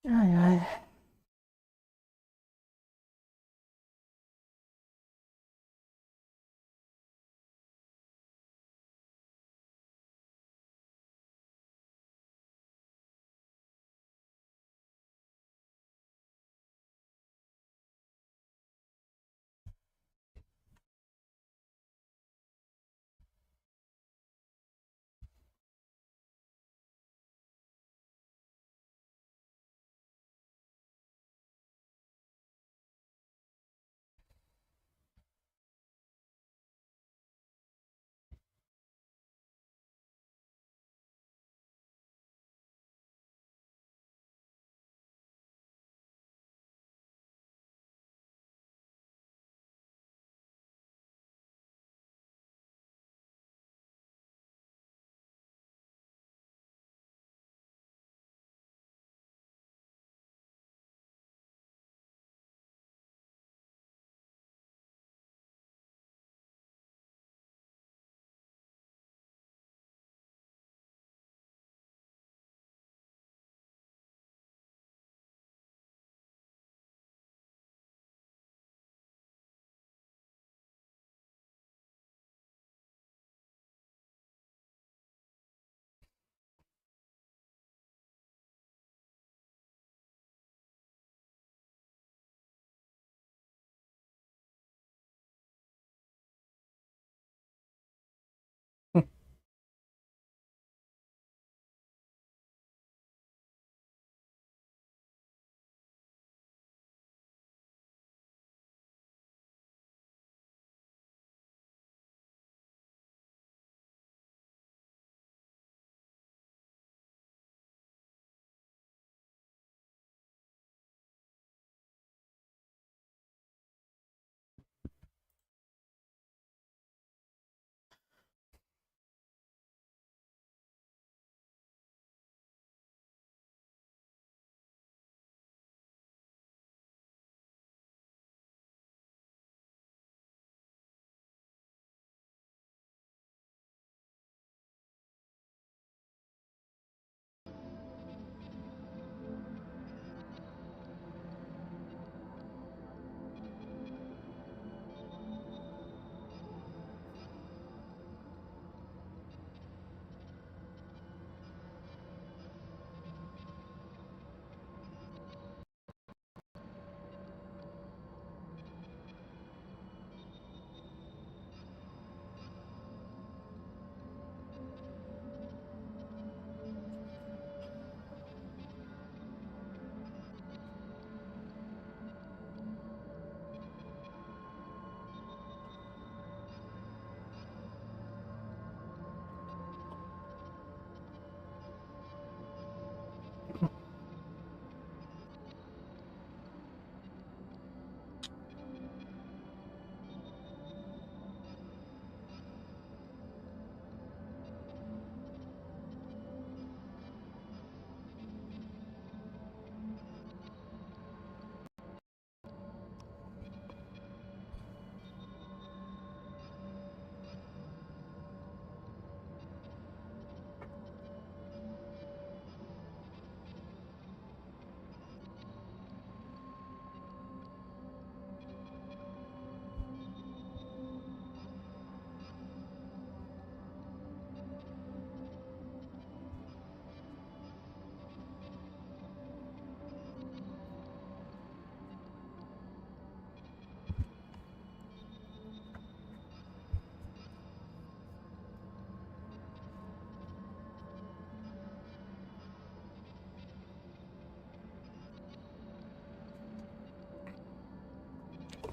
Ai, ai.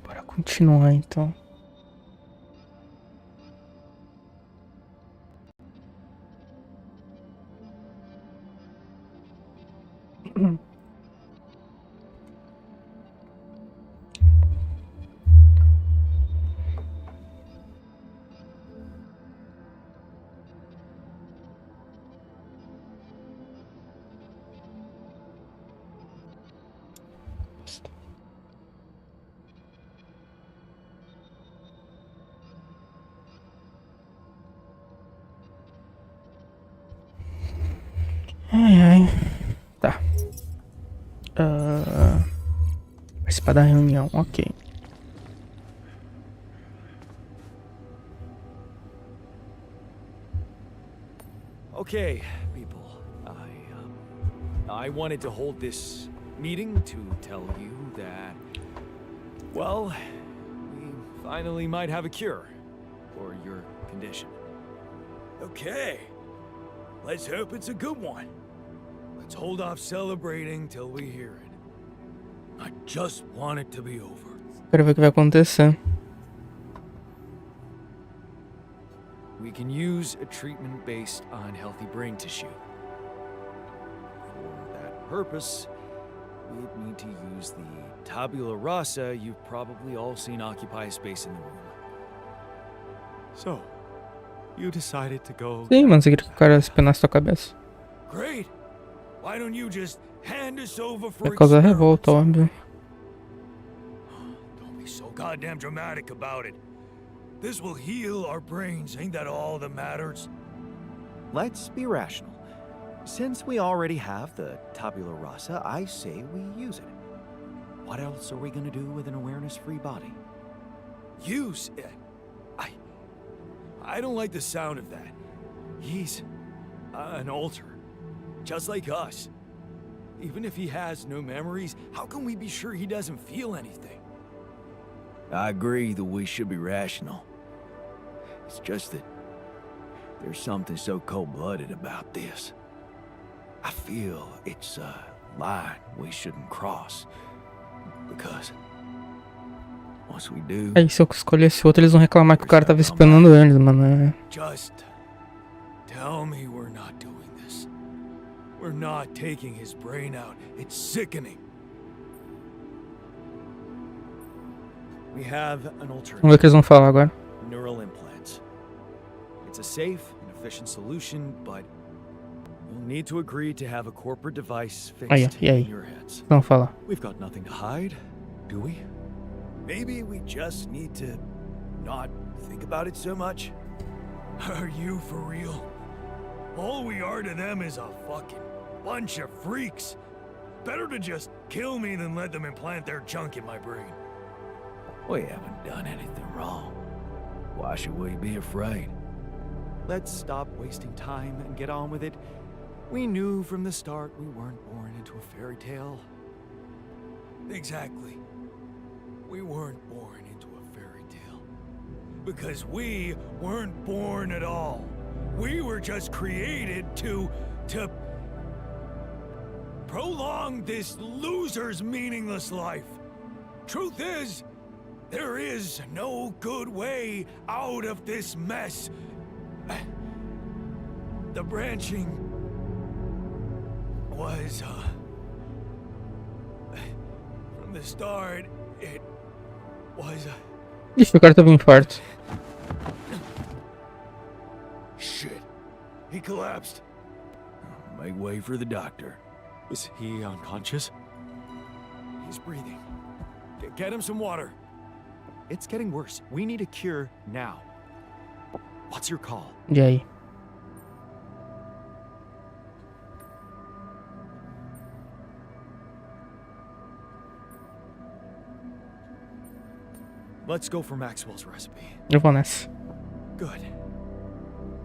Bora continuar então. Ai, ai. Tá. Participar da reunião, ok. Okay, people. I wanted to hold this meeting to tell you that, well, we finally might have a cure for your condition. Okay. Let's hope it's a good one. Let's hold off celebrating till we hear it. I just want it to be over. Quero ver o que vai acontecer. We can use a treatment based on healthy brain tissue. For that purpose, we'd need to use the tabula rasa you've probably all seen occupy a space in the room. So, you decided to go... Sim, mano, você queria que o cara espinasse tua cabeça. Great. Why don't you just hand us over for Vai causar revolta, experiments? óbvio. Don't be so goddamn dramatic about it. This will heal our brains, ain't that all that matters? Let's be rational. Since we already have the tabula rasa, I say we use it. What else are we gonna do with an awareness-free body? Use it? I don't like the sound of that. He's an alter, just like us. Even if he has no memories, how can we be sure he doesn't feel anything? I agree that we should be rational. It's just that there's something so cold-blooded about this. I feel it's a line we shouldn't cross. Because once we do... Aí, se eu escolher esse outro, eles vão reclamar que o cara tava espionando eles, mano. Just tell me we're not doing this. We're not taking his brain out. It's sickening. We have an alternative. Vamos ver o que eles vão falar agora. Neural implants. It's a safe and efficient solution, but you'll need to agree to have a corporate device fixed in your heads. Vamos falar. We've got nothing to hide, do we? Maybe we just need to not think about it so much. Are you for real? All we are to them is a fucking bunch of freaks. Better to just kill me than let them implant their junk in my brain. We haven't done anything wrong. Why should we be afraid? Let's stop wasting time and get on with it. We knew from the start we weren't born into a fairy tale. Exactly. We weren't born into a fairy tale. Because we weren't born at all. We were just created to prolong this loser's meaningless life. Truth is, there is no good way out of this mess. The branching was, from the start, it was... Ixi, o cara teve um infarto. Shit. He collapsed. Make way for the doctor. Is he unconscious? He's breathing. Get him some water. It's getting worse. We need a cure now. What's your call? E aí? Let's go for Maxwell's recipe. Eu vou nessa. Good.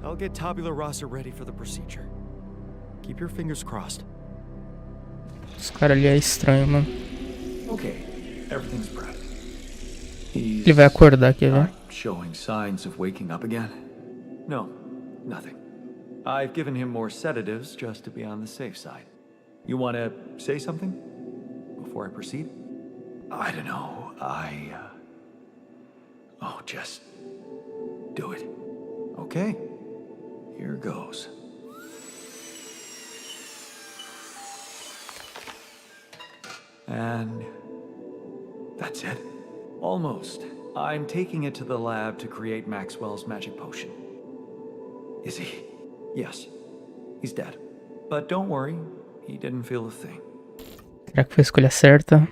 I'll get tabula rasa ready for the procedure. Keep your fingers crossed. Esse cara ali é estranho, mano. Okay, everything's prepped. Ele vai acordar aqui, velho. Showing signs of waking up again? No, nothing. I've given him more sedatives just to be on the safe side. You want to say something before I proceed? I don't know. Oh, just do it. Okay. Here goes. And that's it. Almost. I'm taking it to the lab to create Maxwell's magic potion. Is he? Yes. He's dead. But don't worry, he didn't feel a thing. Será que foi a escolha certa?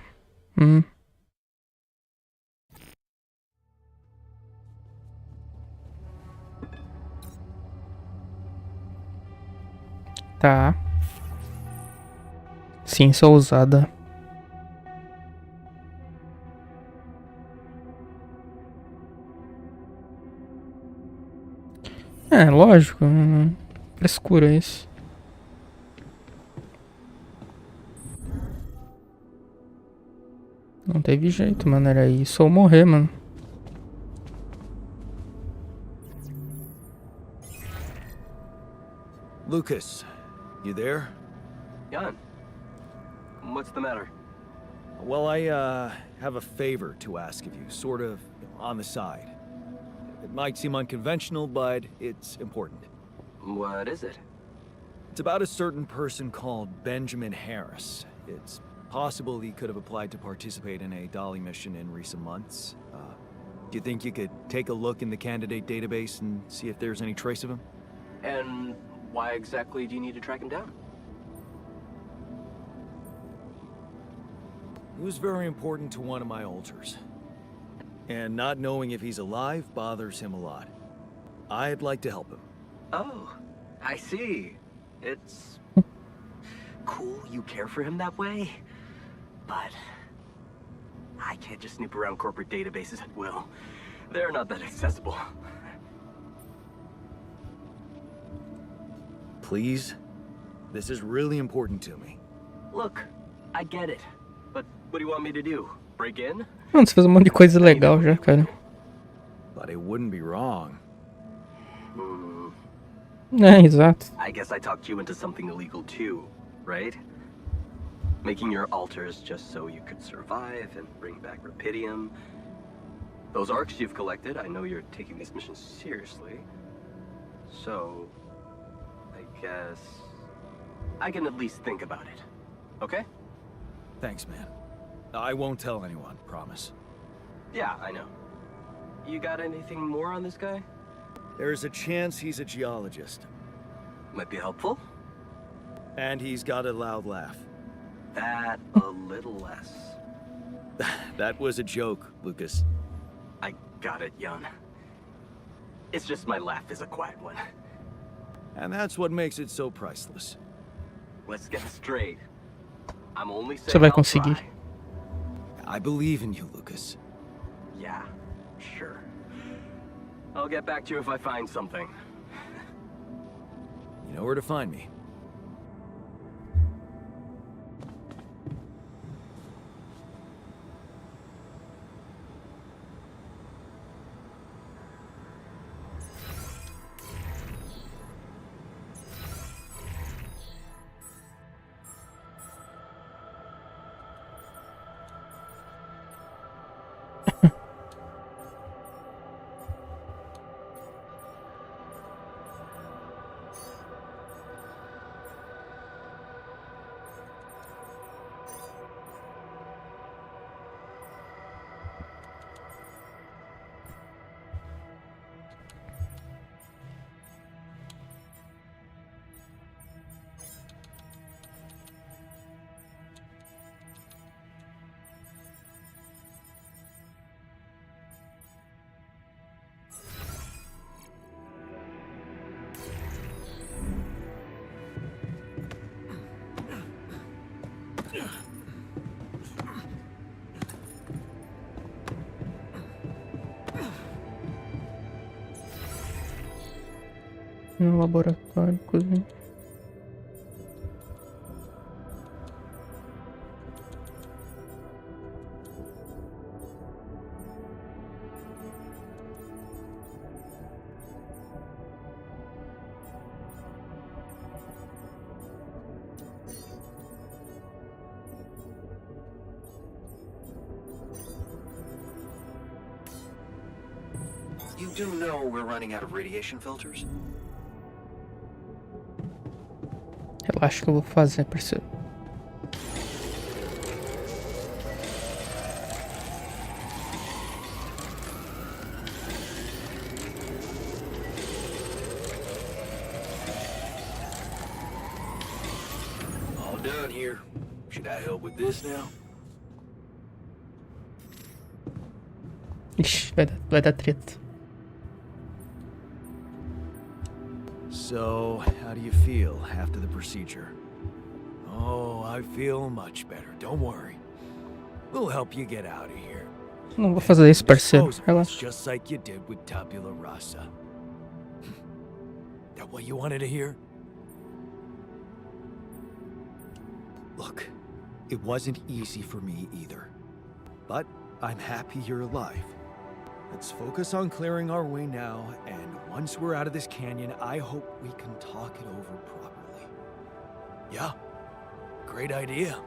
Tá. Sim, sou ousada. É, lógico. Frescura isso. Não teve jeito, mano. Era isso ou morrer, mano. Lucas, you there? Jan, what's the matter? Well, I have a favor to ask of you, sort of on the side. It might seem unconventional, but it's important. What is it? It's about a certain person called Benjamin Harris. It's possible he could have applied to participate in a Dolly mission in recent months. Do you think you could take a look in the candidate database and see if there's any trace of him? And why exactly do you need to track him down? He was very important to one of my altars. And not knowing if he's alive bothers him a lot. I'd like to help him. Oh, I see. It's cool you care for him that way, but I can't just snoop around corporate databases at will. They're not that accessible. Please? This is really important to me. Look, I get it, but what do you want me to do? Break in? Mano, você fez um monte de coisa legal já, cara. But it wouldn't be wrong. É, exato. I guess I talked you into something illegal too, right? Making your altars just so you could survive and bring back Rapidium. Those arcs you've collected, I know you're taking this mission seriously. So, I guess I can at least think about it, okay? Thanks, man. I won't tell anyone, promise. Yeah, I know. You got anything more on this guy? There's a chance he's a geologist. Might be helpful? And he's got a loud laugh. That a little less. That was a joke, Lucas. I got it, Jan. It's just my laugh is a quiet one. And that's what makes it so priceless. Let's get straight. I'm only saying Você vai I'll conseguir. try. I believe in you, Lucas. Yeah, sure. I'll get back to you if I find something. You know where to find me. No laboratório, cozinha. You do know we're running out of radiation filters? Relaxa que eu vou fazer, parceiro. All done here. Should I help with this now? Ixi, vai dar treta. So, how do you feel after the procedure? Oh, I feel much better. Don't worry. We'll help you get out of here. Não vou fazer isso, parceiro. Dispose of us Relaxa. just like you did with tabula rasa. that what you wanted to hear? Look, it wasn't easy for me either. But I'm happy you're alive. Let's focus on clearing our way now, and once we're out of this canyon, I hope we can talk it over properly. Yeah, great idea.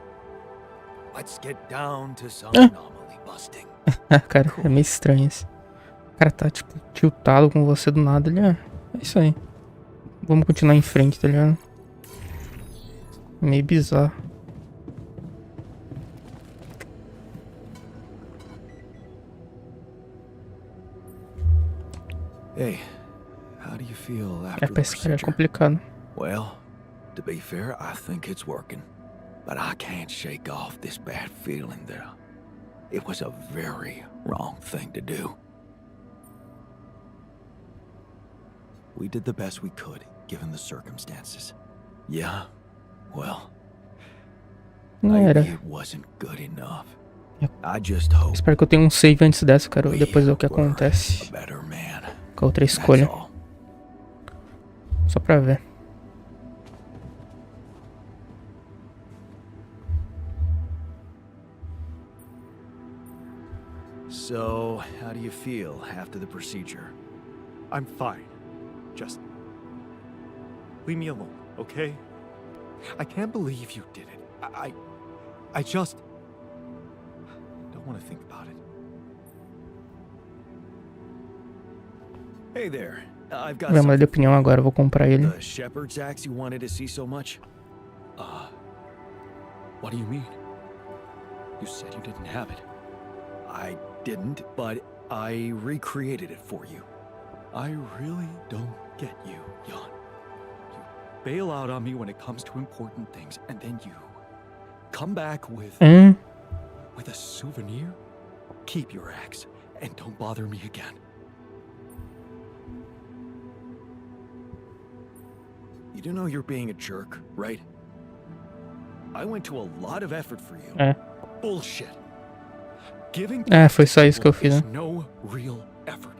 Let's get down to some anomaly busting. Cara, é meio estranho isso. O cara tá, tipo, tiltado com você do nada. Ele, é isso aí. Vamos continuar em frente, tá ligado? Meio bizarro. Hey, how do you feel É, after pra the esse cara é procedure? complicado. Well, to be fair, I think it's working. But I can't shake off this bad feeling that it was a very wrong thing to do. We did the best we could, given the circumstances. Yeah, well, Não maybe era. it wasn't good enough. Yep. I just hope Espero que eu tenha um save antes dessa, cara. we Depois é o que were acontece a better man. com a outra That's escolha. all. Só pra ver. So, how do you feel after the procedure? I'm fine. Just leave me alone, okay? I can't believe you did it. I just don't want to think about it. Hey there, I've got Vai mudar de something. opinião agora, eu vou comprar ele. The shepherd's axe you wanted to see so much? What do you mean? You said you didn't have it. I didn't, but I recreated it for you. I really don't get you, Jan. You bail out on me when it comes to important things, and then you come back with a souvenir? Keep your axe, and don't bother me again. You do know you're being a jerk, right? I went to a lot of effort for you. É. Bullshit. Giving Foi só isso que eu fiz, is né? no real effort.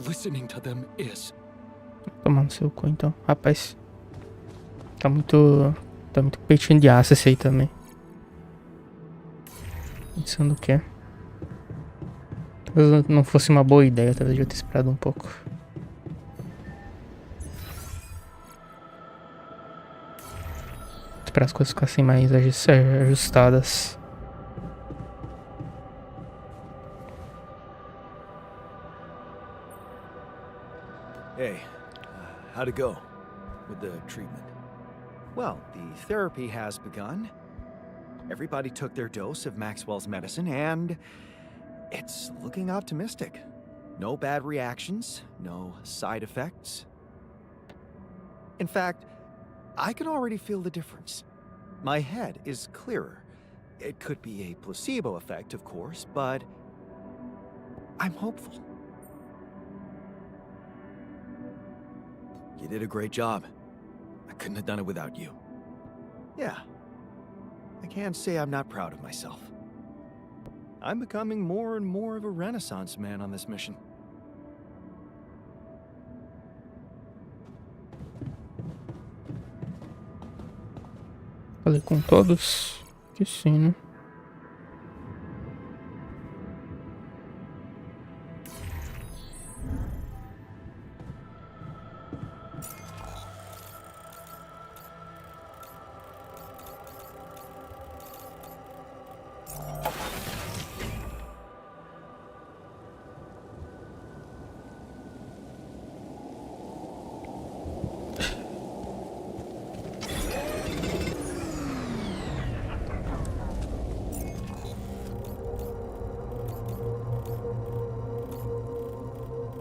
Listening to them is. Tomar no seu cu, então. Rapaz. Tá muito peitinho de aço esse aí também. Pensando o quê? Talvez não fosse uma boa ideia. Talvez eu ter esperado um pouco. Esperar as coisas ficassem mais ajustadas. Hey, how'd it go with the treatment? Well, the therapy has begun. Everybody took their dose of Maxwell's medicine, and it's looking optimistic. No bad reactions, no side effects. In fact, I can already feel the difference. My head is clearer. It could be a placebo effect, of course, but I'm hopeful. You did a great job. I couldn't have done it without you. Yeah. I can't say I'm not proud of myself. I'm becoming more and more of a Renaissance man on this mission. Falei com todos que sim, né?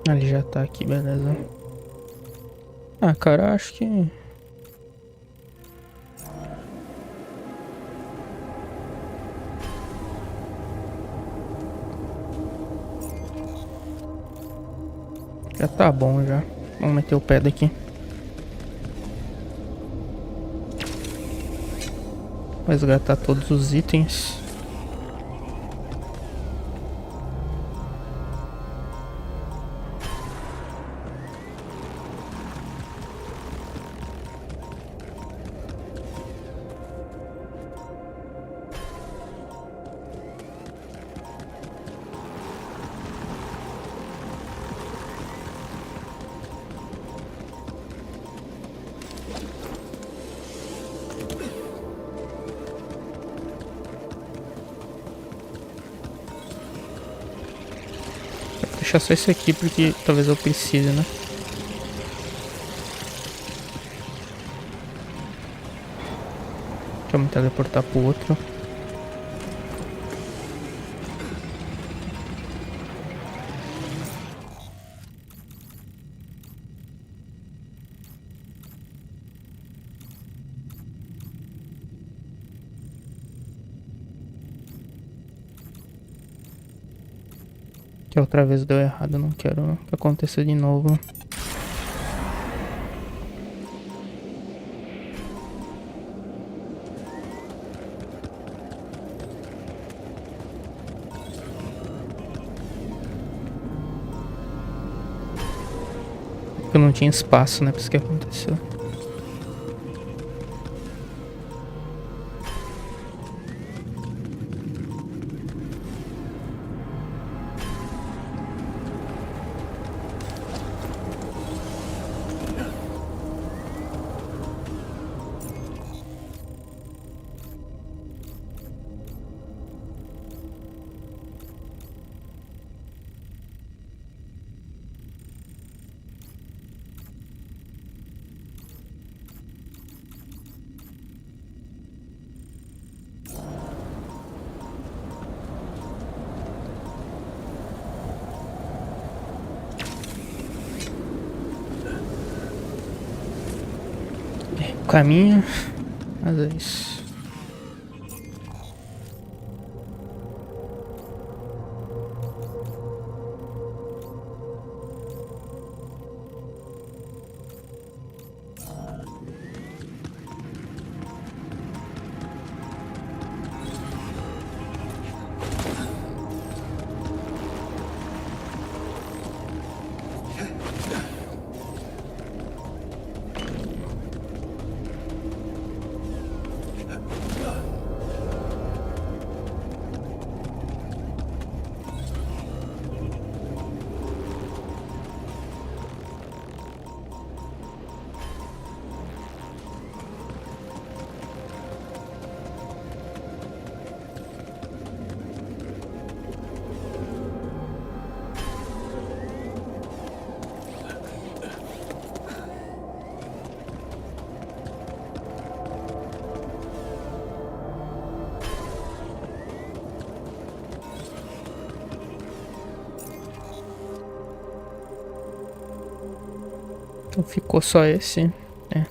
Ele já tá aqui, beleza. Ah, cara, acho que... já tá bom já. Vamos meter o pé daqui. Vou resgatar todos os itens. deixar só esse aqui porque talvez eu precise, né? Deixa eu me teleportar pro outro. Que outra vez deu errado, eu não quero que aconteça de novo. Eu não tinha espaço, né? Por isso que aconteceu. Caminho, mas é isso. Então ficou só esse. É.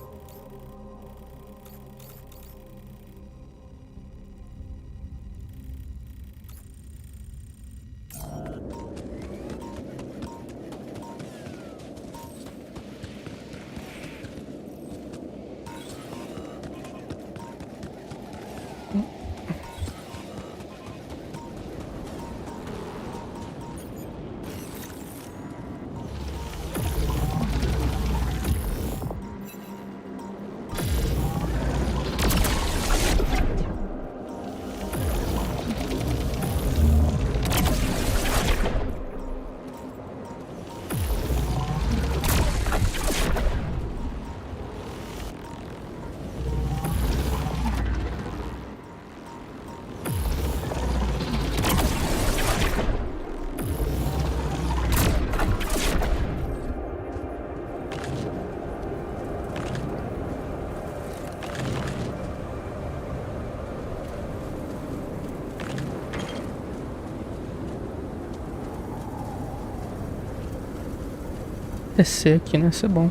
Descer aqui, né? Isso é bom.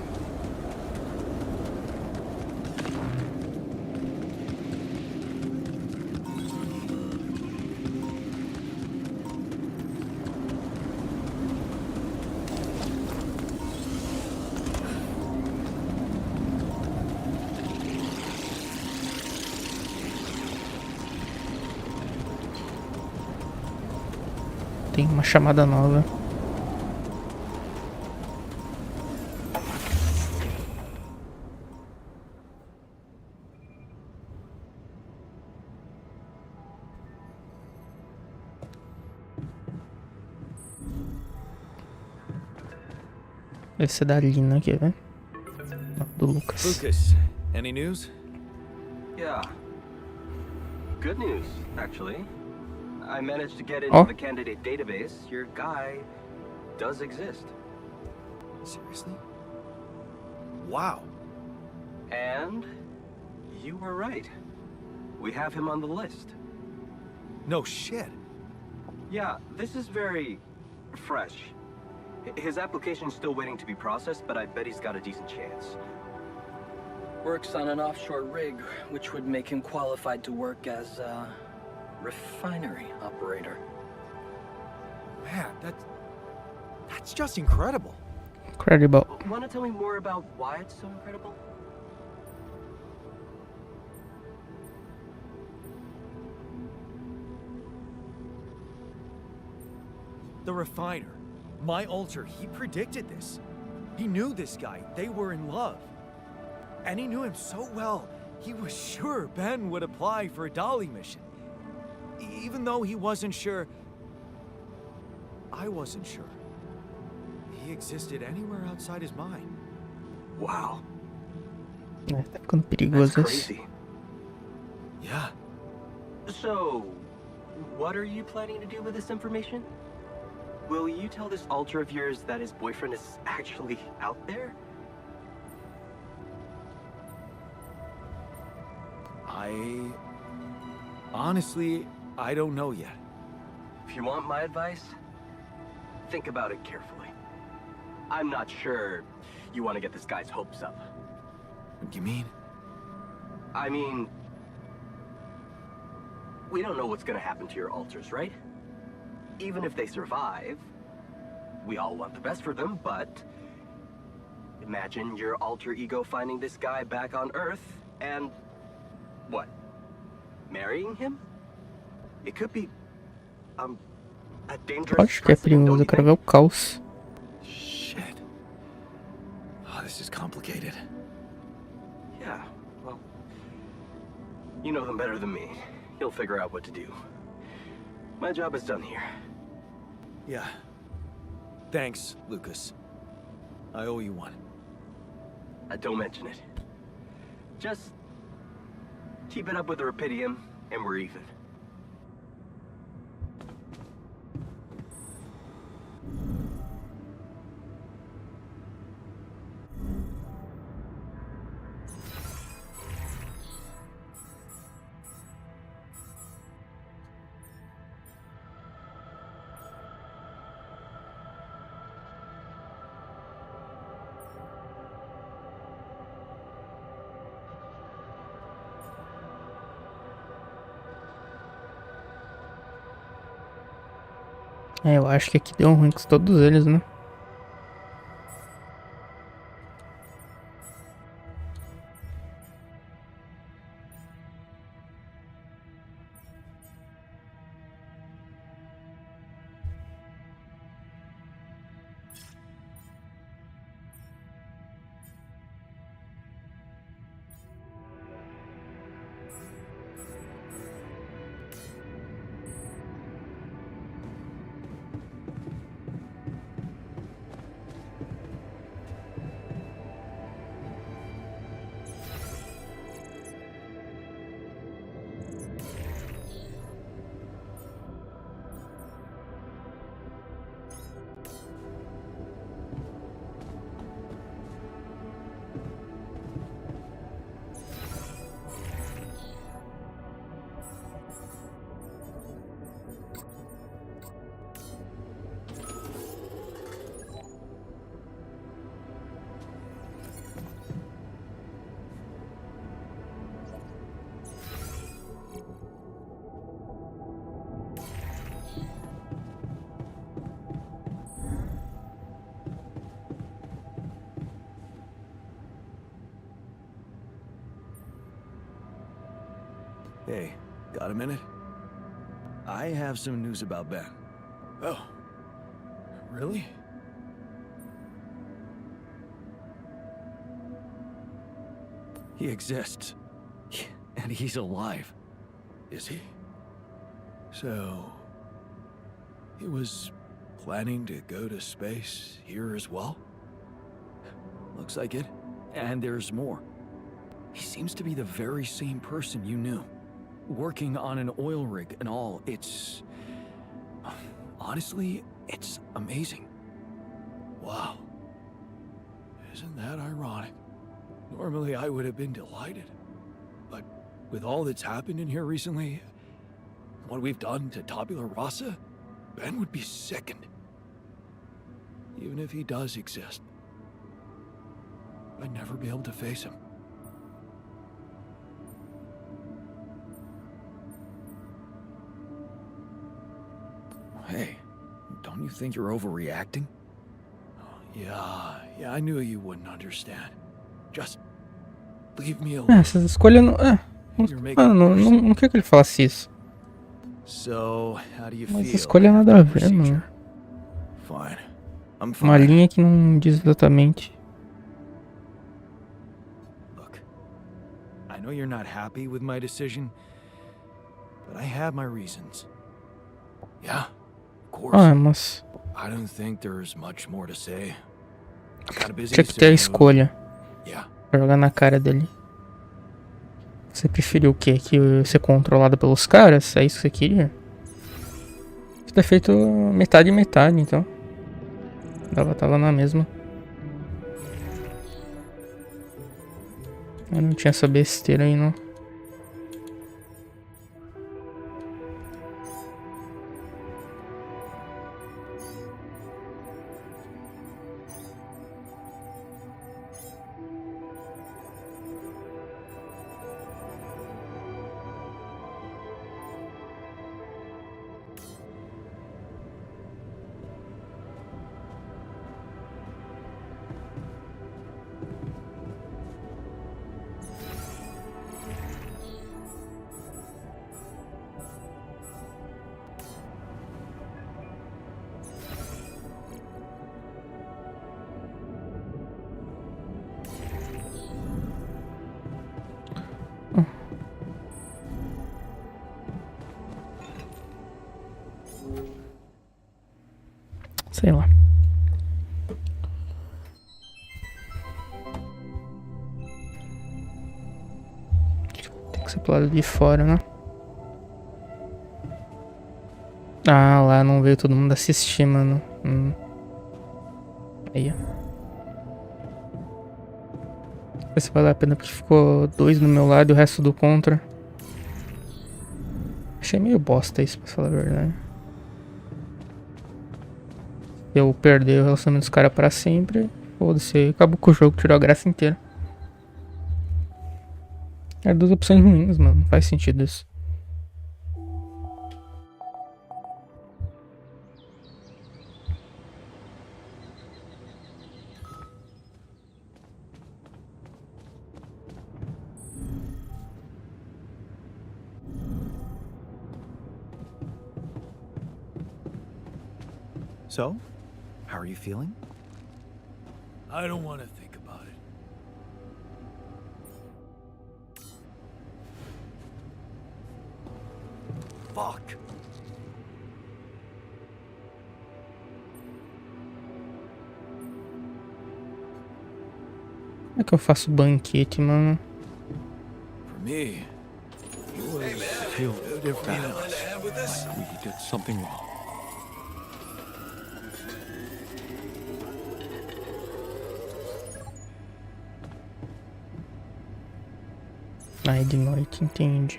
Tem uma chamada nova. Deve ser da Lina aqui, né? Não, do Lucas. Lucas, any news? Yeah. Good news, actually. I managed to get into the candidate database. Your guy does exist. Seriously? Wow. And you were right. We have him on the list. No shit. Yeah, this is very fresh. His application's still waiting to be processed, but I bet he's got a decent chance. Works on an offshore rig, which would make him qualified to work as a refinery operator. Man, that's just incredible. Incredible. Want to tell me more about why it's so incredible? The refiner. My alter, he predicted this. He knew this guy. They were in love. And he knew him so well, he was sure Ben would apply for a Dolly mission. Even though he wasn't sure, I wasn't sure. He existed anywhere outside his mind. Wow. É, tá ficando That's perigoso isso. crazy. Yeah. So, what are you planning to do with this information? Will you tell this alter of yours that his boyfriend is actually out there? Honestly, I don't know yet. If you want my advice, think about it carefully. I'm not sure you want to get this guy's hopes up. What do you mean? I mean, we don't know what's gonna happen to your alters, right? Even if they survive, we all want the best for them, but imagine your alter ego finding this guy back on Earth and what? Marrying him? It could be a dangerous Acho que é precedent, don't perigoso, you eu quero ver think? o caos. Shit. Oh, this is complicated. Yeah, well, you know him better than me. He'll figure out what to do. My job is done here. Yeah. Thanks, Lucas. I owe you one. Don't mention it. Just keep it up with the Rapidium, and we're even. É, eu acho que aqui deu um ruim com todos eles, né? Hey, got a minute? I have some news about Ben. Oh. Really? He exists. And he's alive. Is he? So, he was planning to go to space here as well? Looks like it. And there's more. He seems to be the very same person you knew. Working on an oil rig and all. It's... honestly, it's amazing. Wow. Isn't that ironic? Normally I would have been delighted. But with all that's happened in here recently, what we've done to Tabula Rasa, Ben would be sickened. Even if he does exist, I'd never be able to face him. Hey, don't you think you're overreacting? Yeah, I knew you wouldn't understand. Just leave me alone. Essas escolhas não... não quer que ele falasse isso. So, how do you Mas feel? escolha nada a ver, mano. Fine. I'm Uma fine. linha que não diz exatamente. Look, I know you're not happy with my decision, but I have my reasons. Yeah, of course. Ah, mas... I don't think there's much more to say. Got a busy Tinha que ter a decision. escolha. Yeah. Pra jogar na cara dele. Você preferiu o quê? Que ser controlado pelos caras? É isso que você queria? Você ter feito metade e metade, então. Tava na mesma. Eu não tinha essa besteira aí, não. Sei lá. Tem que ser pro lado de fora, né? Ah, lá não veio todo mundo assistir, mano. Aí, ó. Vai se valer a pena porque ficou 2 do meu lado e o resto do contra. Achei meio bosta isso, pra falar a verdade. Eu perder o relacionamento dos caras pra sempre. Foda-se, acabou com o jogo, tirou a graça inteira. Eram 2 opções ruins, mano. Não faz sentido isso. So, how are you feeling? I don't want to think about it. Fuck. Como é que eu faço banquete, mano? For me, it was feel different. Like we did something wrong. Aí de noite, entende.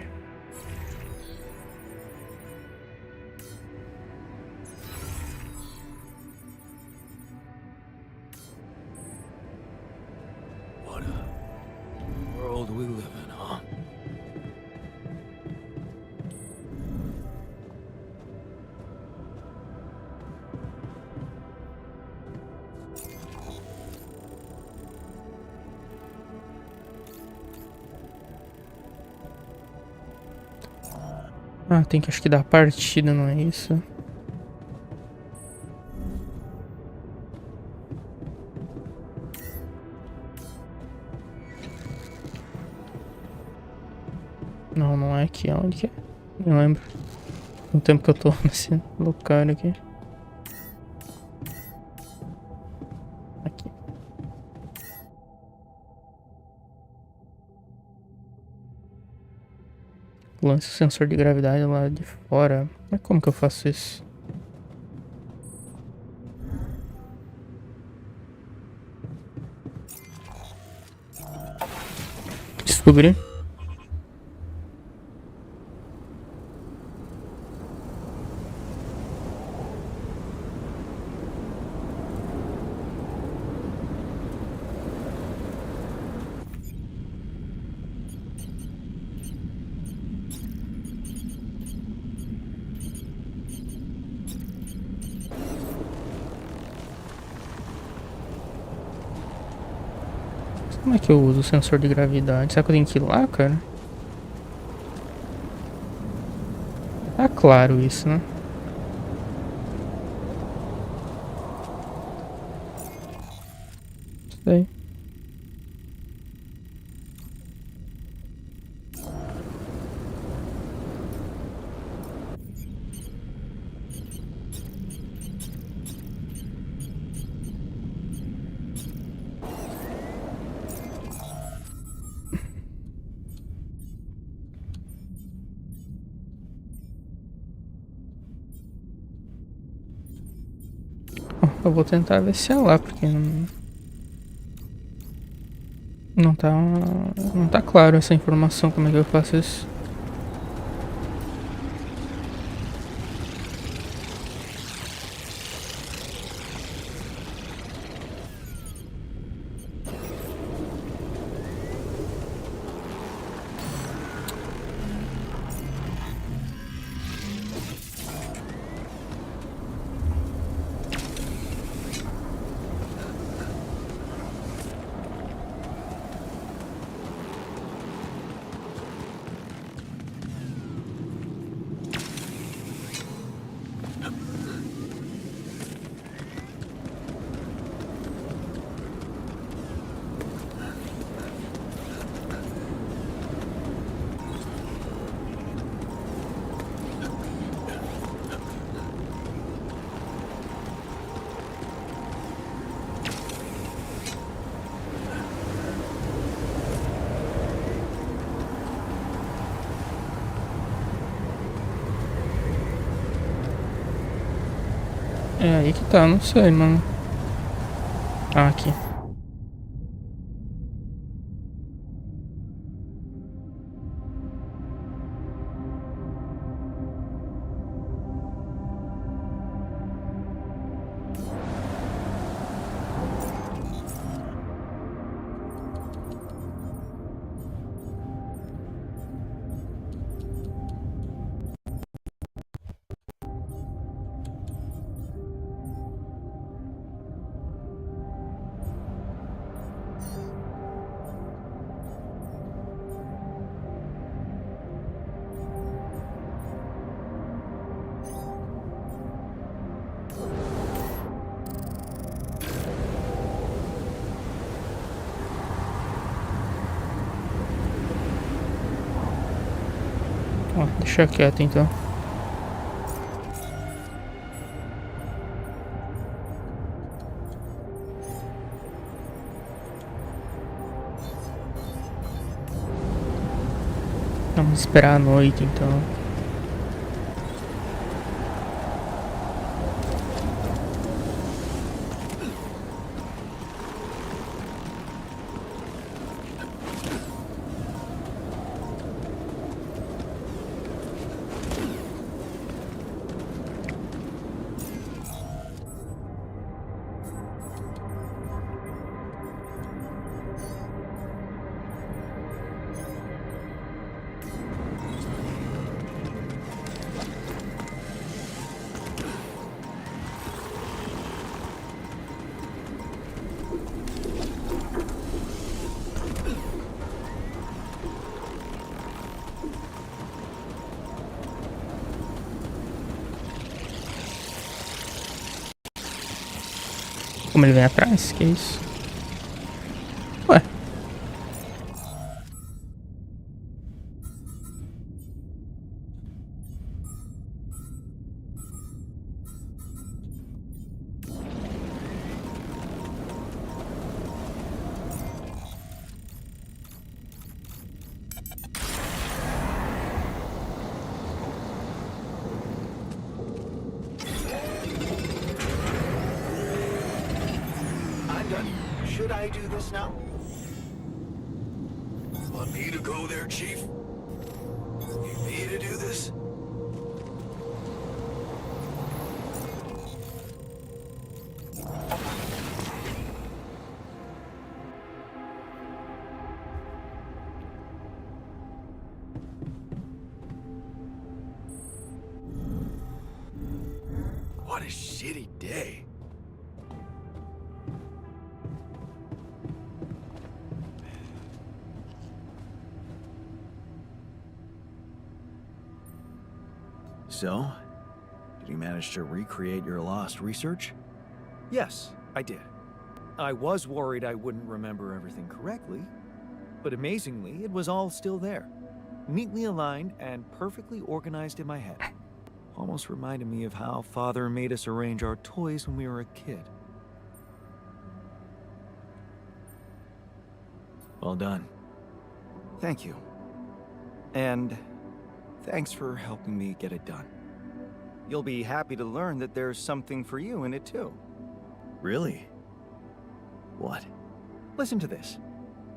What a world we live in, huh? Ah, tem que acho que dar partida, não é isso? Não, não é aqui. Onde que é? Não lembro. No tempo que eu tô nesse lugar aqui. Aqui. Lance o sensor de gravidade lá de fora. Mas como é que eu faço isso? descobrir. Como é que eu uso o sensor de gravidade? Será que eu tenho que ir lá, cara? Tá claro isso, né? Sei. Eu vou tentar ver se é lá, porque não tá claro essa informação, como é que eu faço isso. É aí que tá, não sei, mano. Ah, aqui. Ó, deixa quieto então. Vamos esperar a noite então. Como ele vem atrás? Que isso? Ué. I'm done. Should I do this now? What want me to go there, Chief? Need me to do this? What a shitty day. So, did you manage to recreate your lost research? Yes, I did. I was worried I wouldn't remember everything correctly, but amazingly, it was all still there. Neatly aligned and perfectly organized in my head. Almost reminded me of how Father made us arrange our toys when we were a kid. Well done. Thank you. And thanks for helping me get it done. You'll be happy to learn that there's something for you in it too. Really? What? Listen to this.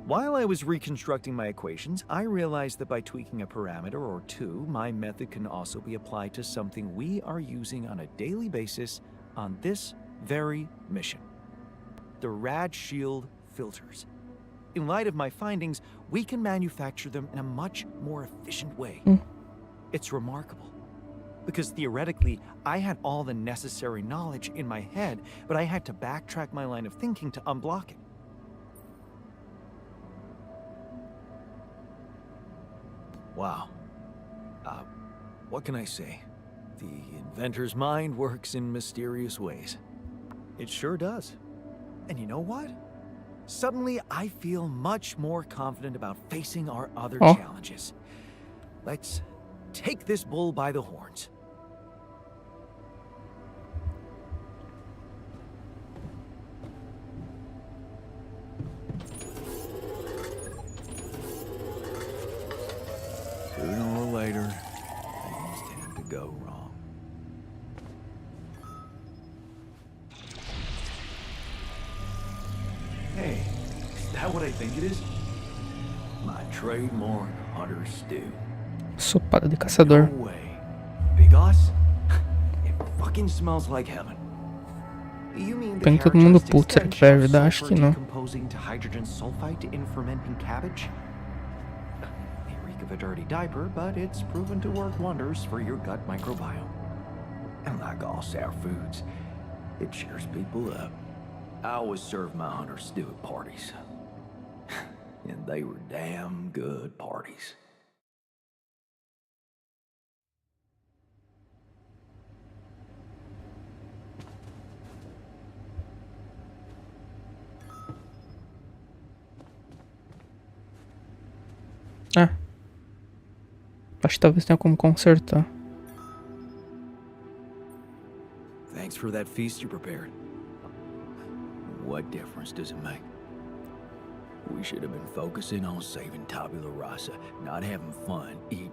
While I was reconstructing my equations, I realized that by tweaking a parameter or two, my method can also be applied to something we are using on a daily basis on this very mission. The Rad Shield filters. In light of my findings, we can manufacture them in a much more efficient way. It's remarkable. Because theoretically, I had all the necessary knowledge in my head, but I had to backtrack my line of thinking to unblock it. Wow. What can I say? The inventor's mind works in mysterious ways. It sure does. And you know what? Suddenly, I feel much more confident about facing our other challenges. Let's take this bull by the horns. Sooner or later, things tend to go wrong. Hey, is that what I think it is? My trademark hunter stew. Sopada de caçador. No way. Big Us? It fucking smells like heaven. You mean the Tem todo mundo characteristic puto, será que stench vai of ajudar? Acho sulfur que não. decomposing to hydrogen sulfide in fermenting cabbage? May reek of a dirty diaper, but it's proven to work wonders for your gut microbiome. And like all sour foods, it cheers people up. I always serve my hunter stew at parties. And they were damn good parties. Ah. Acho que talvez tenha como consertar. Thanks for that feast you prepared. What difference does it make? We should have been focusing on saving tabula rasa, not having fun eating.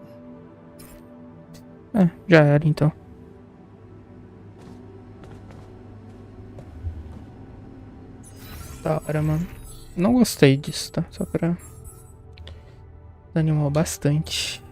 Já era então. Da hora, mano. Não gostei disso, tá? Só pra... Desanimou bastante.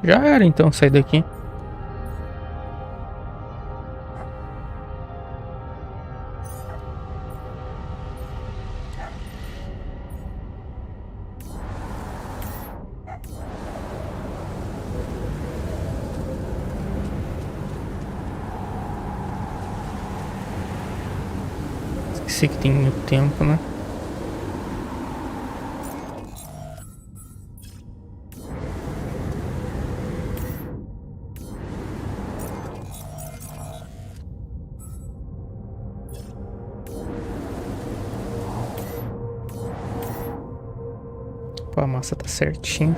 Já era então sair daqui. Esqueci que tem muito tempo, né? Pô, a massa tá certinho.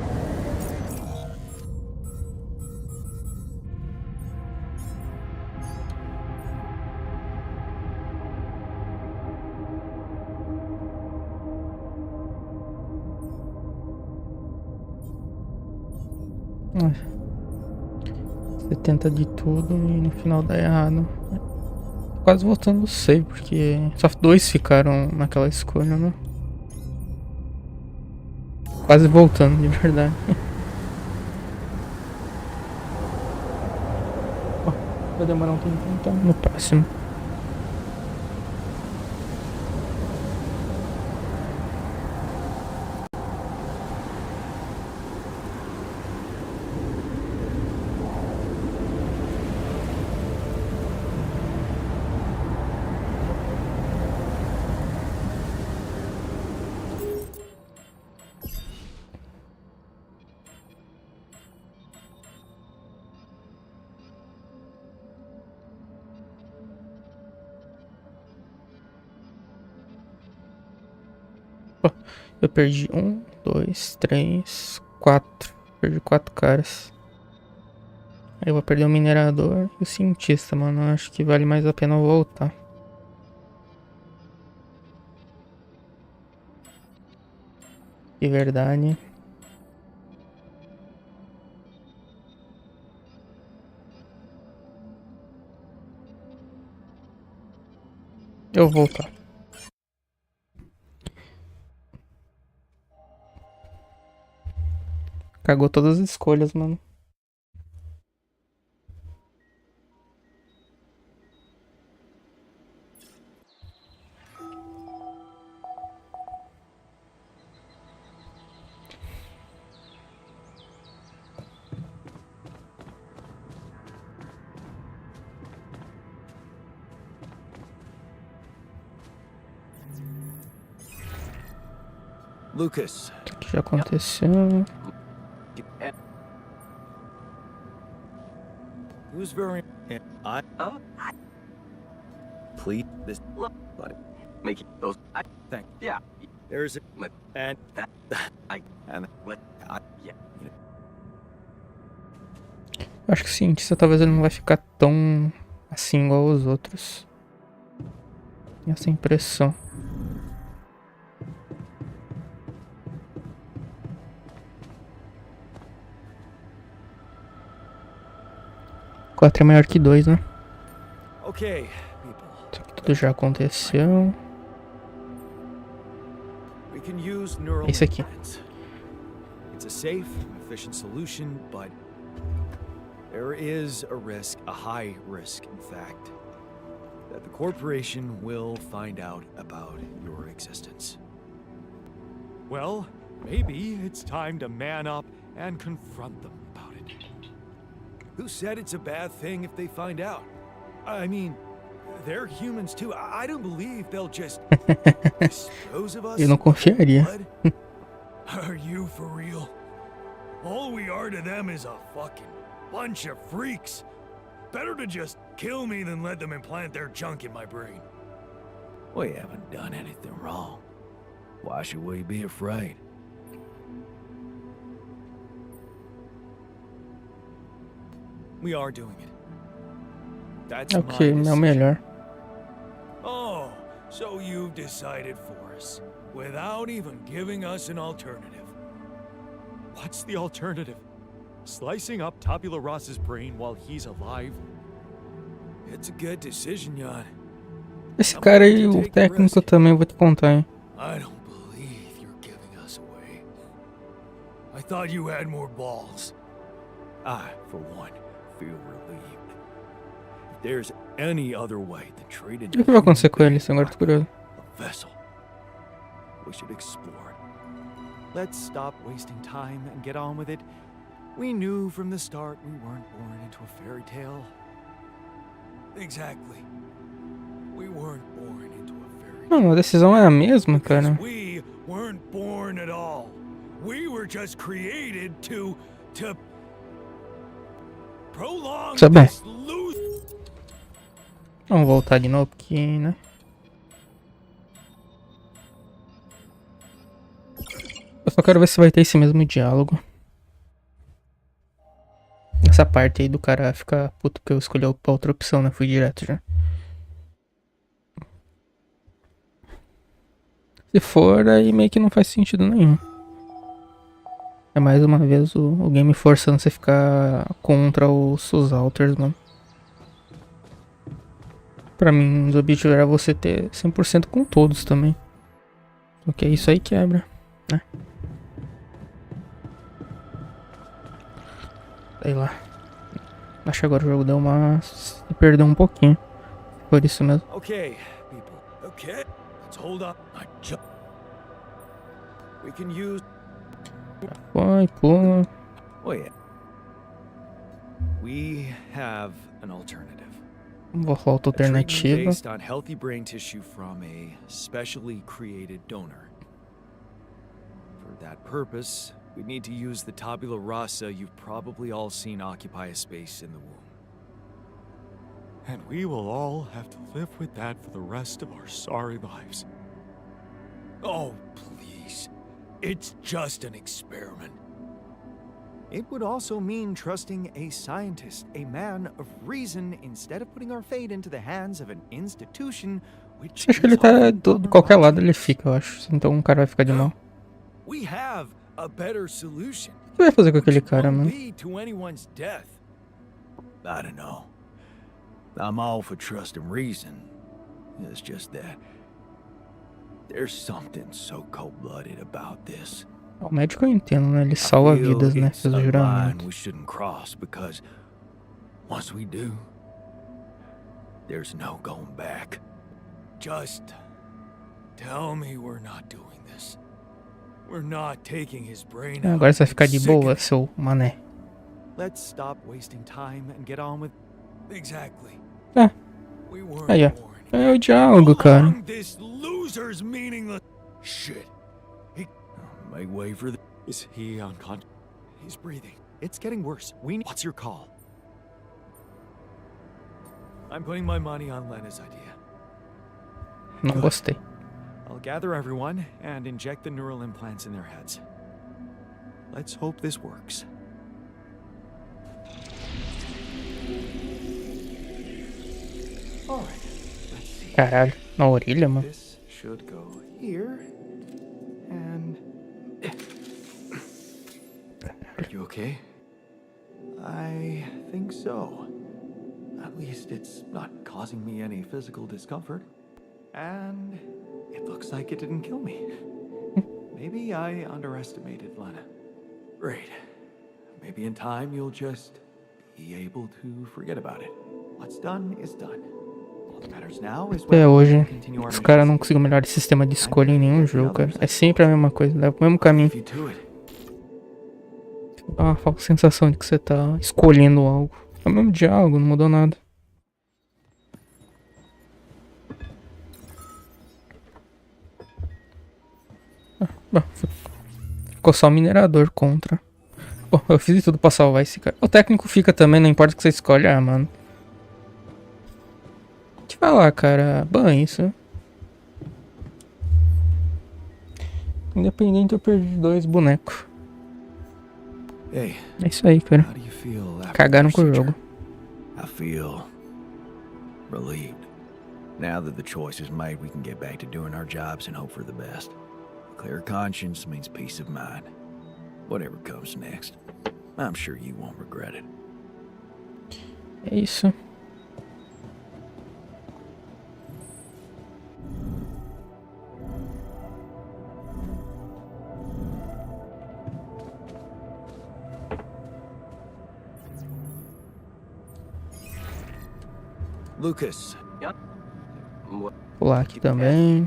Você tenta de tudo e no final dá errado. Quase voltando do save, porque só dois ficaram naquela escolha, né? Quase voltando, de verdade. Vai demorar um tempo, então no próximo. Eu perdi 1, 2, 3, 4. Perdi 4 caras. Aí eu vou perder o minerador e o cientista, mano. Eu acho que vale mais a pena eu voltar. De verdade. Eu vou voltar. Cagou todas as escolhas, mano. Lucas, O que já aconteceu? who's very... I... Please, this... Making those. Thank... Yeah. There's a... And... And... Yeah. Eu acho que o cientista talvez ele não vai ficar tão assim igual os outros. Tenho essa impressão. Quatro é maior que 2, né? Okay, people. Isso aqui tudo já aconteceu. We can use neural Esse aqui. implants. It's a safe, efficient solution, but there is a risk, a high risk, in fact, that the corporation will find out about your existence. Well, maybe it's time to man up and confront them about it. Who said it's a bad thing if they find out? I mean, they're humans too. I don't believe they'll just dispose of us. Eu não confiaria. Are you for real? All we are to them is a fucking bunch of freaks. Better to just kill me than let them implant their junk in my brain. We haven't done anything wrong. Why should we be afraid? We are doing it. That's Ok, my não é o decision. melhor. Oh, so you've decided for us, without even giving us an alternative. What's the alternative? Slicing up Tabula Rasa's brain while he's alive? It's a good decision, Jan. Esse cara aí, o técnico também, vou te contar, hein? I don't believe you're giving us away. I thought you had more balls. I, for one, feel relieved. If there's any other way than treating O que vai acontecer com eles? Agora tô curioso. a vessel, we should explore it. Let's stop wasting time and get on with it. We knew from the start we weren't born into a fairy tale. Exactly. We weren't born into a fairy tale. Não, a decisão é a mesma, cara. We weren't born at all. We were just created to prolong Tá bom. this Vamos voltar de novo aqui, né? Eu só quero ver se vai ter esse mesmo diálogo. Essa parte aí do cara ficar puto porque eu escolhi a outra opção, né? Fui direto já. Se for, aí meio que não faz sentido nenhum. É mais uma vez o game forçando você ficar contra os alters, mano. Pra mim, os objetivos era você ter 100% com todos também. Só que é isso aí quebra, né? Sei lá. Acho que agora o jogo deu uma... se perdeu um pouquinho. Por isso mesmo. Okay, people. Okay, let's hold up. We can use. Vai, pula. Oh yeah. We have an alternative. Vou falar outra A treatment alternativa. based on healthy brain tissue from a specially created donor. For that purpose, we need to use the tabula rasa you've probably all seen occupy a space in the womb. And we will all have to live with that for the rest of our sorry lives. Oh, please. It's just an experiment. It would also mean trusting a scientist, a man of reason, instead of putting our fate into the hands of an institution which Acho que ele is tá often de qualquer lado ele unrighteous. fica, eu acho. Então o cara vai ficar de mal. We have a better solution. O que vai fazer com aquele which cara, won't mano? lead to anyone's death. I don't know. I'm all for trust and reason. It's just that there's something so cold-blooded about this. O médico eu entendo, né? Ele salva vidas, né? It's Fez a o line juramento. we shouldn't cross because once we do, there's no going back. Just tell me we're not doing this. We're not taking his brain out. Agora você vai ficar de and boa, sickening- seu mané. Let's stop wasting time and get on with. Exactly. É. We weren't Aí, ó. born. É o diálogo, cara. Prolong this loser's meaningless shit. Make way for the. Is he unconscious? He's breathing. It's getting worse. What's your call? I'm putting my money on Lena's idea. Não gostei. I'll gather everyone and inject the neural implants in their heads. Let's hope this works. All right. Let's see. Caralho, na orelha, mano. This should go here. And. Are you okay? I think so. At least it's not causing me any physical discomfort. And it looks like it didn't kill me. Maybe I underestimated Lena. Great. Maybe in time you'll just be able to forget about it. What's done is done. All that matters now is Até whether we hoje, continue our os caras não mission. conseguem melhorar esse sistema de escolha em nenhum jogo, cara. É sempre a mesma coisa, leva pro mesmo caminho. Leave you to it. Dá uma falsa sensação de que você tá escolhendo algo. É o mesmo diálogo, não mudou nada. Bom, ficou só o minerador contra. Bom, eu fiz de tudo pra salvar esse cara. O técnico fica também, não importa o que você escolhe. Ah, mano. Te falar, cara. Banho isso. Independente, eu perdi 2 bonecos. Hey, É isso aí, cara. how do you feel after Cagaram the com o procedure? jogo. I feel relieved. Now that the choice is made, we can get back to doing our jobs and hope for the best. A clear conscience means peace of mind. Whatever comes next, I'm sure you won't regret it. É isso. Lucas. Yep. What? Pular aqui também.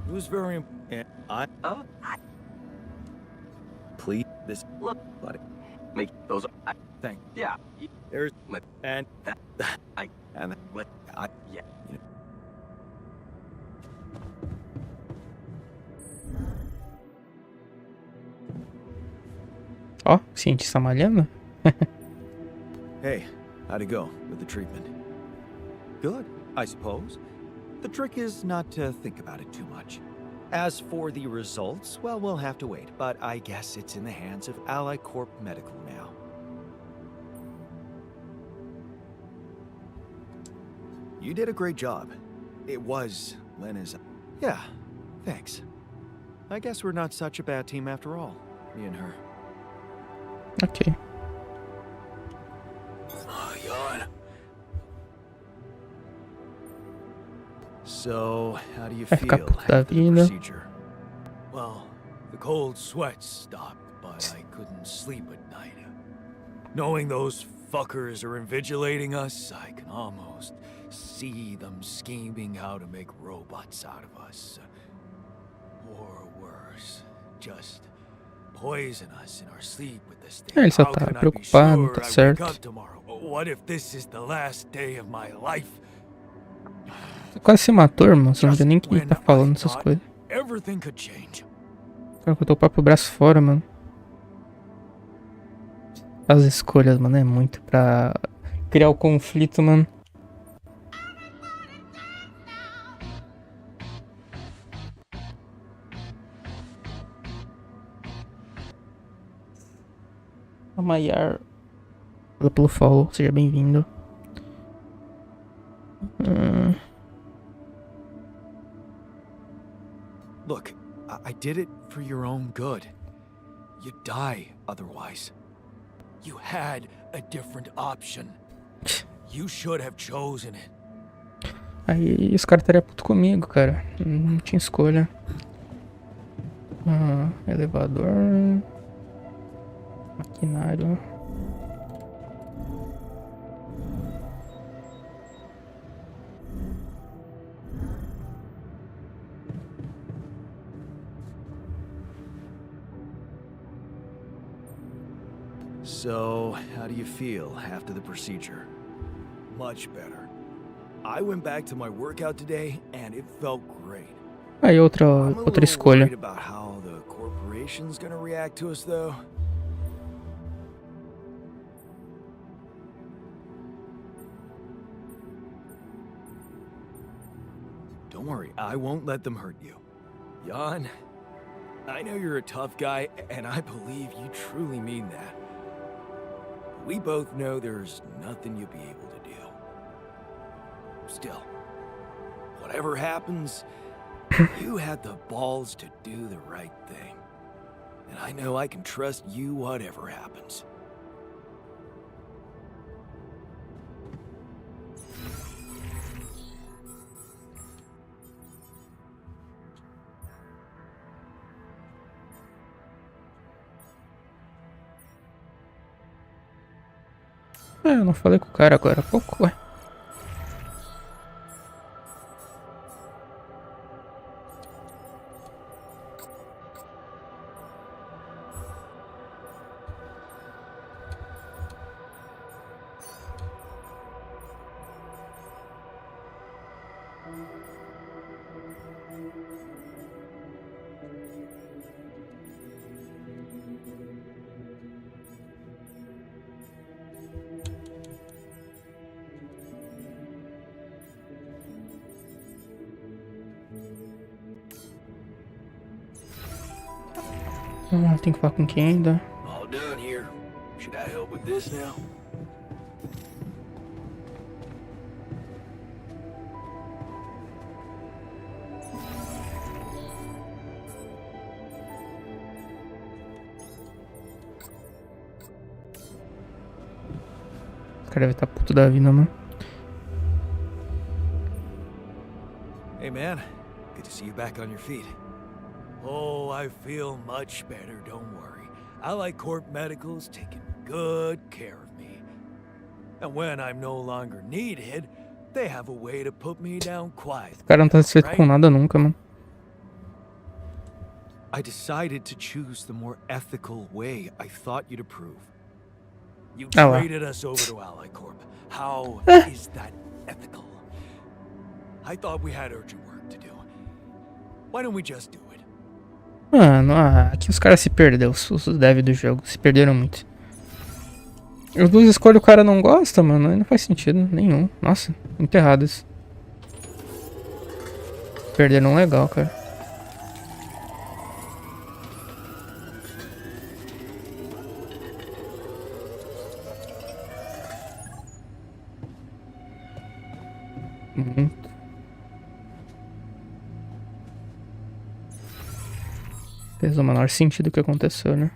It was very Oh, please this look, buddy. make those. Thank Yeah. there's Let and that. I. and What? I Yeah. Ó, o cientista malhando. Hey, how'd it go with the treatment? Good, I suppose. The trick is not to think about it too much. As for the results, well, we'll have to wait, but I guess it's in the hands of Ally Corp Medical now. You did a great job. It was Lena's. Yeah, thanks. I guess we're not such a bad team after all, me and her. Ok. Oh, yawn. So, how do you Vai ficar feel puto da after the vida. procedure? Well, the cold sweats stopped, but I couldn't sleep at night. Knowing those fuckers are invigilating us, I can almost see them scheming how to make robots out of us. Or worse, just poison us in our sleep with this thing. Ele só How tá can I be preocupado, sure tá I wake certo. up tomorrow? What if this is the last day of my life? Quase se matou, irmão. Você não viu nem que When tá I falando essas thought coisas. everything could change. O cara botou o próprio braço fora, mano. As escolhas, mano, é muito pra criar o conflito, mano. A Maiar, pelo follow, seja bem-vindo. Look, I did it for your own good. You'd die otherwise. You had a different option. You should have chosen it. Aí os caras estariam puto comigo, cara. Não tinha escolha. Elevador. Maquinário. So, how do you feel after the procedure? Much better. I went back to my workout today and it felt great. Aí outra I'm a little escolha. worried about how the corporation's gonna react to us though. Don't worry, I won't let them hurt you. Jan, I know you're a tough guy and I believe you truly mean that. We both know there's nothing you'll be able to do. Still, whatever happens, you had the balls to do the right thing. And I know I can trust you whatever happens. Eu não falei com o cara agora há pouco, ué. Tem que falar com quem ainda? All done here. Should I help with this now? O cara deve estar puto da vida, mano. Hey man, good to see you back on your feet. Oh, I feel much better, don't worry. Ally Corp Medical's taking good care of me. And when I'm no longer needed, they have a way to put me down quiet. O cara não tá satisfeito com nada nunca, mano. I decided to choose the more ethical way I thought you'd approve. You Ah lá. traded us over to Ally Corp. How is that ethical? I thought we had urgent work to do. Why don't we just do it? Mano, aqui os caras se perderam, os devs do jogo. Se perderam muito. Os dois escolhem o cara não gosta, mano. Aí não faz sentido nenhum. Nossa, muito errado isso. Perderam legal, cara. Muito. Fez o menor sentido o que aconteceu, né?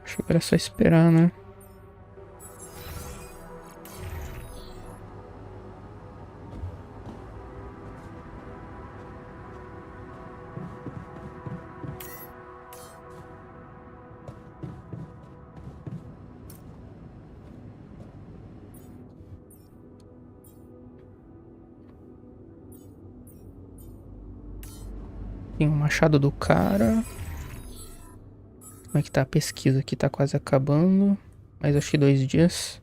Acho que agora é só esperar, né? Tem o machado do cara. Como é que tá a pesquisa aqui? Tá quase acabando. Mas acho que 2 dias.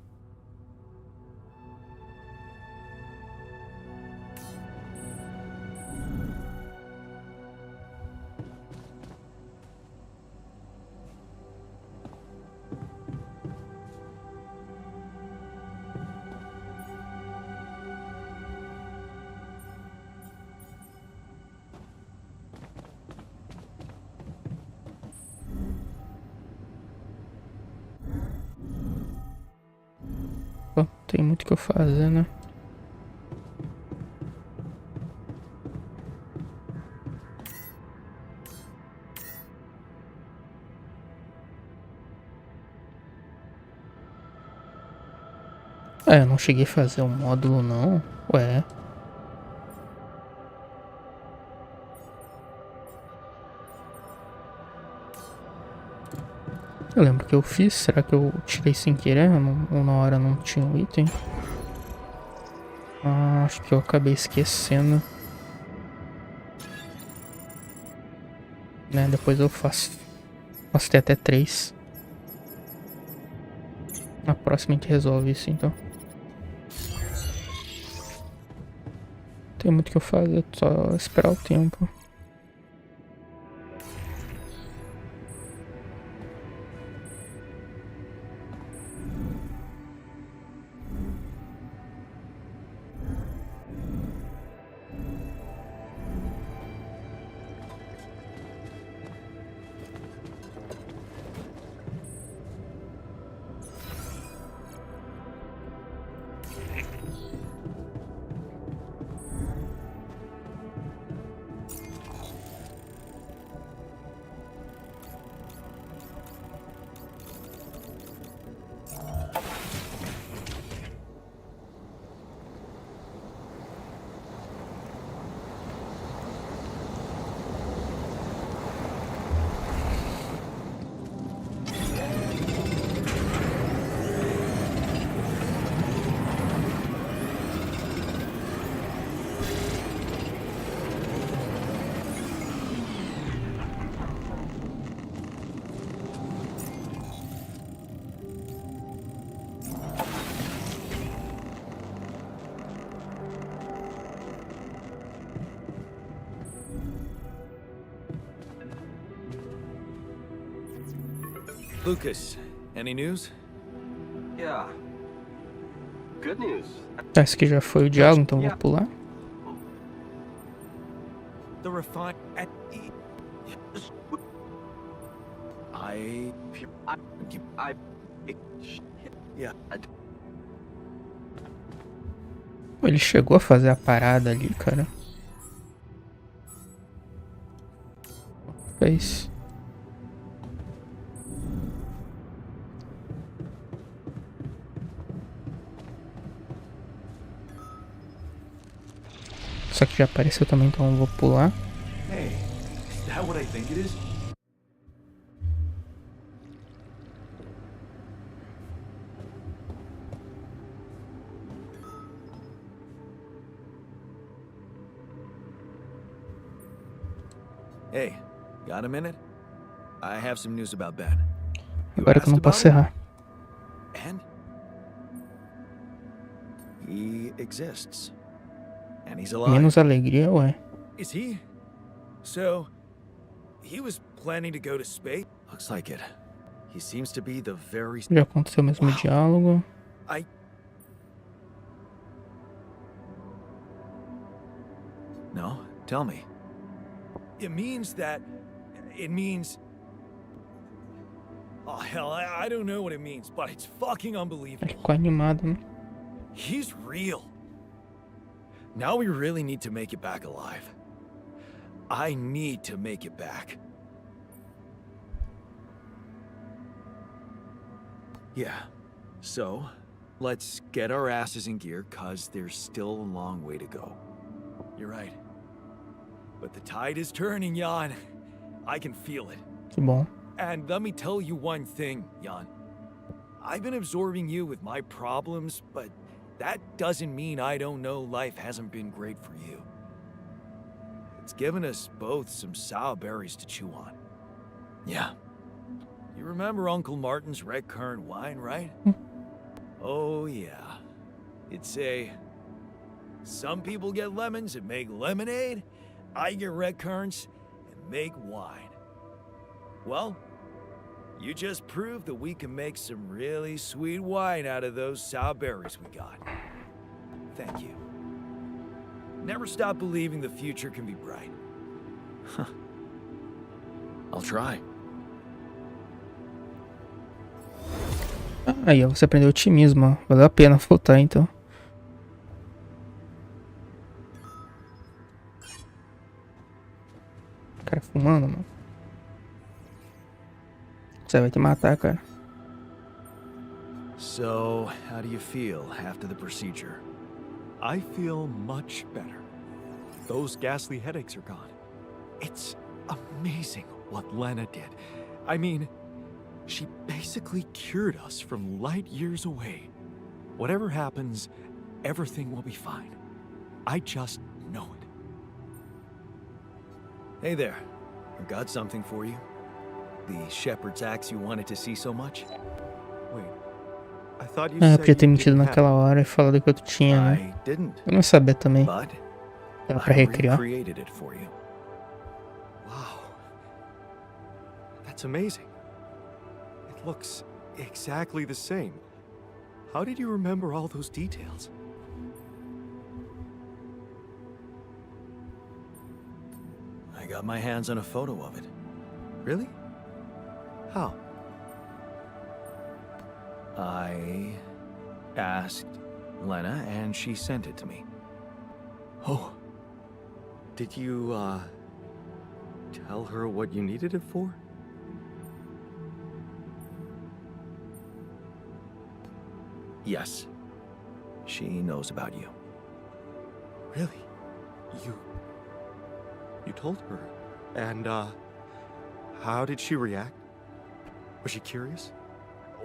Pô, tem muito o que eu fazer, né? Eu não cheguei a fazer um módulo, não. Ué. Eu lembro que eu fiz. Será que eu tirei sem querer? Ou na hora não tinha o item? Acho que eu acabei esquecendo. Né, depois eu faço. Posso ter até 3. Na próxima a gente resolve isso, então. Tem muito o que eu fazer, só esperar o tempo. Lucas, any news? Yeah. Good news. Tá, esse aqui já foi o diálogo, então vou pular. The refine Ele chegou a fazer a parada ali, cara. fez. Só que já apareceu também, então eu vou pular. Hey, is that what I think it is? Hey, got a minute? I have some news about Ben. You Agora que eu não asked posso about errar. him? And he exists. And he's alive. Menos alegria, ué. Is he? So, he was planning to go to space? Looks like it. He seems to be the very... Já aconteceu o mesmo diálogo. No? Tell me. It means that... It means... Oh, hell, I don't know what it means, but it's fucking Ele unbelievable. ficou animado, né? He's real. Now we really need to make it back alive. I need to make it back. Yeah. So, let's get our asses in gear, cause there's still a long way to go. You're right. But the tide is turning, Jan. I can feel it. Que bom. And let me tell you one thing, Jan. I've been absorbing you with my problems, but that doesn't mean I don't know life hasn't been great for you. It's given us both some sour berries to chew on. Yeah. You remember Uncle Martin's red currant wine, right? Oh, yeah. It'd say, some people get lemons and make lemonade. I get red currants and make wine. Well, you just proved that we can make some really sweet wine out of those sour berries we got. Thank you. Never stop believing the future can be bright. I'll try. Aí, ó, você aprendeu otimismo, ó. Valeu a pena voltar, então. O cara fumando, mano. Você vai te matar, cara. So, how do you feel after the procedure? I feel much better. Those ghastly headaches are gone. It's amazing what Lena did. I mean, she basically cured us from light years away. Whatever happens, everything will be fine. I just know it. Hey there. I've got something for you. The shepherd's axe you wanted to see so much? Wait, I thought you Ah, eu said podia ter you mentido didn't have naquela hora e falado que eu tinha, né? I didn't, Eu não sabia também. but Dava pra I recriar. recreated it for you. Wow. That's amazing. It looks exactly the same. How did you remember all those details? I got my hands on a photo of it. Really? How? I asked Lena and she sent it to me. Oh. Did you, tell her what you needed it for? Yes. She knows about you. Really? You told her? And, how did she react? Was she curious?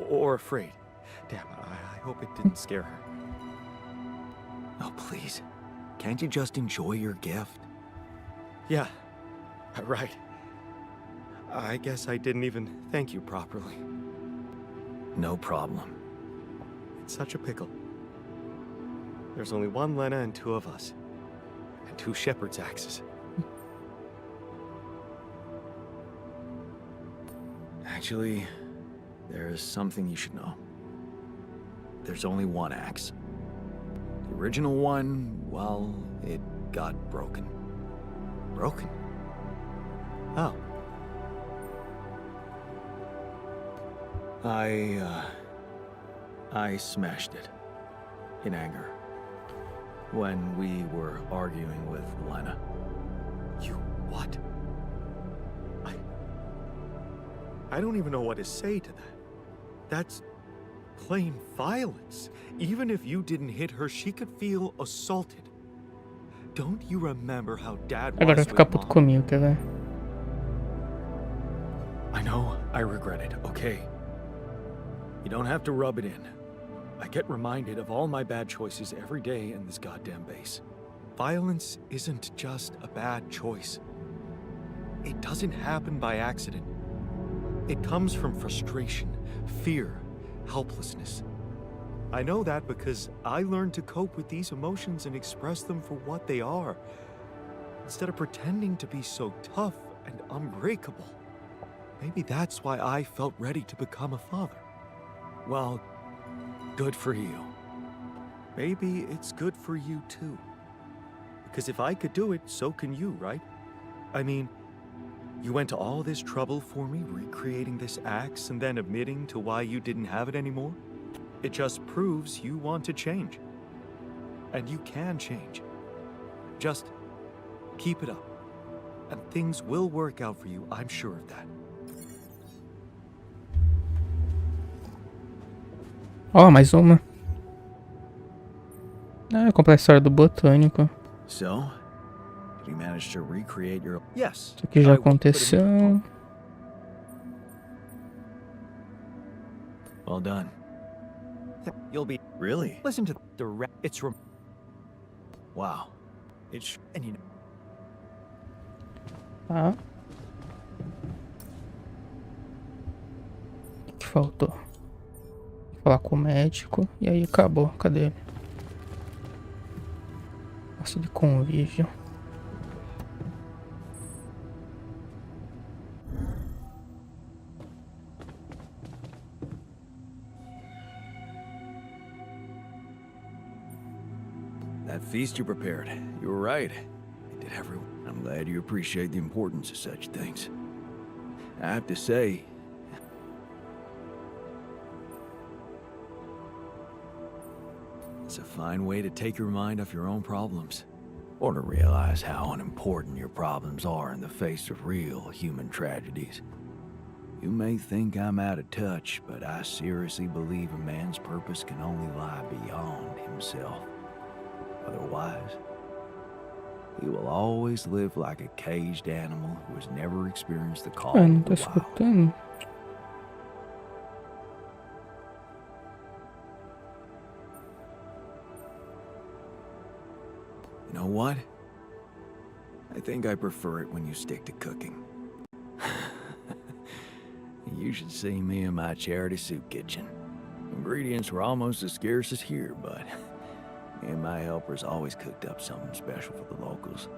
Or afraid? Damn, I hope it didn't scare her. Oh, please. Can't you just enjoy your gift? Yeah, right. I guess I didn't even thank you properly. No problem. It's such a pickle. There's only one Lena and two of us. And two shepherd's axes. Actually, there's something you should know. There's only one axe. The original one, well, it got broken. Broken? How? I smashed it. In anger. When we were arguing with Lena. You what? I don't even know what to say to that. That's plain violence. Even if you didn't hit her, she could feel assaulted. Don't you remember how Dad Agora vai was ficar with puto Mom? comigo, quer ver? I know I regret it, okay? You don't have to rub it in. I get reminded of all my bad choices every day in this goddamn base. Violence isn't just a bad choice. It doesn't happen by accident. It comes from frustration, fear, helplessness. I know that because I learned to cope with these emotions and express them for what they are, instead of pretending to be so tough and unbreakable. Maybe that's why I felt ready to become a father. Well, good for you. Maybe it's good for you too. Because if I could do it, so can you, right? I mean, you went to all this trouble for me, recreating this axe and then admitting to why you didn't have it anymore? It just proves you want to change. And you can change. Just keep it up. And things will work out for you, I'm sure of that. Ó, mais uma. Ah, comprar a história do botânico. So, did you manage to recreate your... Yes. Isso aqui já I will put it in- aconteceu. Well done. You'll be... Really? Listen to the it's Wow. It's... and you know, Tá. O que faltou? Falar com o médico. E aí acabou. Cadê ele? Passo de convívio. That feast you prepared. You were right. It did everyone. I'm glad you appreciate the importance of such things. I have to say, it's a fine way to take your mind off your own problems. Or to realize how unimportant your problems are in the face of real human tragedies. You may think I'm out of touch, but I seriously believe a man's purpose can only lie beyond himself. Otherwise, he will always live like a caged animal who has never experienced the call Ah, não of tá the wild. escutando. You know what? I think I prefer it when you stick to cooking. You should see me in my charity soup kitchen. Ingredients were almost as scarce as here, but me and my helpers always cooked up something special for the locals.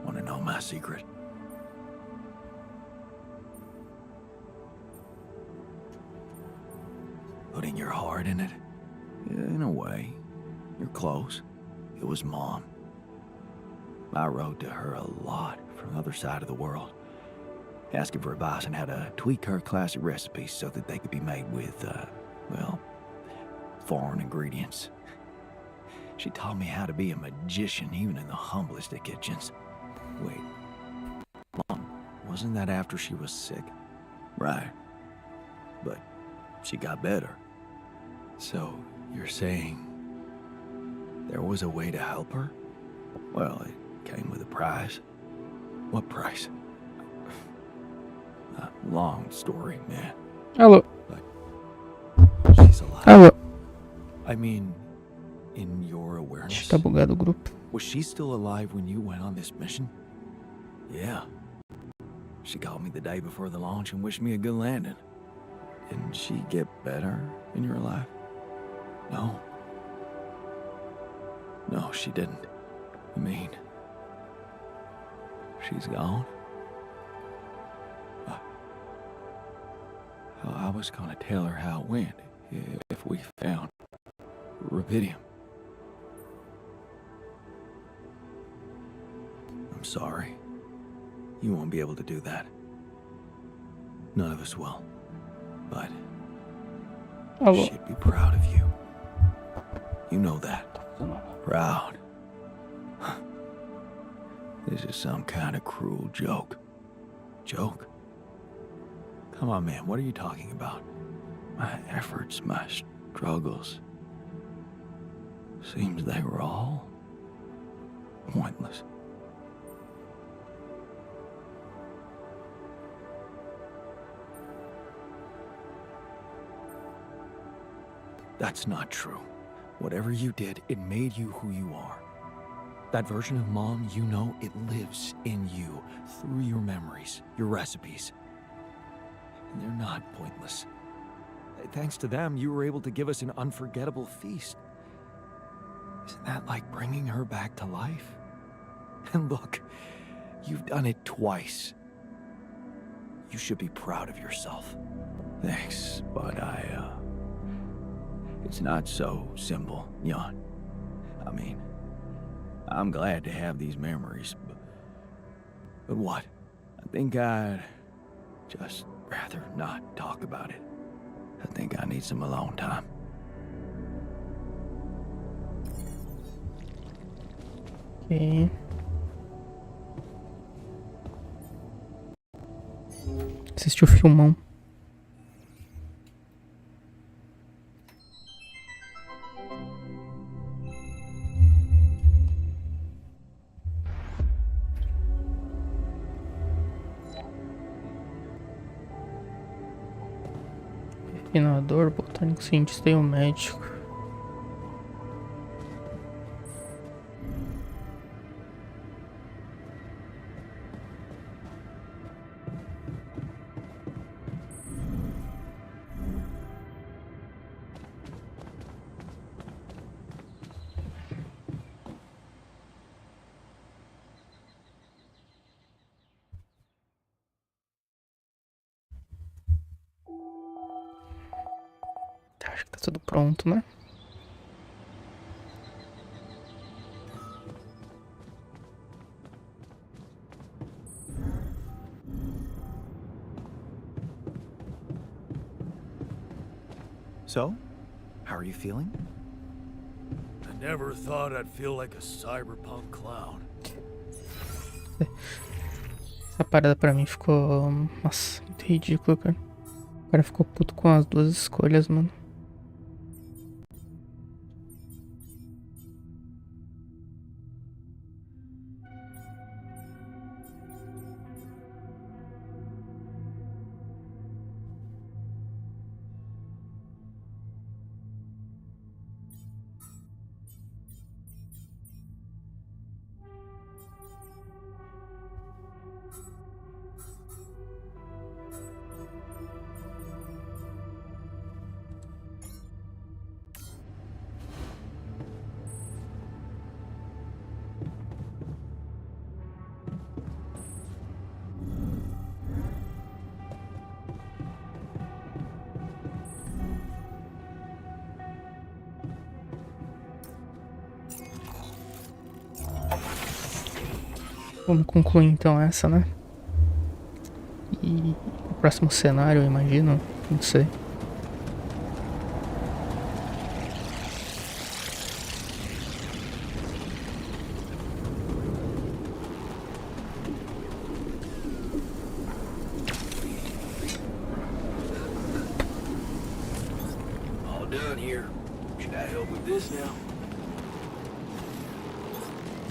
Want to know my secret? Putting your heart in it? Yeah, in a way. You're close. It was Mom. I wrote to her a lot from the other side of the world, asking for advice on how to tweak her classic recipes so that they could be made with, well, foreign ingredients. She taught me how to be a magician even in the humblest of kitchens. Wait, Mom, wasn't that after she was sick? Right. But she got better. So, you're saying there was a way to help her? Well, it came with a price. What price? A long story, man. Alô? She's alive. Alô? I mean, in your awareness, Tá bugado o grupo. was she still alive when you went on this mission? Yeah. She called me the day before the launch and wished me a good landing. Didn't she get better in your life? No. No, she didn't. I mean, she's gone? I was gonna tell her how it went if we found rubidium. I'm sorry. You won't be able to do that. None of us will. But Alô? she'd be proud of you. You know that. Proud. This is some kind of cruel joke. Joke? Come on, man, what are you talking about? My efforts, my struggles. Seems they were all pointless. That's not true. Whatever you did, it made you who you are. That version of Mom, you know, it lives in you, through your memories, your recipes. And they're not pointless. Thanks to them, you were able to give us an unforgettable feast. Isn't that like bringing her back to life? And look, you've done it twice. You should be proud of yourself. Thanks, but it's not so simple, Jan. I mean, I'm glad to have these memories, but what? I think I'd just rather not talk about it. I think I need some alone time. Ok. Assistiu o filmão. Refinador, botânico, cientista e o médico. Acho que tá tudo pronto, né? So, how are you feeling? I never thought I'd feel like a cyberpunk clown. Essa parada pra mim ficou... Nossa, muito ridículo, cara. O cara ficou puto com as duas escolhas, mano. Vamos concluir então essa, né? E o próximo cenário, eu imagino, não sei. All done here. Should I help with this now?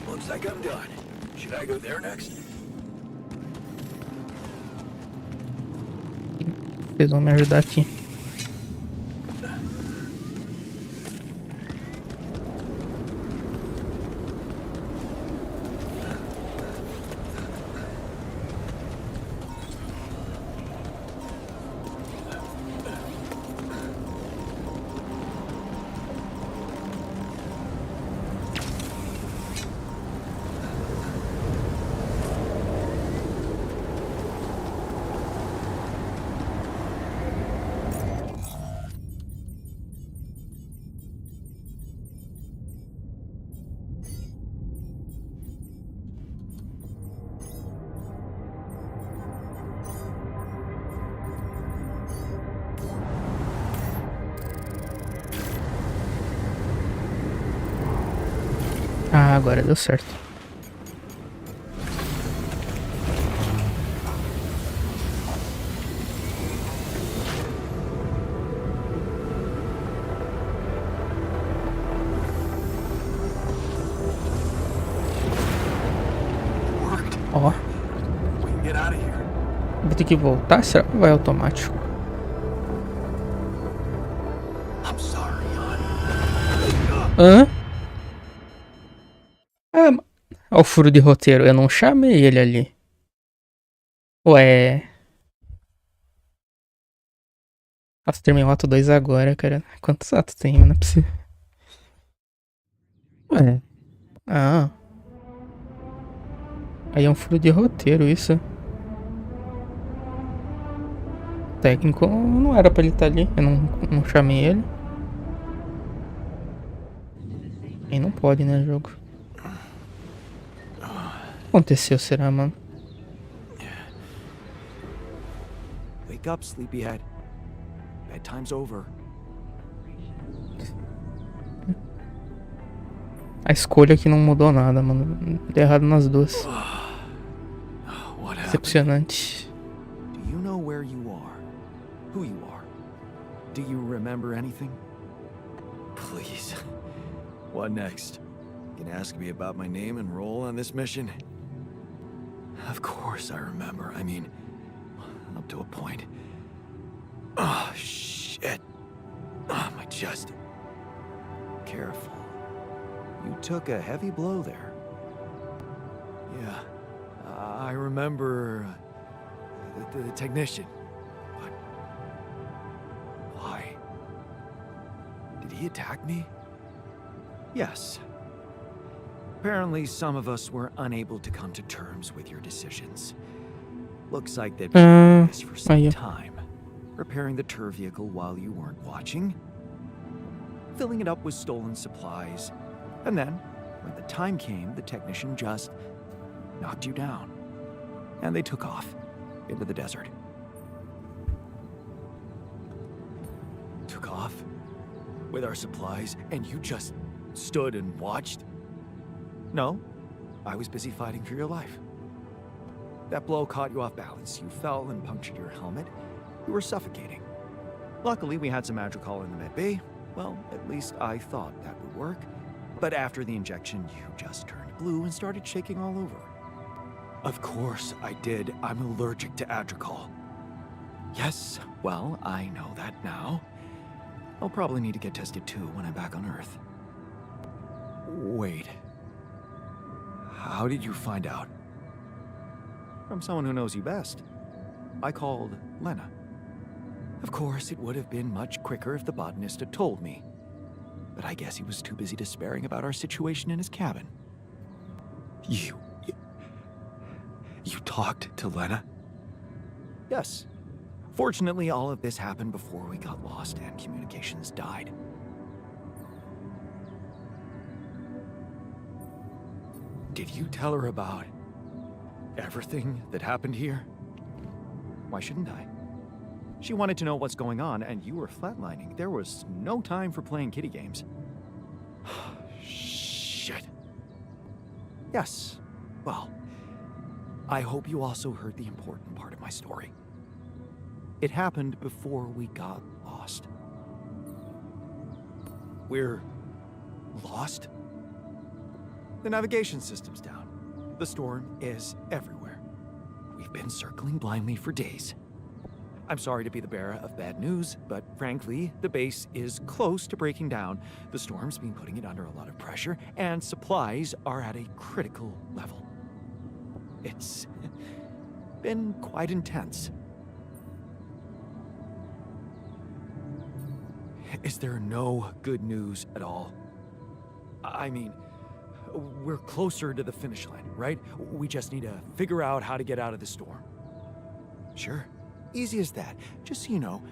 Looks like I'm done. Should I go there next? Vocês vão me ajudar aqui. Ah, agora deu certo. Ó. We can get out of here. Vou ter que voltar? Será que vai automático? I'm sorry, hon. Hã? Ah, ó o furo de roteiro. Eu não chamei ele ali. Ué. Nossa, terminei o ato 2 agora, cara. Quantos atos tem? Não é possível. Ué. Ah. Aí é um furo de roteiro, isso. O técnico não era pra ele estar ali. Eu não chamei ele. Aí não pode, né, jogo? O que aconteceu, será, mano? Wake up, sleepyhead. Bedtime's over. A escolha aqui não mudou nada, mano. Deu errado nas duas. What happened? Decepcionante. Do you know where you are? Who you are? Do you remember anything? Please. What next? You can ask me about my name and role on this mission? Of course I remember. I mean, up to a point. Oh, shit. Oh, my chest. Careful. You took a heavy blow there. Yeah. I remember the technician. But why? Did he attack me? Yes. Apparently, some of us were unable to come to terms with your decisions. Looks like they've been doing this for some time. Repairing the tour vehicle while you weren't watching. Filling it up with stolen supplies. And then, when the time came, the technician just knocked you down. And they took off into the desert. Took off with our supplies, and you just stood and watched? No, I was busy fighting for your life. That blow caught you off balance. You fell and punctured your helmet. You were suffocating. Luckily, we had some Madrigal in the med bay. Well, at least I thought that would work. But after the injection, you just turned blue and started shaking all over. Of course I did. I'm allergic to Adrical. Yes, well, I know that now. I'll probably need to get tested too when I'm back on Earth. Wait. How did you find out? From someone who knows you best. I called Lena. Of course, it would have been much quicker if the botanist had told me. But I guess he was too busy despairing about our situation in his cabin. You talked to Lena? Yes. Fortunately, all of this happened before we got lost and communications died. Did you tell her about everything that happened here? Why shouldn't I? She wanted to know what's going on, and you were flatlining. There was no time for playing kiddie games. Shit. Yes. Well, I hope you also heard the important part of my story. It happened before we got lost. We're lost? The navigation system's down. The storm is everywhere. We've been circling blindly for days. I'm sorry to be the bearer of bad news, but frankly, the base is close to breaking down. The storm's been putting it under a lot of pressure, and supplies are at a critical level. It's been quite intense. Is there no good news at all? I mean, we're closer to the finish line, right? We just need to figure out how to get out of the storm. Sure. Easy as that. Just so you know,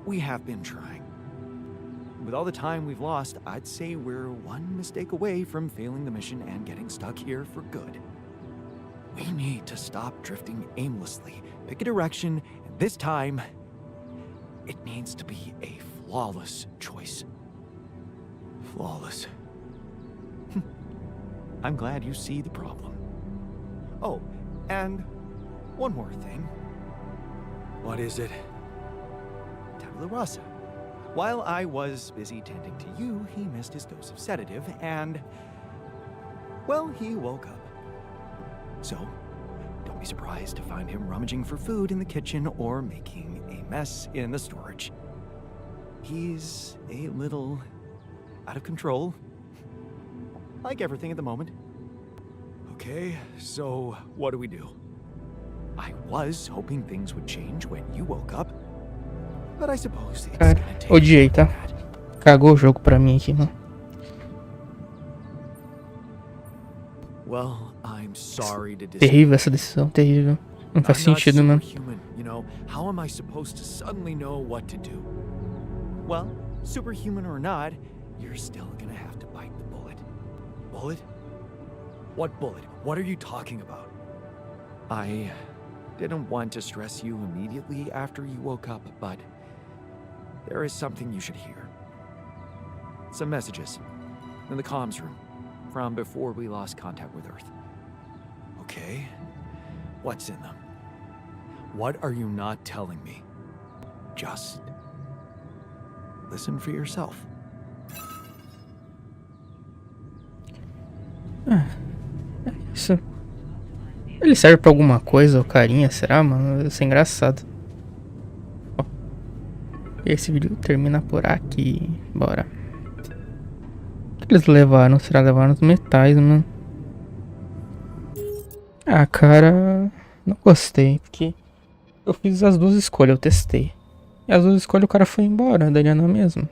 we have been trying. With all the time we've lost, I'd say we're one mistake away from failing the mission and getting stuck here for good. We need to stop drifting aimlessly, pick a direction, and this time, it needs to be a flawless choice. Flawless. I'm glad you see the problem. Oh, and one more thing. What is it? Tabula rasa. While I was busy tending to you, he missed his dose of sedative and, well, he woke up. So, be surprised to find him rummaging for food in the kitchen or making a mess in the storage. He's a little out of control, like everything at the moment. Okay, so what do we do? I was hoping things would change when you woke up, but I suppose it's Cara, gonna take odiei, tá? that. Cagou o jogo pra mim aqui, mano. Well, I'm sorry to Terrível essa decisão, terrível. Não faz I'm not sentido, mano. superhuman, you know. How am I supposed to suddenly know what to do? Well, superhuman or not, you're still gonna have to bite the bullet. Bullet? What bullet? What are you talking about? I didn't want to stress you immediately after you woke up, but there is something you should hear. Some messages in the comms room from before we lost contact with Earth. Okay. What's in them? What are you not telling me? Just listen for yourself. Isso. Ele serve pra alguma coisa, o carinha, será, mano? Isso é engraçado. Ó. E esse vídeo termina por aqui. Bora. O que eles levaram? Será levaram os metais, mano? Ah, cara... Não gostei, porque... Eu fiz as duas escolhas, eu testei. E as duas escolhas o cara foi embora, daria não mesmo.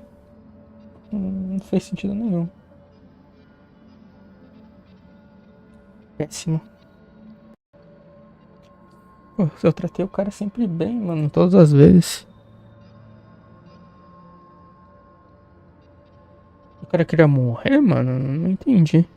Não fez sentido nenhum. Péssimo. Pô, eu tratei o cara sempre bem, mano, todas as vezes. O cara queria morrer, mano, não entendi.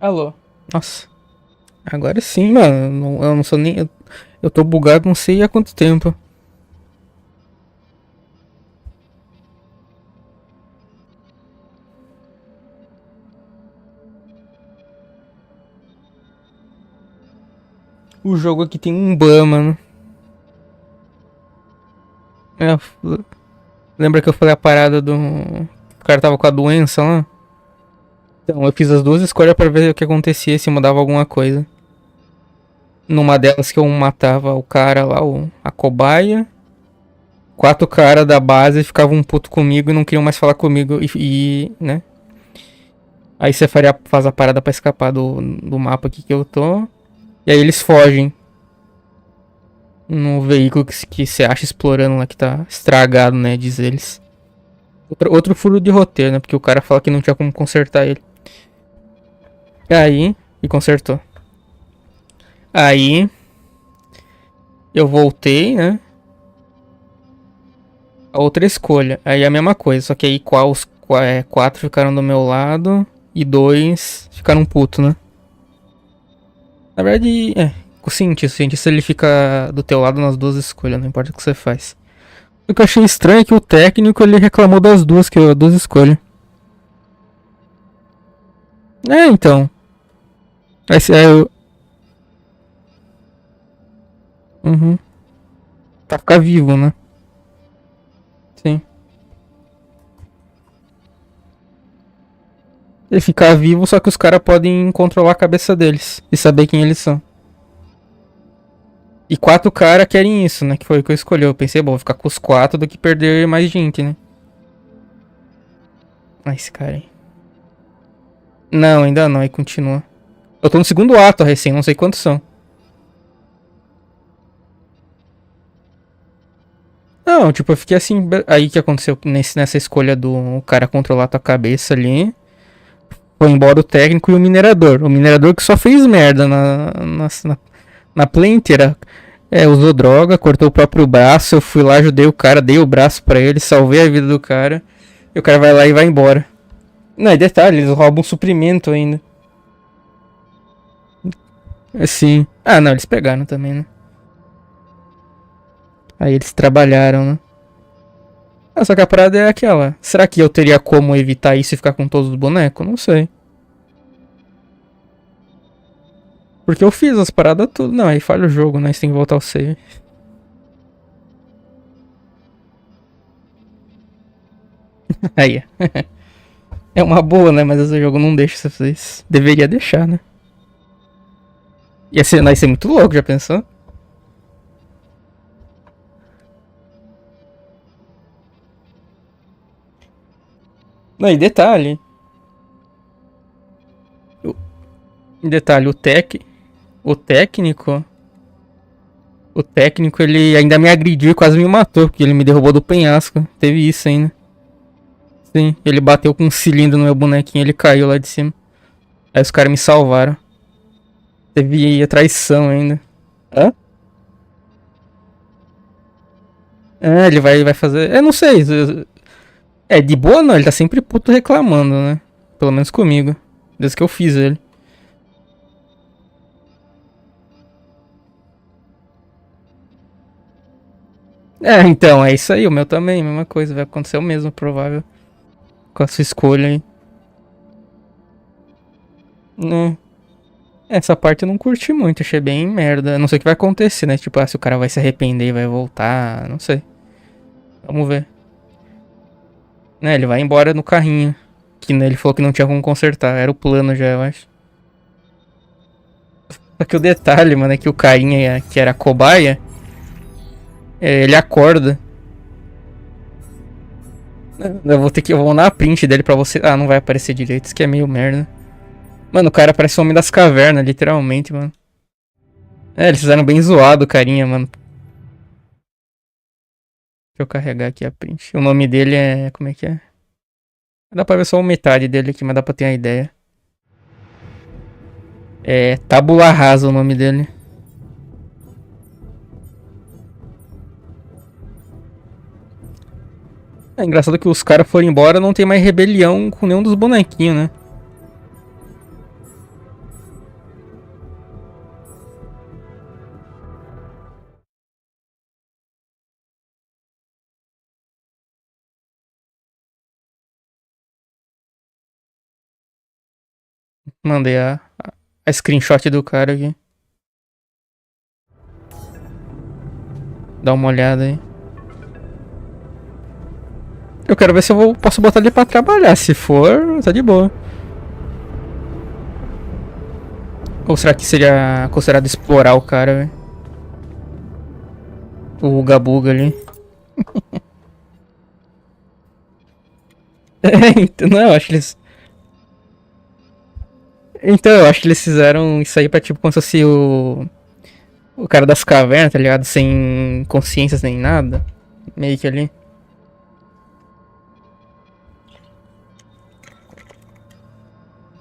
Alô? Nossa. Agora sim, mano. Eu não sou nem... Eu tô bugado não sei há quanto tempo. O jogo aqui tem um ban, mano. É, lembra que eu falei a parada do... O cara tava com a doença lá? Então, eu fiz as duas escolhas pra ver o que acontecia, se mudava alguma coisa. Numa delas que eu matava o cara lá, a cobaia. 4 caras da base ficavam puto comigo e não queriam mais falar comigo né? Aí você faz a parada pra escapar do mapa aqui que eu tô. E aí eles fogem. No veículo que você acha explorando lá, que tá estragado, né, diz eles. Outro furo de roteiro, né, porque o cara fala que não tinha como consertar ele. Aí, e consertou. Aí, eu voltei, né. A outra escolha. Aí a mesma coisa, só que aí 4 ficaram do meu lado e 2 ficaram puto, né. Na verdade, o cientista ele fica do teu lado nas duas escolhas, não importa o que você faz. O que eu achei estranho é que o técnico ele reclamou das duas escolhas. É, então. Aí eu... Uhum. Pra ficar vivo, né? Sim. Ele ficar vivo, só que os caras podem controlar a cabeça deles e saber quem eles são. E 4 caras querem isso, né? Que foi o que eu escolhi. Eu pensei, bom, vou ficar com os 4 do que perder mais gente, né? Ah, esse cara aí. Não, ainda não, aí continua. Eu tô no segundo ato recém, não sei quantos são. Não, tipo, eu fiquei assim. Aí que aconteceu nessa escolha do cara controlar tua cabeça ali. Foi embora o técnico e o minerador. O minerador que só fez merda na play inteira. É, usou droga, cortou o próprio braço. Eu fui lá, ajudei o cara, dei o braço pra ele, salvei a vida do cara. E o cara vai lá e vai embora. Não, e detalhe, eles roubam suprimento ainda. Assim. Ah, não, eles pegaram também, né? Aí eles trabalharam, né? Ah, só que a parada é aquela. Será que eu teria como evitar isso e ficar com todos os bonecos? Não sei. Porque eu fiz as paradas tudo. Não, aí falha o jogo, né? Você tem que voltar ao save. Aí. É uma boa, né? Mas esse jogo não deixa você fazer isso. Deveria deixar, né? Ia ser muito louco, já pensou? Não, e detalhe. o- Detalhe, o técnico. O técnico, ele ainda me agrediu e quase me matou, porque ele me derrubou do penhasco. Teve isso ainda. Sim, ele bateu com um cilindro no meu bonequinho, ele caiu lá de cima. Aí os caras me salvaram. Teve a traição ainda. Hã? É, ele vai fazer. Eu não sei. É, de boa não, ele tá sempre puto reclamando, né? Pelo menos comigo. Desde que eu fiz ele. É, então, é isso aí, o meu também, mesma coisa, vai acontecer o mesmo, provável. Com a sua escolha aí. Né? Essa parte eu não curti muito, achei bem merda. Não sei o que vai acontecer, né? Tipo, se o cara vai se arrepender e vai voltar, não sei. Vamos ver. Né, ele vai embora no carrinho. Que né, ele falou que não tinha como consertar, era o plano já, eu acho. Só que o detalhe, mano, é que o carinha que era a cobaia, ele acorda. Eu vou mandar a print dele pra você. Ah, não vai aparecer direito, isso que é meio merda. Mano, o cara parece o homem das cavernas, literalmente, mano. É, eles fizeram bem zoado o carinha, mano. Deixa eu carregar aqui a print. O nome dele é. Como é que é? Dá pra ver só metade dele aqui, mas dá pra ter uma ideia. É Tabula Rasa o nome dele. É engraçado que os caras foram embora, não tem mais rebelião com nenhum dos bonequinhos, né? Mandei a screenshot do cara aqui. Dá uma olhada aí. Eu quero ver se posso botar ele pra trabalhar. Se for, tá de boa. Ou será que seria considerado explorar o cara, velho? O Gabuga ali. É, então, não, eu acho que eles. Então, eu acho que eles fizeram isso aí pra tipo como se fosse o cara das cavernas, tá ligado? Sem consciências nem nada. Meio que ali.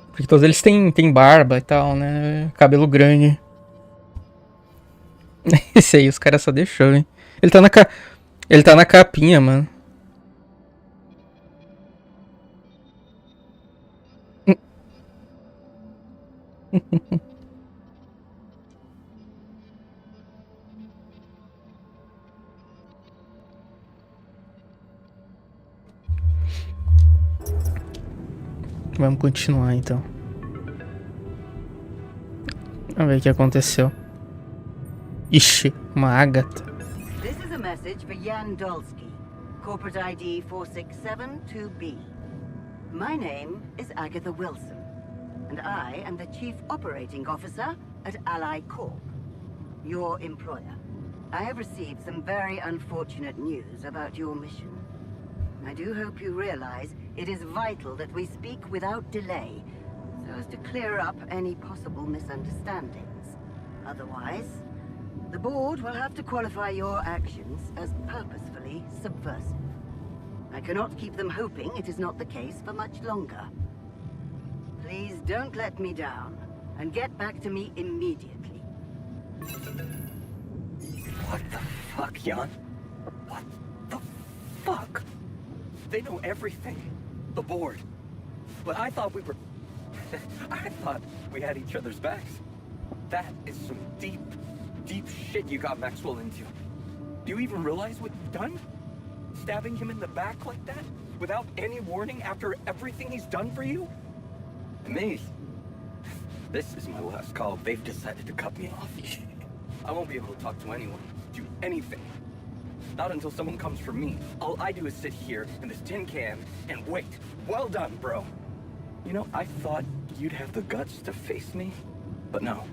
Porque todos eles têm barba e tal, né? Cabelo grande. Esse aí os caras só deixou, hein? Ele tá na capinha, mano. Vamos continuar então. Vamos ver o que aconteceu. Ixi, uma ágata. This is a message for Jan Dolsky, corporate ID 4672B. My name is Agatha Wilson, and I am the Chief Operating Officer at Ally Corp, your employer. I have received some very unfortunate news about your mission. I do hope you realize it is vital that we speak without delay, so as to clear up any possible misunderstandings. Otherwise, the board will have to qualify your actions as purposefully subversive. I cannot keep them hoping it is not the case for much longer. Please don't let me down, and get back to me immediately. What the fuck, Jan? What the fuck? They know everything. The board. But I thought we were... I thought we had each other's backs. That is some deep shit you got Maxwell into. Do you even realize what you've done? Stabbing him in the back like that? Without any warning after everything he's done for you? Me? This is my last call. They've decided to cut me off. I won't be able to talk to anyone, do anything. Not until someone comes for me. All I do is sit here in this tin can and wait. Well done, bro. You know, I thought you'd have the guts to face me, but no.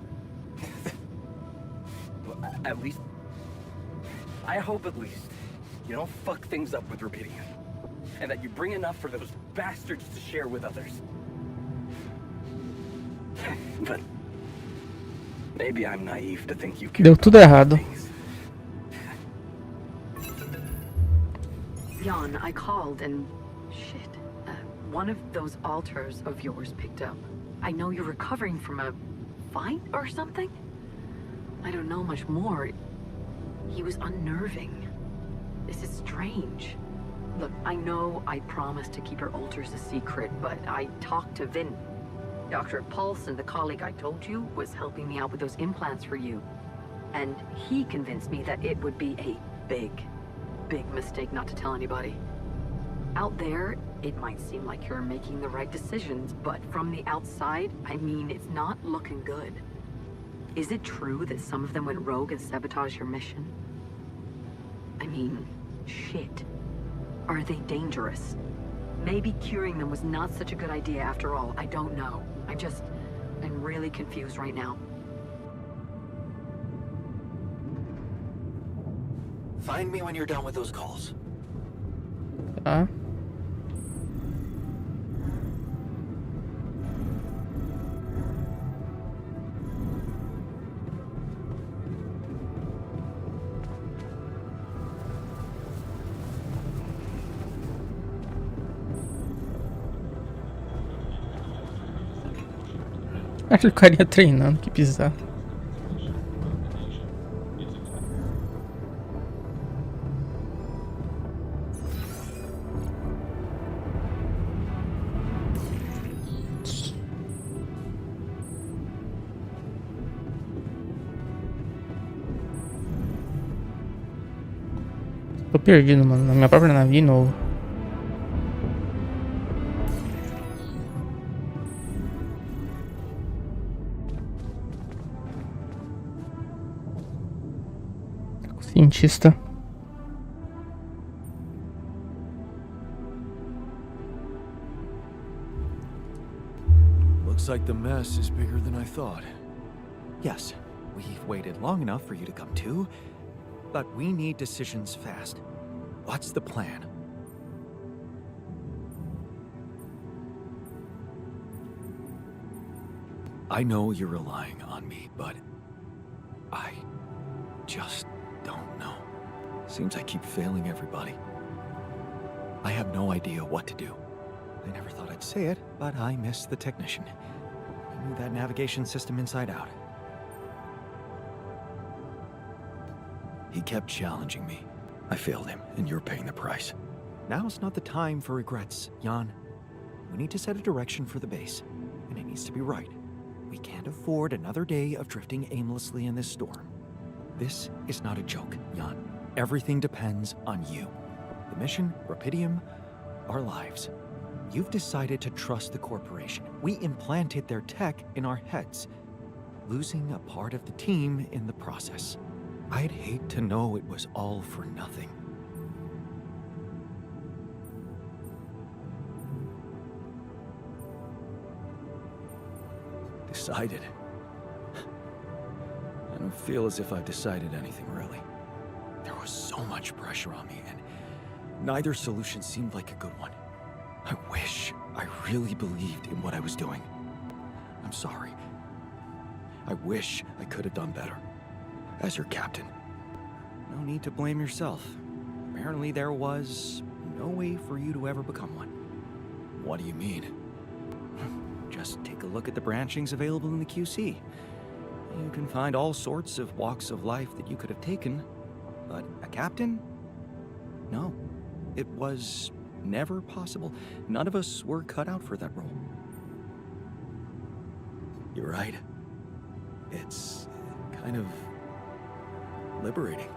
At least, I hope at least, you don't fuck things up with Rubidium. And that you bring enough for those bastards to share with others. But maybe I'm naive to think you care. Deu tudo errado. Jan, I called and shit. One of those altars of yours picked up. I know you're recovering from a fight or something? I don't know much more. He was unnerving. This is strange. Look, I know I promised to keep your altars a secret, but I talked to Vin. Dr. Paulson, the colleague I told you, was helping me out with those implants for you. And he convinced me that it would be a big mistake not to tell anybody. Out there, it might seem like you're making the right decisions, but from the outside, I mean, it's not looking good. Is it true that some of them went rogue and sabotaged your mission? I mean, shit. Are they dangerous? Maybe curing them was not such a good idea after all. I don't know. I'm really confused right now. Find me when you're done with those calls. Tá. Aquele carinha treinando, que bizarro. Tô perdido, mano, na minha própria nave de novo. Cientista. Looks like the mess is bigger than I thought. Yes, we've waited long enough for you to come to, but we need decisions fast. What's the plan? I know you're relying on me, but I just don't know. Seems I keep failing everybody. I have no idea what to do. I never thought I'd say it, but I miss the technician. He knew that navigation system inside out. He kept challenging me. I failed him, and you're paying the price. Now's not the time for regrets, Jan. We need to set a direction for the base, and it needs to be right. We can't afford another day of drifting aimlessly in this storm. This is not a joke, Jan. Everything depends on you. The mission, Rapidium, our lives. You've decided to trust the corporation. We implanted their tech in our heads. losing a part of the team in the process. I'd hate to know it was all for nothing. Decided? I don't feel as if I've decided anything, really. There was so much pressure on me, and neither solution seemed like a good one. I wish I really believed in what I was doing. I'm sorry. I wish I could have done better. As your captain. No need to blame yourself. Apparently there was no way for you to ever become one. What do you mean? Just take a look at the branchings available in the QC. You can find all sorts of walks of life that you could have taken, but a captain? No. It was never possible. None of us were cut out for that role. You're right. It's kind of liberating,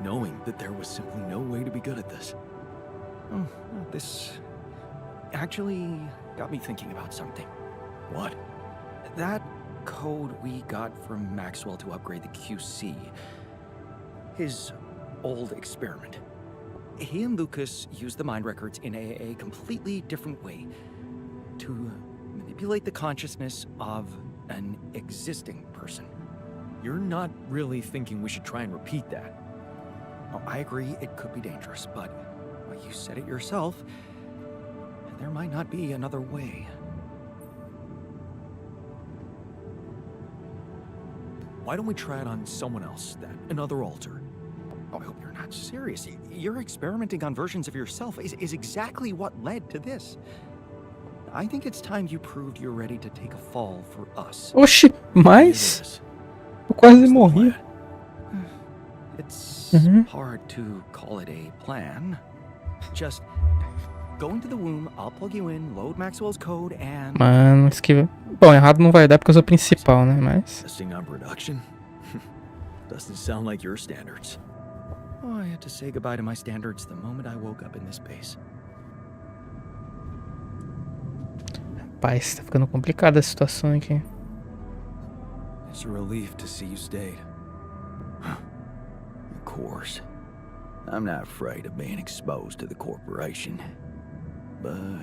knowing that there was simply no way to be good at this. Oh, this actually got me thinking about something. What? That code we got from Maxwell to upgrade the QC. His old experiment. He and Lucas used the mind records in a completely different way to manipulate the consciousness of an existing person. You're not really thinking we should try and repeat that? Oh, I agree it could be dangerous, but well, you said it yourself. There might not be another way. Why don't we try it on someone else then? Another alter? Oh, I hope you're not serious. You're experimenting on versions of yourself is exactly what led to this. I think it's time you proved you're ready to take a fall for us. Oxi, mas eu quase morri. It's hard to call it a plan. Just go into the womb, I'll plug you in, load Maxwell's code, and... Mano, isso que... Bom, errado não vai dar porque eu sou principal, né? Mas... Testing on production? Doesn't sound like your standards. Oh, I had to say goodbye to my standards the moment I woke up in this space. Rapaz, tá ficando complicada a situação aqui. It's a relief to see you stayed. Of course. I'm not afraid of being exposed to the corporation. But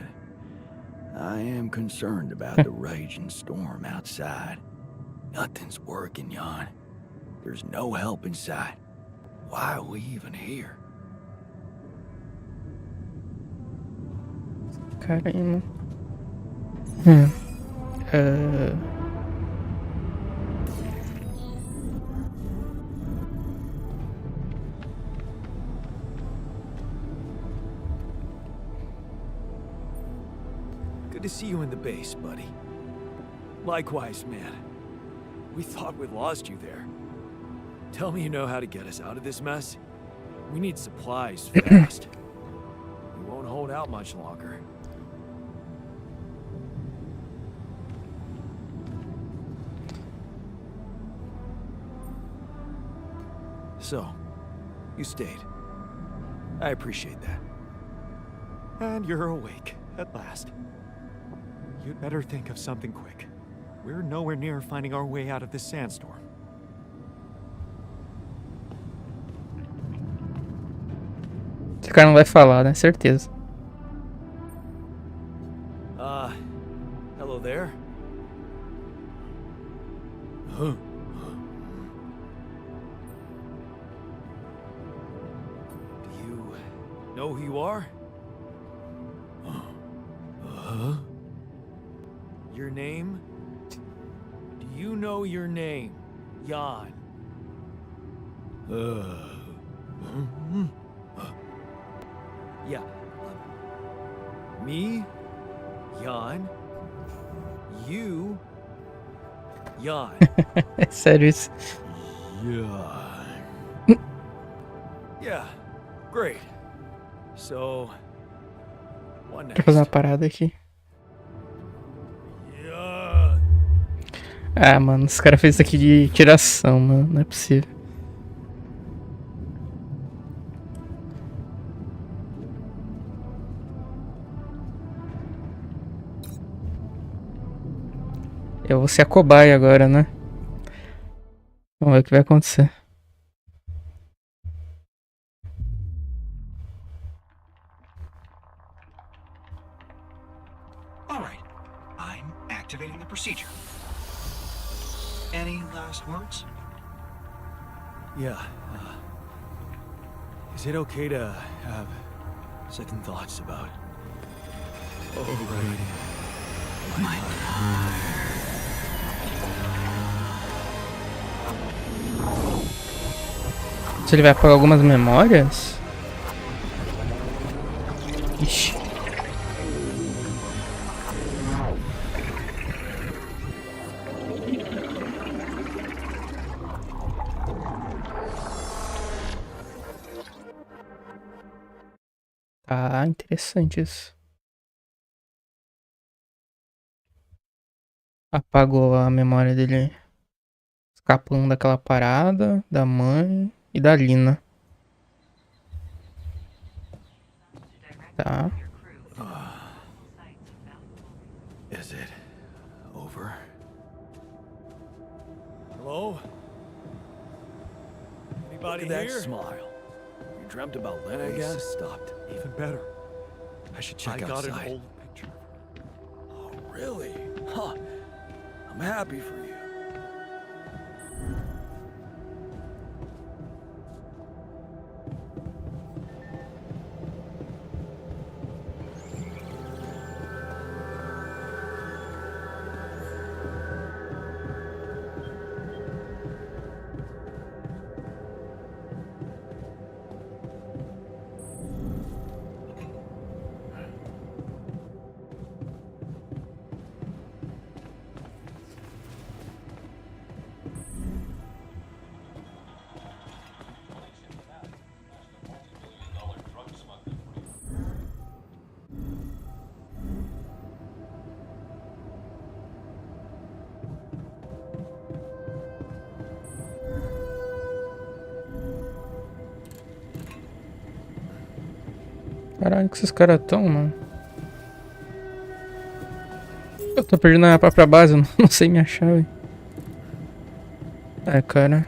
I am concerned about the raging storm outside. Nothing's working, Jan. There's no help in sight. Why are we even here? Caramba. Good to see you in the base, buddy. Likewise, man. We thought we'd lost you there. Tell me you know how to get us out of this mess. We need supplies fast. We won't hold out much longer. So, you stayed. I appreciate that. And you're awake, at last. You'd better think of something quick. We're nowhere near finding our way out of this sandstorm. Esse cara não vai falar, né? Certeza. Hello there? Do you know who you are? Your name? Do you know your name, Jan? Yeah. Me, Jan. You, Jan. É sério isso. Jan. Yeah, great. So, what next? Pra fazer uma parada aqui. Jan. Ah, mano, esse cara fez isso aqui de tiração, mano. Não é possível. Eu vou ser a cobaia agora, né? Vamos ver o que vai acontecer. All right, I'm activating the procedure. Any last words? Yeah, is it okay to have second thoughts about... Overriding my Se ele vai apagar algumas memórias? Ixi. Tá interessante isso. Apagou a memória dele escapando daquela parada, da mãe e da Lina. Tá. Is it over? Hello? Look Anybody at that here? smile. You dreamt about Lena again? Stopped. Even better. I should check I got outside. an old picture. Oh, really? Huh. I'm happy for you. Caralho, que esses caras tão, mano. Eu tô perdendo a própria base, eu não sei me achar, velho. É, cara.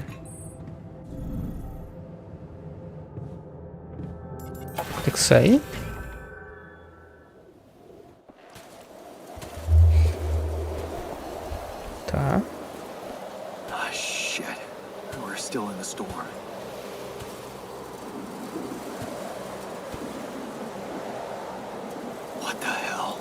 Tem que sair? Tá. Ah, shit. We're still in the storm. What the hell?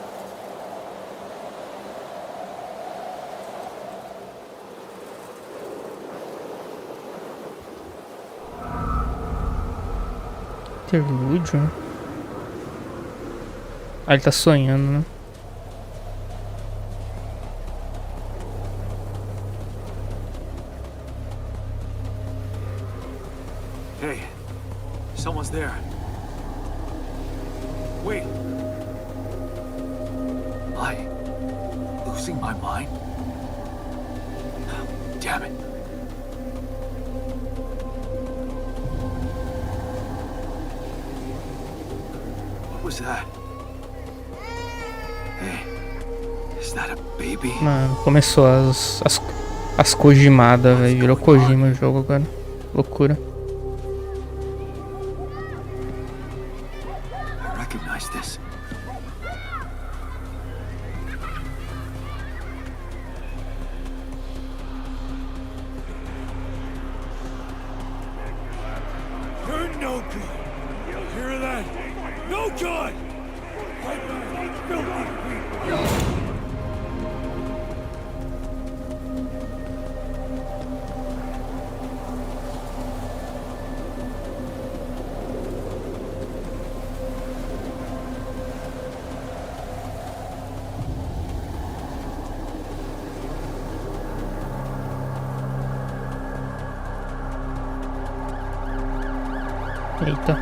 Interlúdio. Ah, ele tá sonhando, né? Hey, someone's there. Wait. Am I losing my mind? Damn it. What was that? Hey, is that a baby? Mano, começou as Kojimadas, velho. Virou Kojima o jogo agora. Loucura. I recognize this. You're no good. You hear that? No good! Fight back, filthy people! Eita.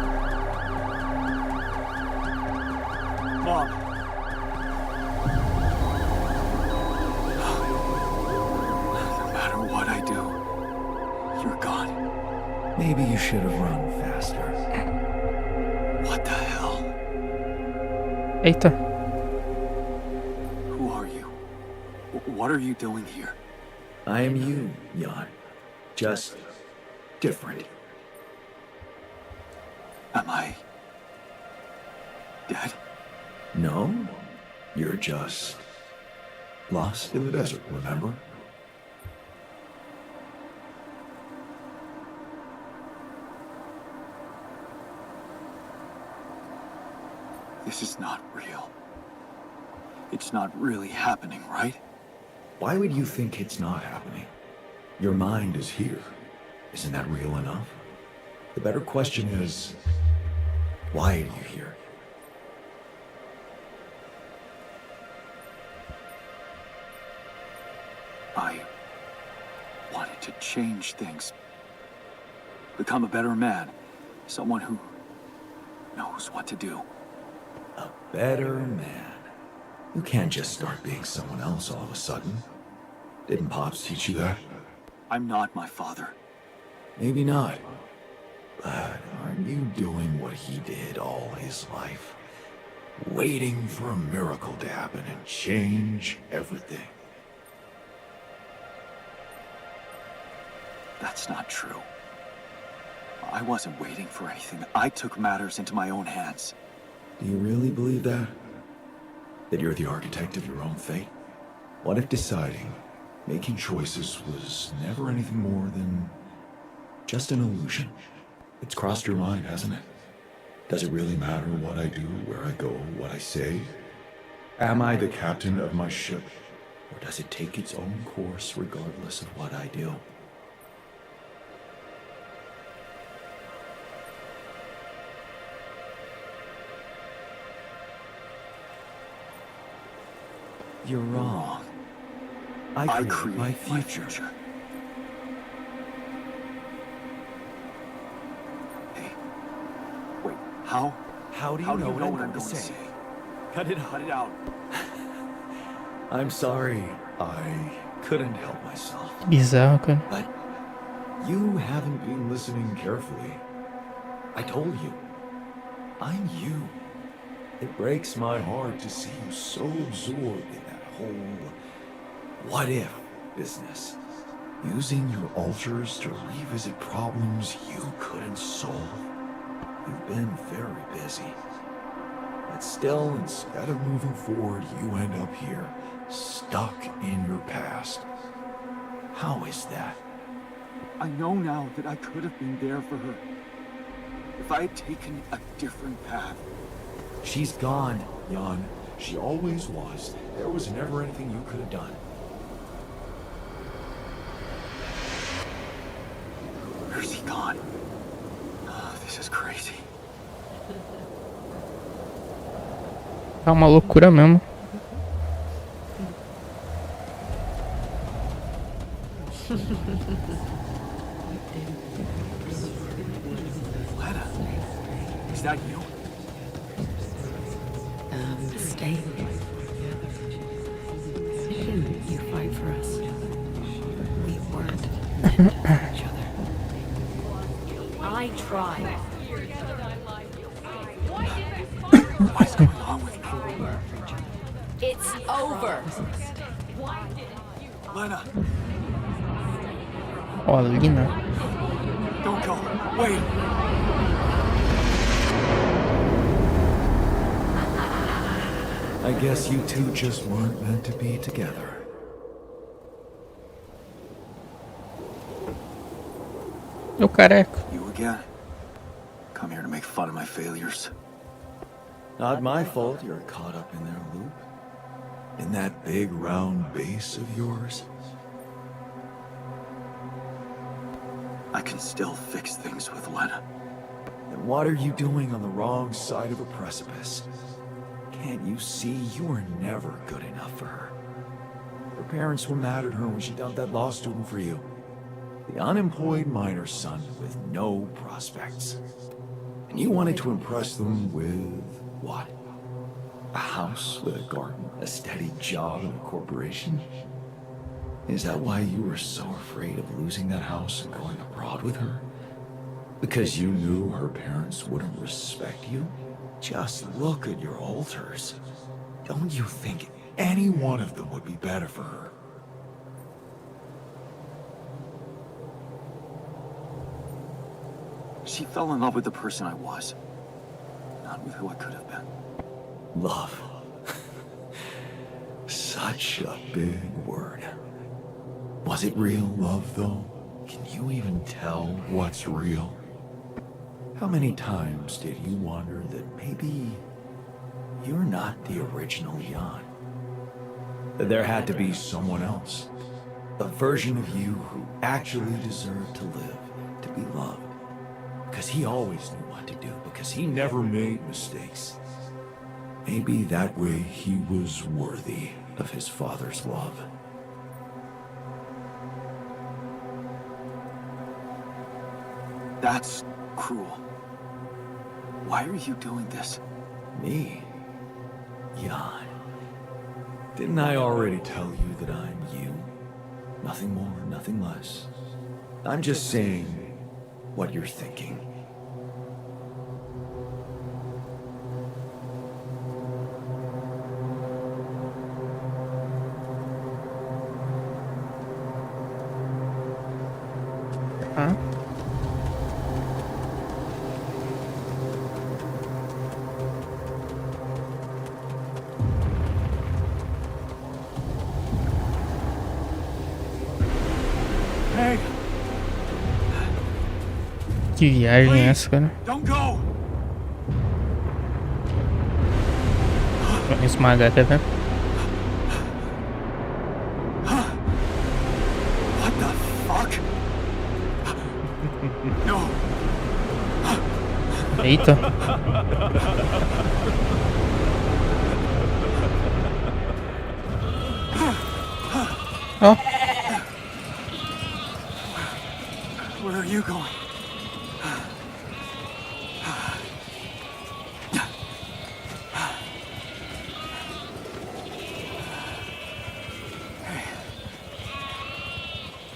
Mom. No matter what I do, you're gone. Maybe you should have run faster. What the hell? Eita. Who are you? What are you doing here? I am you, Jan. Just different. Am I dead? No, you're just lost in the desert, remember? This is not real. It's not really happening, right? Why would you think it's not happening? Your mind is here. Isn't that real enough? The better question is, why are you here? I wanted to change things. Become a better man. Someone who knows what to do. A better man. You can't just start being someone else all of a sudden. Didn't Pops teach you that? I'm not my father. Maybe not. But aren't you doing what he did all his life? Waiting for a miracle to happen and change everything. That's not true. I wasn't waiting for anything. I took matters into my own hands. Do you really believe that? That you're the architect of your own fate? What if deciding, making choices was never anything more than just an illusion? It's crossed your mind, hasn't it? Does it really matter what I do, where I go, what I say? Am I the captain of my ship? Or does it take its own course regardless of what I do? You're wrong. I create my future. Hey, wait, how? How do you know what I'm going to say? Cut it out. Cut it out. I'm sorry. I couldn't help myself. Bizarro, cara. But you haven't been listening carefully. I told you. I'm you. It breaks my heart to see you so absorbed in that whole what-if business. Using your altars to revisit problems you couldn't solve. You've been very busy. But still, instead of moving forward, you end up here, stuck in your past. How is that? I know now that I could have been there for her. If I had taken a different path. She's gone, Jan. She always was. There was never anything you could have done. Where's he gone? Oh, this is crazy. É uma loucura mesmo. Lena, is that you? Stay. Didn't you fight for us? We weren't meant for each other. I tried. What's going on with me? It's over. Lena, Ó, Lina. don't go. Wait. I guess you two just weren't meant to be together. Eu careco. You again? Come here to make fun of my failures. Not my fault you're caught up in their loop. In that big round base of yours. I can still fix things with Lena. Then what are you doing on the wrong side of a precipice? Can't you see you were never good enough for her? Her parents were mad at her when she dumped that law student for you. The unemployed miner's son with no prospects. And you wanted to impress them with what? A house with a garden, a steady job in a corporation? Is that why you were so afraid of losing that house and going abroad with her? Because you knew her parents wouldn't respect you? Just look at your altars. Don't you think any one of them would be better for her? She fell in love with the person I was, not with who I could have been. Love. Such a big word. Was it real love, though? Can you even tell what's real? How many times did you wonder that maybe you're not the original Jan? That there had to be someone else, a version of you who actually deserved to live, to be loved. Because he always knew what to do, because he never made mistakes. Maybe that way he was worthy of his father's love. That's cruel. Why are you doing this? Me? Jan. Didn't I already tell you that I'm you? Nothing more, nothing less. I'm just saying what you're thinking. Huh? Hey, Que viagem é essa, cara? don't go! Vou esmagar, quer ver? What the fuck? No. Eita. Ó, Where are you going?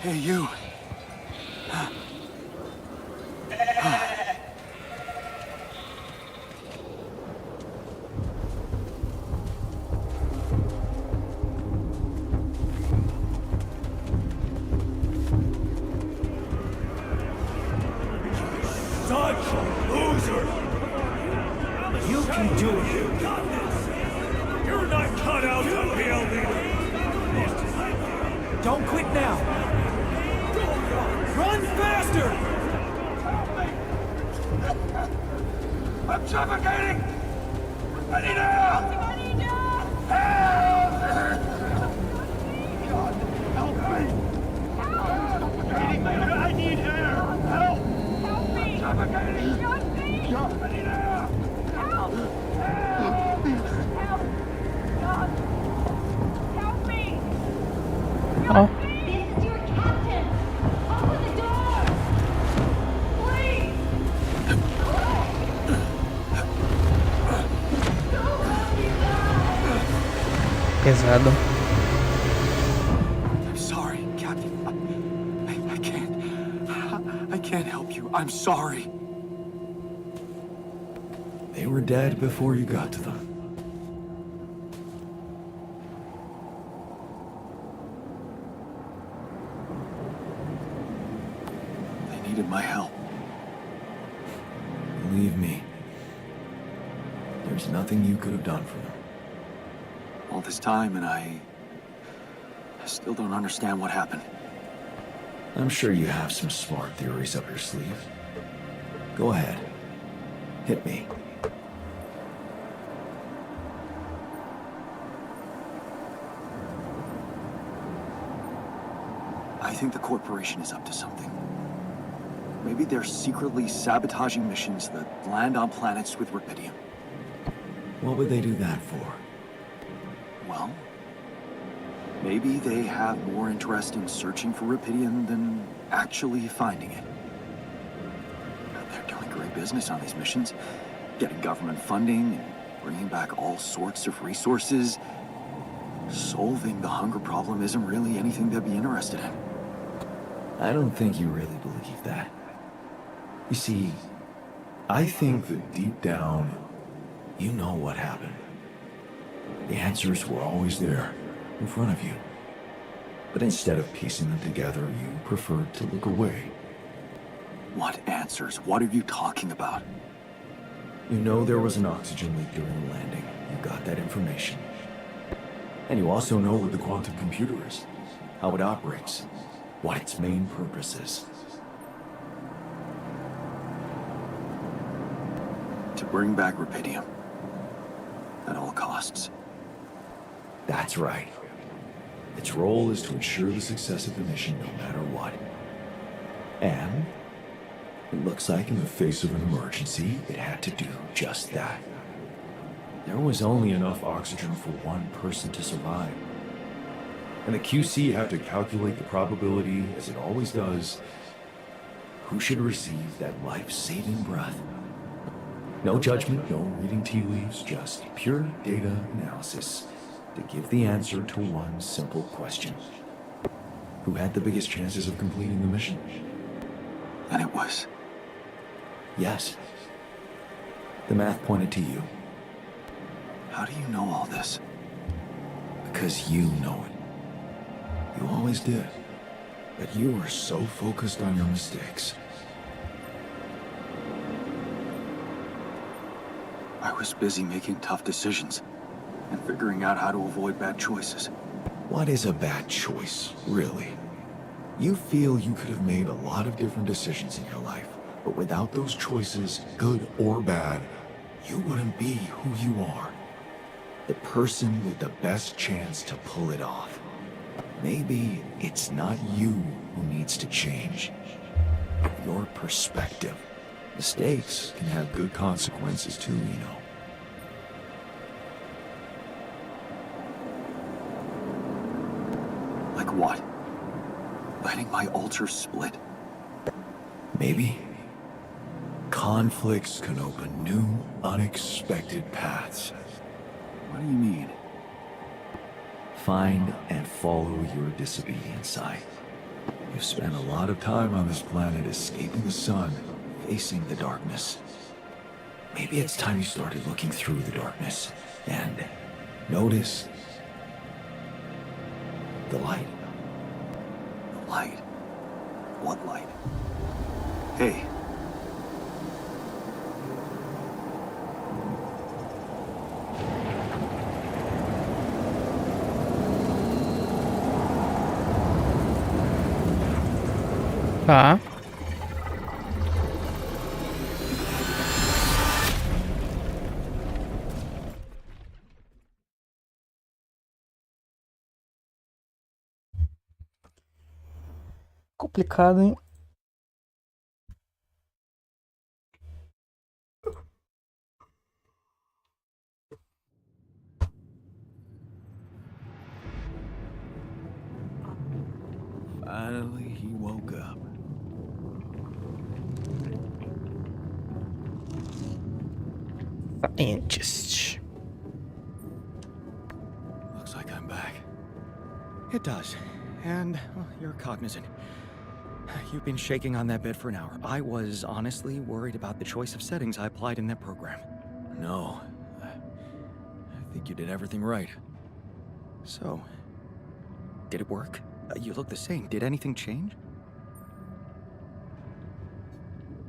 Hey, you. Such a loser! You can do it. You're not cut out to be a leader. Don't quit now! Run faster! I'm suffocating! I need help! Help! Help me! I need air! Help! Help me! I'm suffocating! Help me! I need air! Help! Help! Help! God! Help me! ó. This is your captain! Open the door! Please! Pesado. I'm sorry, Captain. I can't. I can't help you. I'm sorry. They were dead before you got to them. They needed my help. Believe me, there's nothing you could have done for them. All this time, and I still don't understand what happened. I'm sure you have some smart theories up your sleeve. Go ahead. Hit me. I think the corporation is up to something. Maybe they're secretly sabotaging missions that land on planets with rubidium. What would they do that for? Well, maybe they have more interest in searching for rubidium than actually finding it. They're doing great business on these missions, getting government funding and bringing back all sorts of resources. Solving the hunger problem isn't really anything they'd be interested in. I don't think you really believe that. You see, I think that deep down, you know what happened. The answers were always there, in front of you. But instead of piecing them together, you preferred to look away. What answers? What are you talking about? You know there was an oxygen leak during the landing. You got that information. And you also know what the quantum computer is, how it operates, what its main purpose is. To bring back Rapidium. At all costs. That's right. Its role is to ensure the success of the mission no matter what. And it looks like in the face of an emergency, it had to do just that. There was only enough oxygen for one person to survive. And the QC had to calculate the probability, as it always does, who should receive that life-saving breath. No judgment, no reading tea leaves, just pure data analysis to give the answer to one simple question. Who had the biggest chances of completing the mission? And it was... Yes. The math pointed to you. How do you know all this? Because you know it. You always did. But you were so focused on your mistakes. I was busy making tough decisions and figuring out how to avoid bad choices. What is a bad choice, really? You feel you could have made a lot of different decisions in your life, but without those choices, good or bad, you wouldn't be who you are. The person with the best chance to pull it off. Maybe it's not you who needs to change, but your perspective. Mistakes can have good consequences too, you know. Like what? Letting my altar split? Maybe. Conflicts can open new, unexpected paths. What do you mean? Find and follow your disobedient side. You've spent a lot of time on this planet escaping the sun, facing the darkness. Maybe it's time you started looking through the darkness and notice the light. The light? What light? Hey. Tá. Complicado, hein? Finally, he woke up. Scientist. Looks like I'm back. It does. And well, you're cognizant. You've been shaking on that bed for an hour. I was honestly worried about the choice of settings I applied in that program. No. I think you did everything right. So, did it work? You look the same. Did anything change?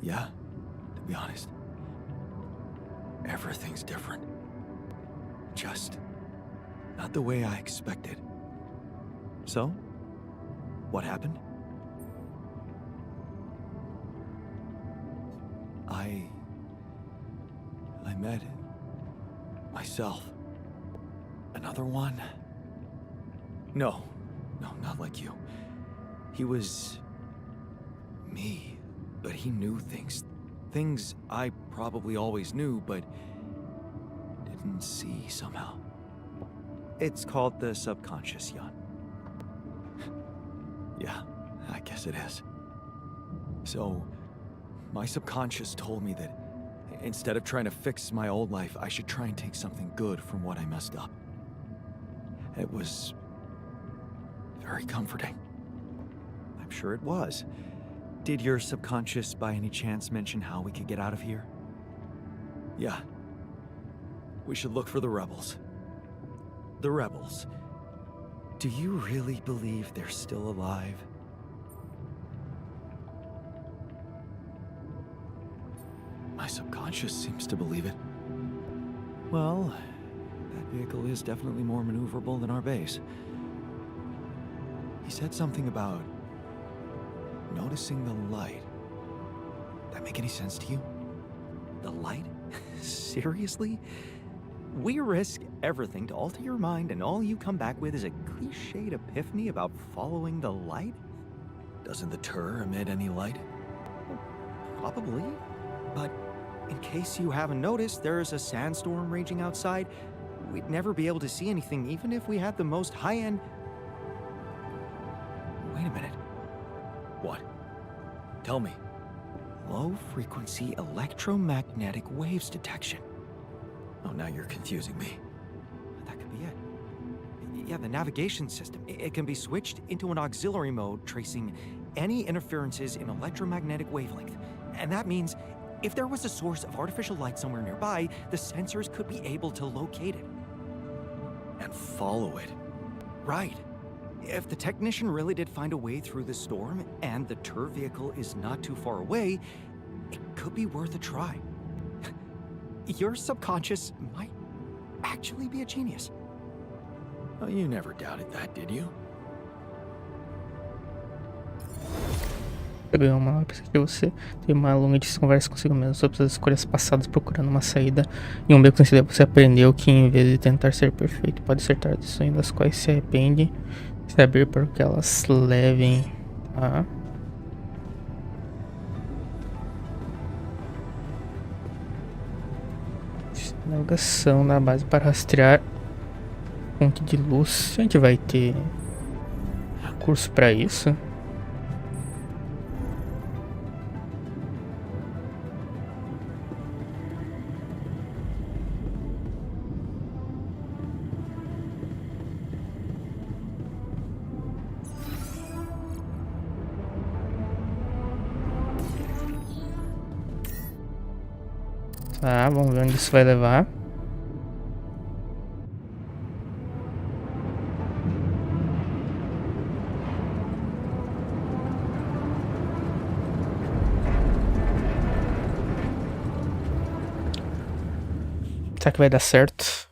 Yeah, to be honest. Everything's different. Just not the way I expected. So, what happened? I met myself. Another one? No, not like you. He was me, but he knew things. Things I probably always knew, but didn't see somehow. It's called the subconscious, Jan. Yeah, I guess it is. So, my subconscious told me that instead of trying to fix my old life, I should try and take something good from what I messed up. It was very comforting. I'm sure it was. Did your subconscious by any chance mention how we could get out of here? Yeah. We should look for the rebels. The rebels? Do you really believe they're still alive? My subconscious seems to believe it. Well, that vehicle is definitely more maneuverable than our base. He said something about noticing the light. That make any sense to you? The light? Seriously? We risk everything to alter your mind, and all you come back with is a cliched epiphany about following the light? Doesn't the tur emit any light? Probably. But in case you haven't noticed, there's a sandstorm raging outside. We'd never be able to see anything, even if we had the most high-end... Wait a minute. What? Tell me. Low-frequency electromagnetic waves detection. Oh, now you're confusing me. That could be it. Yeah, the navigation system. It can be switched into an auxiliary mode, tracing any interferences in electromagnetic wavelength. And that means if there was a source of artificial light somewhere nearby, the sensors could be able to locate it. And follow it. Right. If the technician really did find a way through the storm, and the tur vehicle is not too far away, it could be worth a try. Your subconscious might actually be a genius. Oh, you never doubted that, did you? Eu ganhei uma hora que você tem uma longa conversa consigo mesmo sobre as escolhas passadas, procurando uma saída e um beco nesse você aprendeu que em vez de tentar ser perfeito, pode acertar decisões das quais se arrepende, se abrir para que elas levem, tá? Navegação da base para rastrear ponto de luz. A gente vai ter curso para isso. Tá, vamos ver onde isso vai levar. Será que vai dar certo?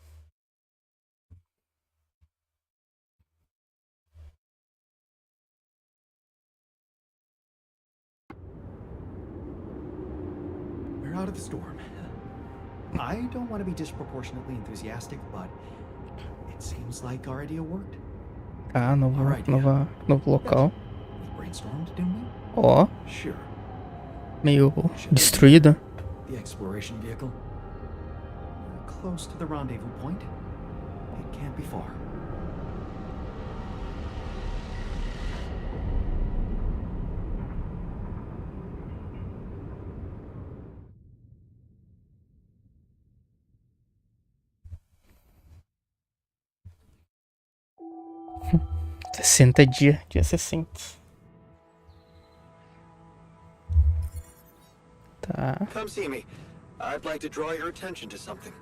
We're out of the storm. I don't want to be disproportionately enthusiastic, but it seems like our idea worked. Ah, novo local. We brainstormed, didn't we? Ó, Sure. meio destruída. The exploration vehicle? We're close to the rendezvous point. It can't be far. Dia 60. Tá, Come see me. I'd like to draw your attention to something.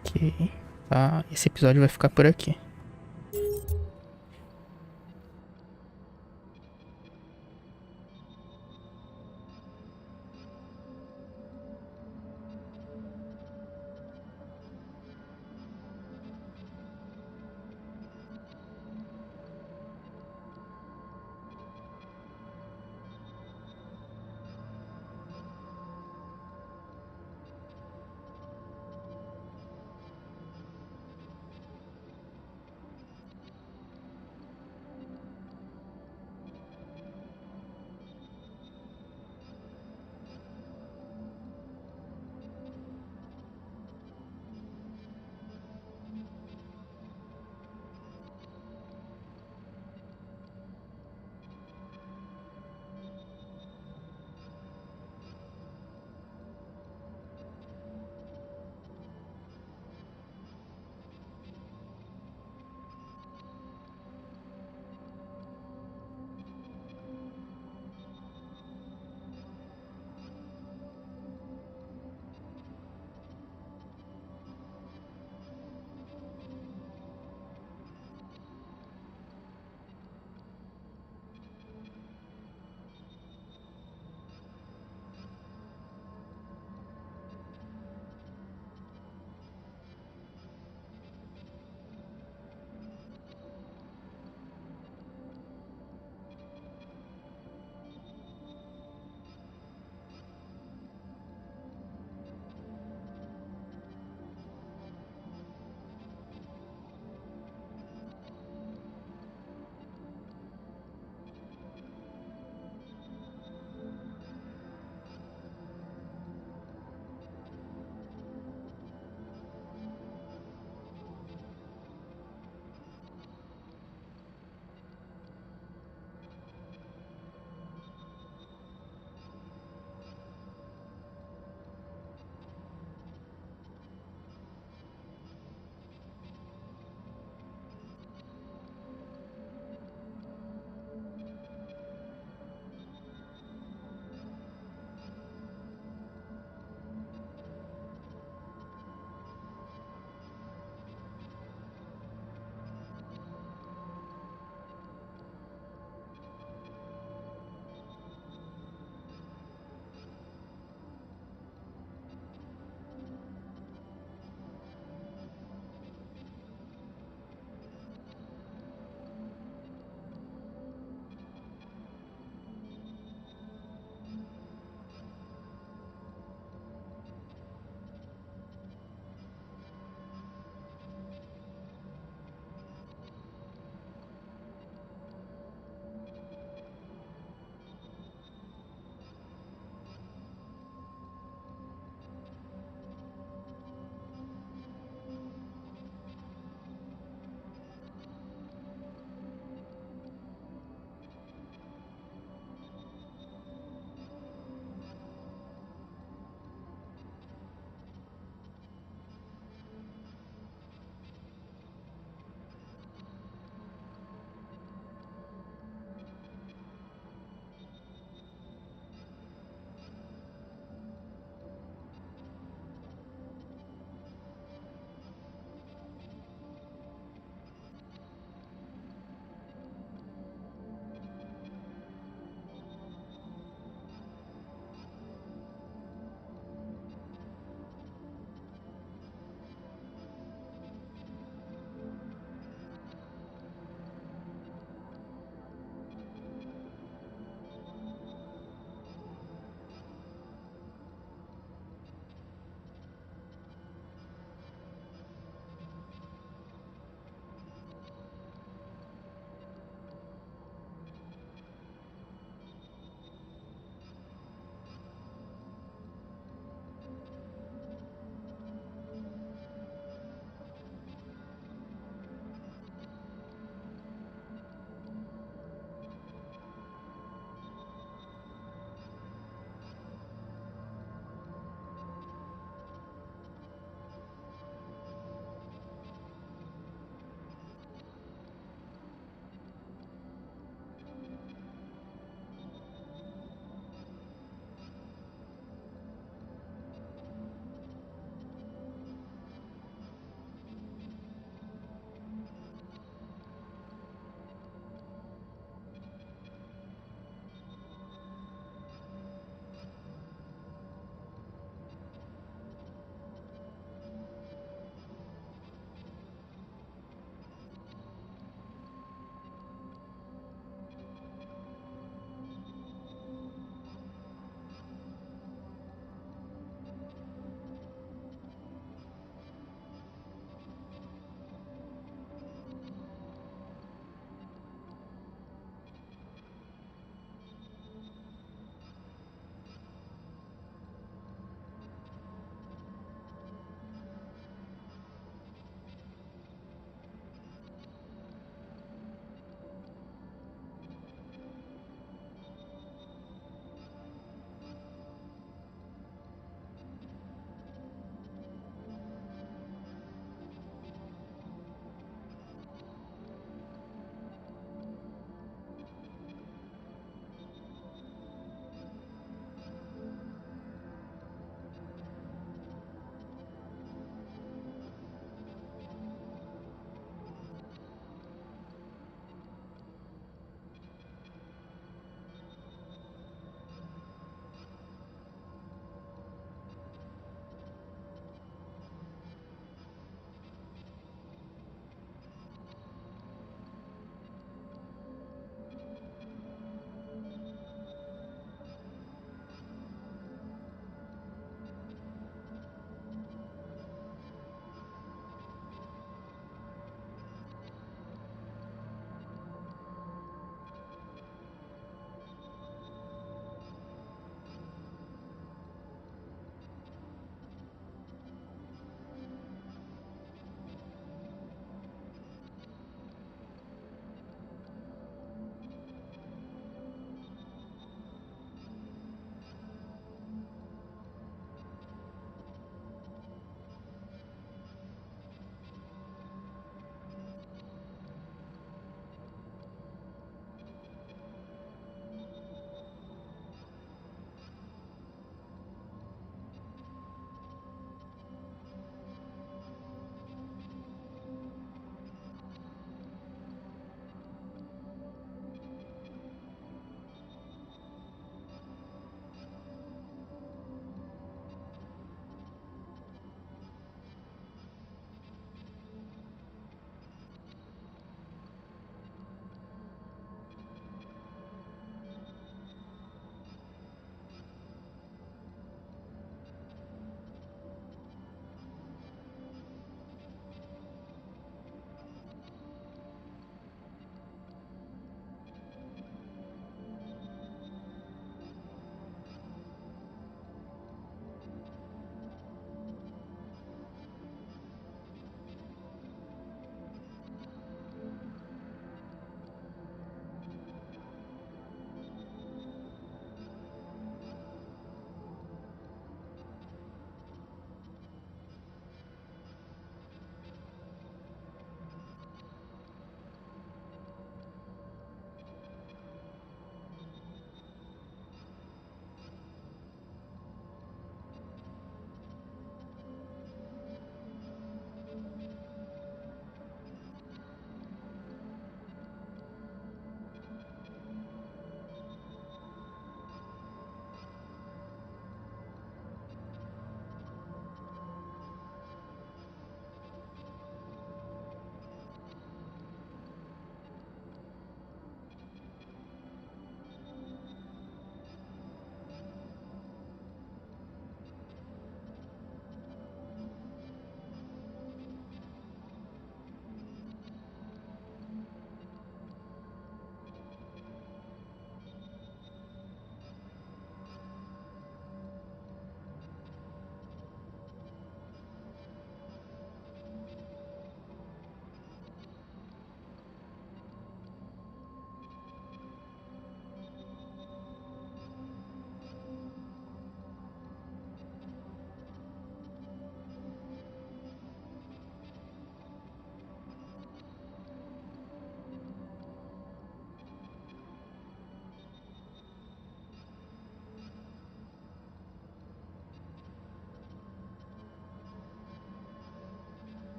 ok. Tá, esse episódio vai ficar por aqui.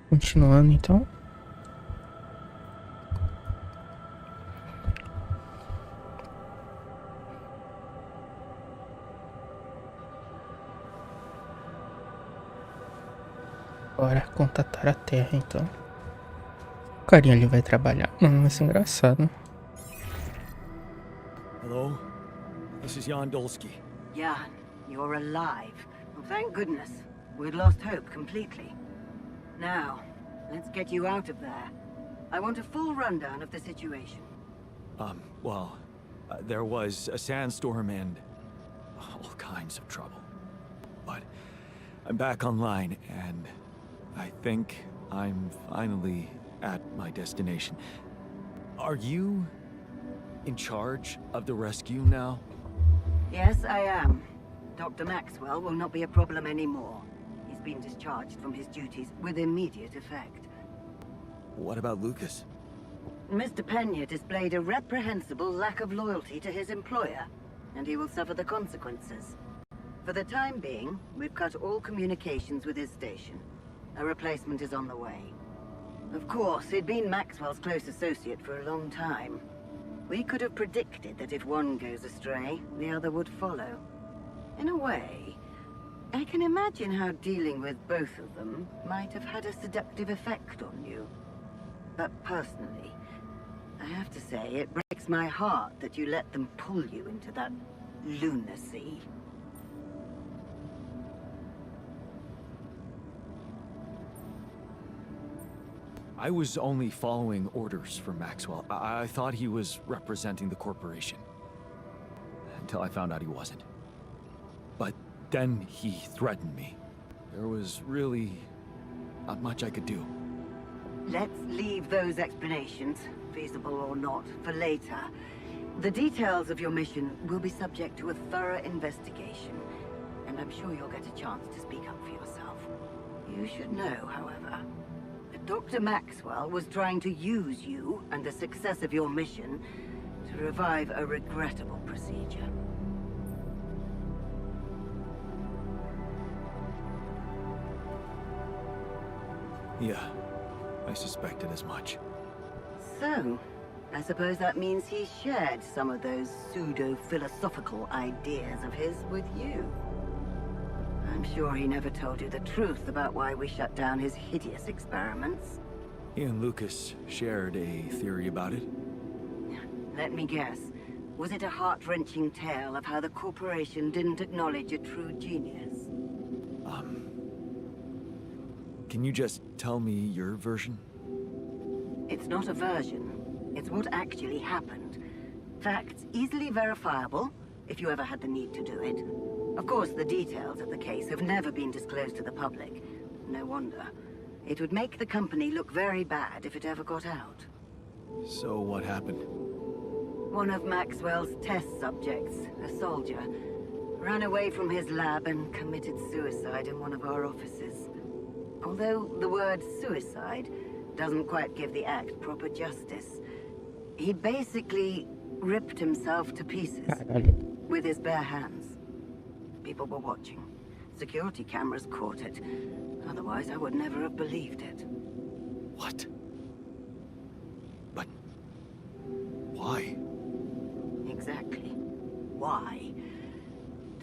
Continuando então. Bora contatar a Terra então. O carinha ali vai trabalhar. Não, vai ser engraçado, né? Hello? This is Jan Dolsky. Jan, you're alive. Well, thank goodness. We'd lost hope completely. Now, let's get you out of there. I want a full rundown of the situation. Well, there was a sandstorm and all kinds of trouble. But I'm back online, and I think I'm finally at my destination. Are you in charge of the rescue now? Yes, I am. Dr. Maxwell will not be a problem anymore. He's been discharged from his duties with immediate effect. What about Lucas? Mr. Pena displayed a reprehensible lack of loyalty to his employer, and he will suffer the consequences. For the time being, we've cut all communications with his station. A replacement is on the way. Of course, he'd been Maxwell's close associate for a long time. We could have predicted that if one goes astray, the other would follow. In a way, I can imagine how dealing with both of them might have had a seductive effect on you. But personally, I have to say it breaks my heart that you let them pull you into that lunacy. I was only following orders from Maxwell. I thought he was representing the corporation. Until I found out he wasn't. But then he threatened me. There was really not much I could do. Let's leave those explanations, feasible or not, for later. The details of your mission will be subject to a thorough investigation, and I'm sure you'll get a chance to speak up for yourself. You should know, however, that Dr. Maxwell was trying to use you and the success of your mission to revive a regrettable procedure. Yeah, I suspected as much. So, I suppose that means he shared some of those pseudo-philosophical ideas of his with you. I'm sure he never told you the truth about why we shut down his hideous experiments. He and Lucas shared a theory about it. Let me guess. Was it a heart-wrenching tale of how the corporation didn't acknowledge a true genius? Can you just tell me your version? It's not a version. It's what actually happened. Facts easily verifiable, if you ever had the need to do it. Of course, the details of the case have never been disclosed to the public. No wonder. It would make the company look very bad if it ever got out. So what happened? One of Maxwell's test subjects, a soldier, ran away from his lab and committed suicide in one of our offices. Although the word suicide doesn't quite give the act proper justice, he basically ripped himself to pieces with his bare hands. People were watching. Security cameras caught it. Otherwise, I would never have believed it. What? But why? Exactly. Why?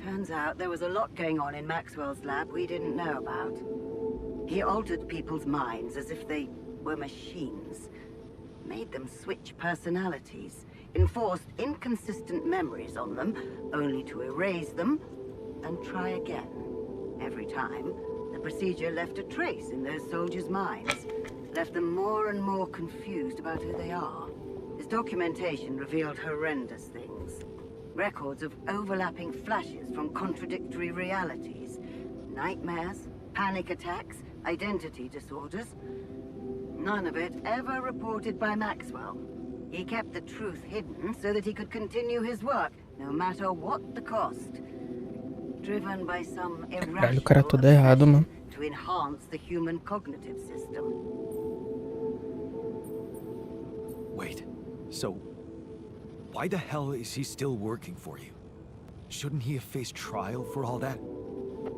Turns out there was a lot going on in Maxwell's lab we didn't know about. He altered people's minds as if they were machines. Made them switch personalities. Enforced inconsistent memories on them, only to erase them and try again. Every time, the procedure left a trace in those soldiers' minds. Left them more and more confused about who they are. His documentation revealed horrendous things. Records of overlapping flashes from contradictory realities. Nightmares, panic attacks, identity disorders. None of it ever reported by Maxwell. He kept the truth hidden so that he could continue his work, no matter what the cost. Driven by some Caralho, o cara todo errado, mano. to enhance the human cognitive system. Wait, so why the hell is he still working for you? Shouldn't he have faced trial for all that?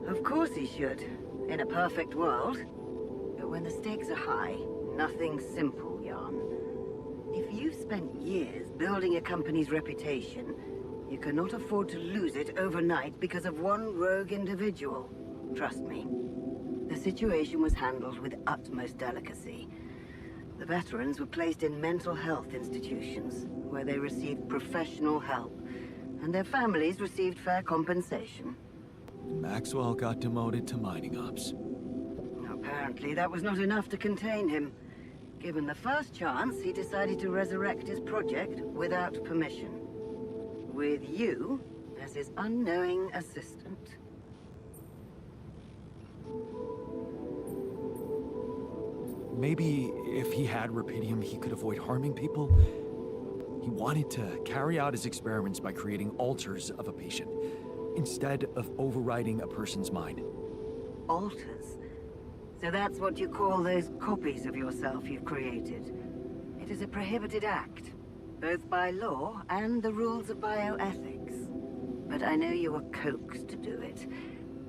Of course he should. In a perfect world. But when the stakes are high, nothing's simple, Jan. If you've spent years building a company's reputation, you cannot afford to lose it overnight because of one rogue individual. Trust me. The situation was handled with utmost delicacy. The veterans were placed in mental health institutions, where they received professional help, and their families received fair compensation. Maxwell got demoted to mining ops. Apparently, that was not enough to contain him. Given the first chance, he decided to resurrect his project without permission. With you as his unknowing assistant. Maybe if he had Rapidium, he could avoid harming people. He wanted to carry out his experiments by creating alters of a patient, instead of overriding a person's mind. Alters? So that's what you call those copies of yourself you've created. It is a prohibited act, both by law and the rules of bioethics. But I know you were coaxed to do it.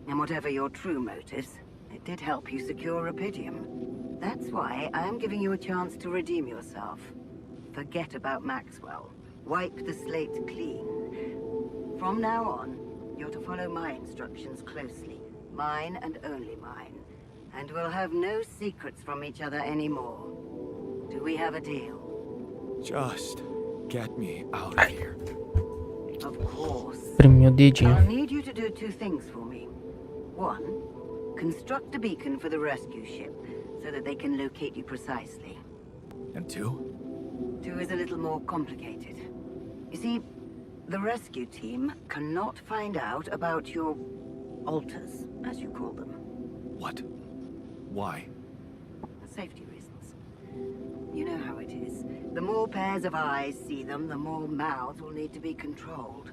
And whatever your true motives, it did help you secure Rapidium. That's why I'm giving you a chance to redeem yourself. Forget about Maxwell. Wipe the slate clean. From now on, you're to follow my instructions closely. Mine and only mine. And we'll have no secrets from each other anymore. Do we have a deal? Just get me out of here. Of course. Premi o dedinho. I'll need you to do two things for me. One, construct a beacon for the rescue ship, so that they can locate you precisely. And two? Two is a little more complicated. You see, the rescue team cannot find out about your alters, as you call them. What? Why? Safety reasons. You know how it is. The more pairs of eyes see them, the more mouths will need to be controlled.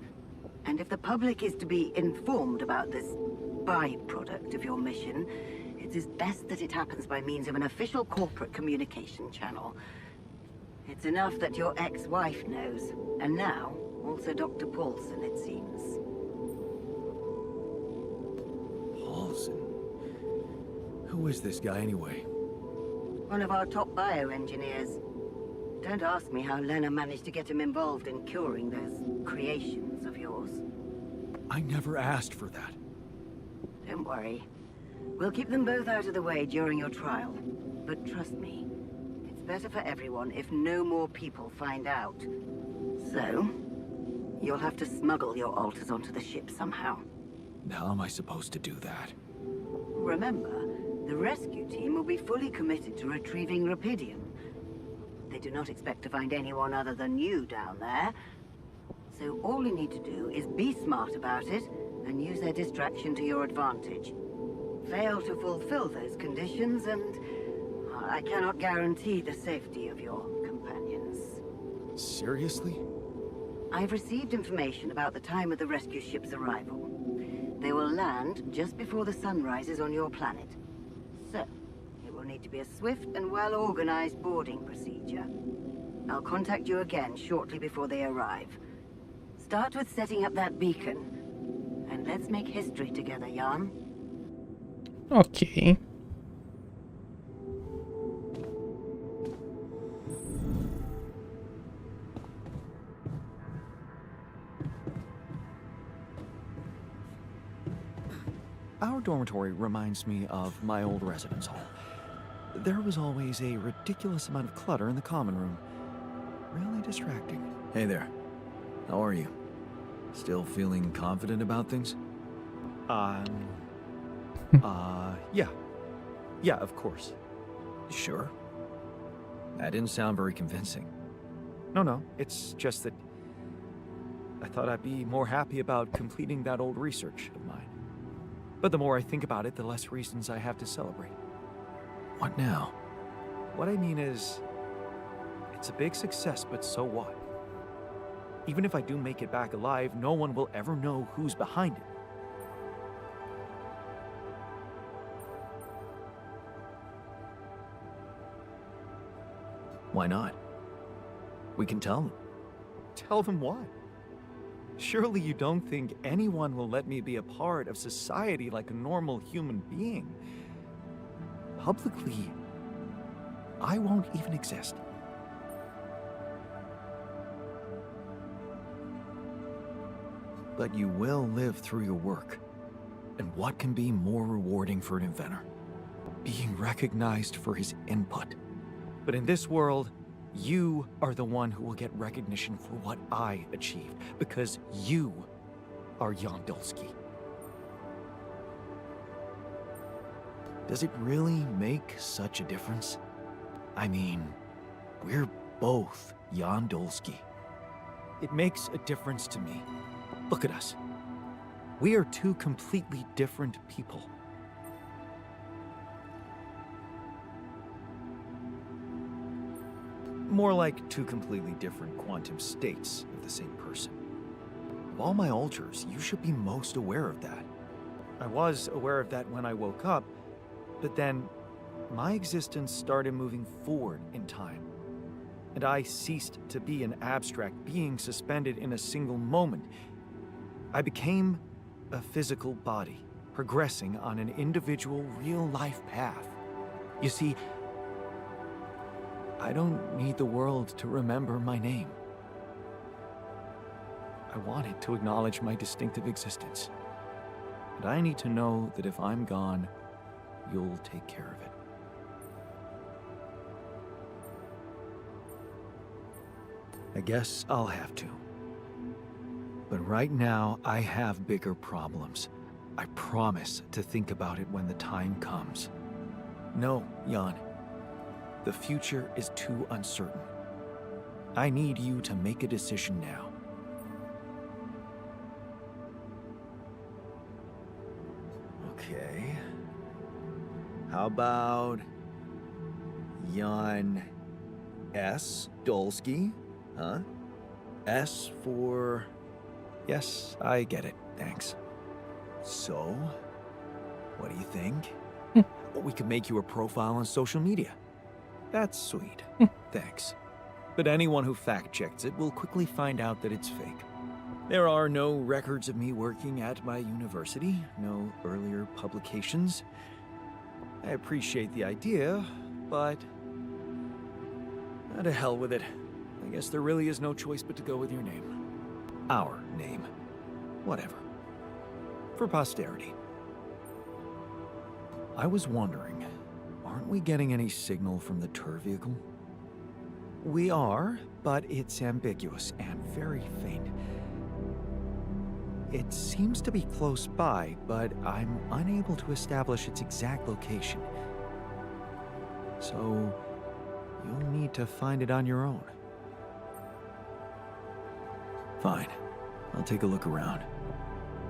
And if the public is to be informed about this byproduct of your mission, it is best that it happens by means of an official corporate communication channel. It's enough that your ex-wife knows, and now also Dr. Paulson, it seems. Paulson? Who is this guy anyway? One of our top bioengineers. Don't ask me how Lena managed to get him involved in curing those creations of yours. I never asked for that. Don't worry. We'll keep them both out of the way during your trial. But trust me, it's better for everyone if no more people find out. So, you'll have to smuggle your alters onto the ship somehow. How am I supposed to do that? Remember, the rescue team will be fully committed to retrieving Rapidium. They do not expect to find anyone other than you down there. So all you need to do is be smart about it and use their distraction to your advantage. Fail to fulfill those conditions and I cannot guarantee the safety of your companions. Seriously? I've received information about the time of the rescue ship's arrival. They will land just before the sun rises on your planet. So, it will need to be a swift and well-organized boarding procedure. I'll contact you again shortly before they arrive. Start with setting up that beacon. And let's make history together, Jan. Ok. Our dormitory reminds me of my old residence hall. There was always a ridiculous amount of clutter in the common room. Really distracting. Hey there. How are you? Still feeling confident about things? Yeah. Yeah, of course. Sure. That didn't sound very convincing. No, it's just that I thought I'd be more happy about completing that old research of mine. But the more I think about it, the less reasons I have to celebrate. What now? What I mean is, it's a big success, but so what? Even if I do make it back alive, no one will ever know who's behind it. Why not? We can tell them. Tell them what? Surely you don't think anyone will let me be a part of society like a normal human being? publicly, I won't even exist. But you will live through your work. And what can be more rewarding for an inventor? Being recognized for his input. But in this world, you are the one who will get recognition for what I achieved, because you are Jan Dulski. Does it really make such a difference? I mean, we're both Jan Dulski. It makes a difference to me. Look at us. We are two completely different people. More like two completely different quantum states of the same person. Of all my alters, you should be most aware of that. I was aware of that when I woke up, but then my existence started moving forward in time, and I ceased to be an abstract being suspended in a single moment. I became a physical body, progressing on an individual real-life path. You see, I don't need the world to remember my name. I want it to acknowledge my distinctive existence. And I need to know that if I'm gone, you'll take care of it. I guess I'll have to. But right now, I have bigger problems. I promise to think about it when the time comes. No, Jan. The future is too uncertain. I need you to make a decision now. Okay. How about Jan S. Dulski? Huh? S for... Yes, I get it. Thanks. So, what do you think? Well, we could make you a profile on social media. That's sweet. Thanks. But anyone who fact-checks it will quickly find out that it's fake. There are no records of me working at my university, no earlier publications. I appreciate the idea, but... to hell with it. I guess there really is no choice but to go with your name. Our name. Whatever. For posterity. I was wondering, aren't we getting any signal from the tour vehicle? We are, but it's ambiguous and very faint. It seems to be close by, but I'm unable to establish its exact location. So, you'll need to find it on your own. Fine. I'll take a look around.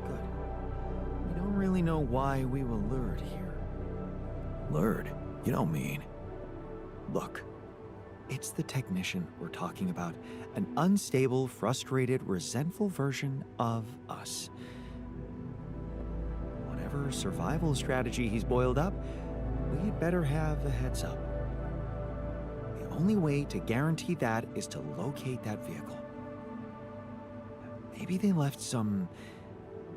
Good. We don't really know why we were lured here. Lured? You don't mean... Look. It's the technician we're talking about. An unstable, frustrated, resentful version of us. Whatever survival strategy he's boiled up, we'd better have a heads up. The only way to guarantee that is to locate that vehicle. Maybe they left some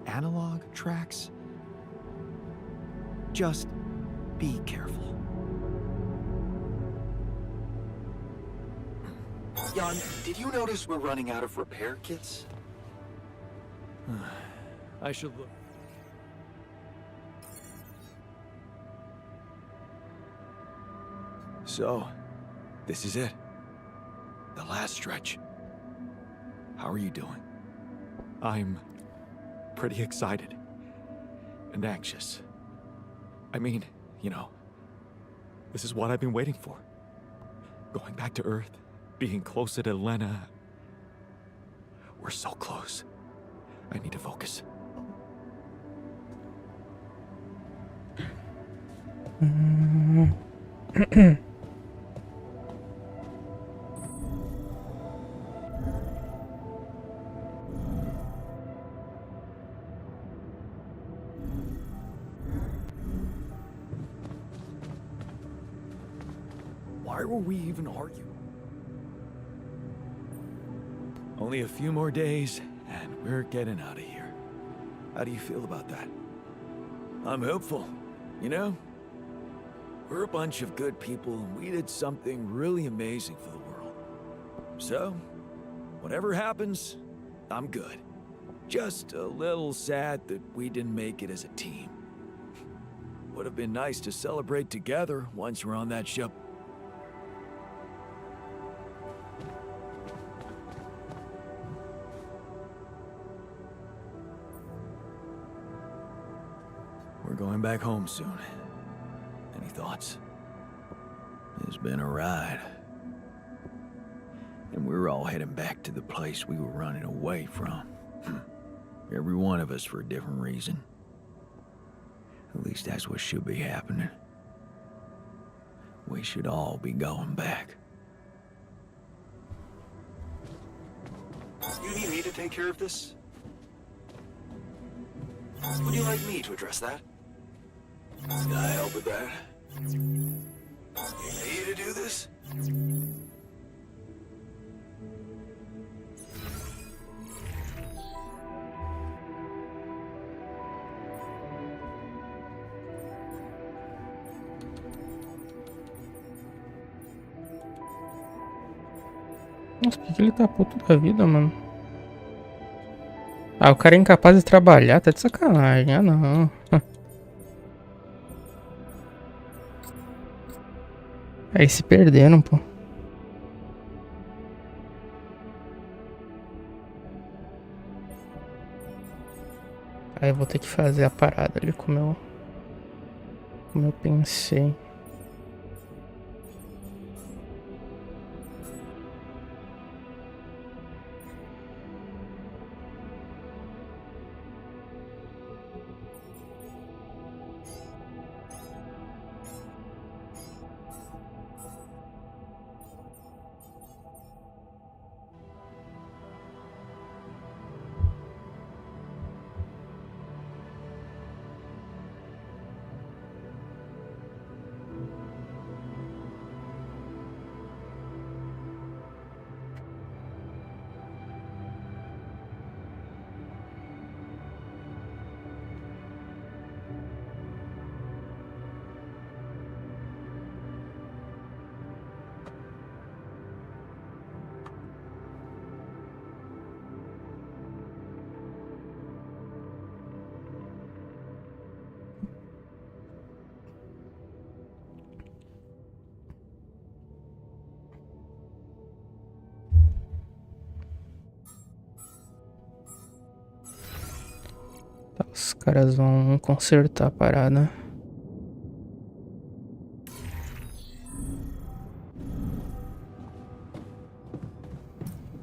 analog tracks? Just be careful. Jan, did you notice we're running out of repair kits? I should look. So, this is it. The last stretch. How are you doing? I'm pretty excited and anxious. I mean, you know, this is what I've been waiting for. Going back to Earth, being closer to Lena. We're so close. I need to focus. Why were we even arguing? Only a few more days, and we're getting out of here. How do you feel about that? I'm hopeful, you know? We're a bunch of good people, and we did something really amazing for the world. So, whatever happens, I'm good. Just a little sad that we didn't make it as a team. Would have been nice to celebrate together once we're on that ship. We're going back home soon. Any thoughts? It's been a ride. And we're all heading back to the place we were running away from. Every one of us for a different reason. At least that's what should be happening. We should all be going back. You need me to take care of this? Would you like me to address that? Can I help with that? You need to do this? Nossa, por que ele tá puto da vida, mano? Ah, o cara é incapaz de trabalhar, tá de sacanagem. Ah, não. Aí se perderam, pô. Aí eu vou ter que fazer a parada ali como eu pensei. Tá, os caras vão consertar a parada.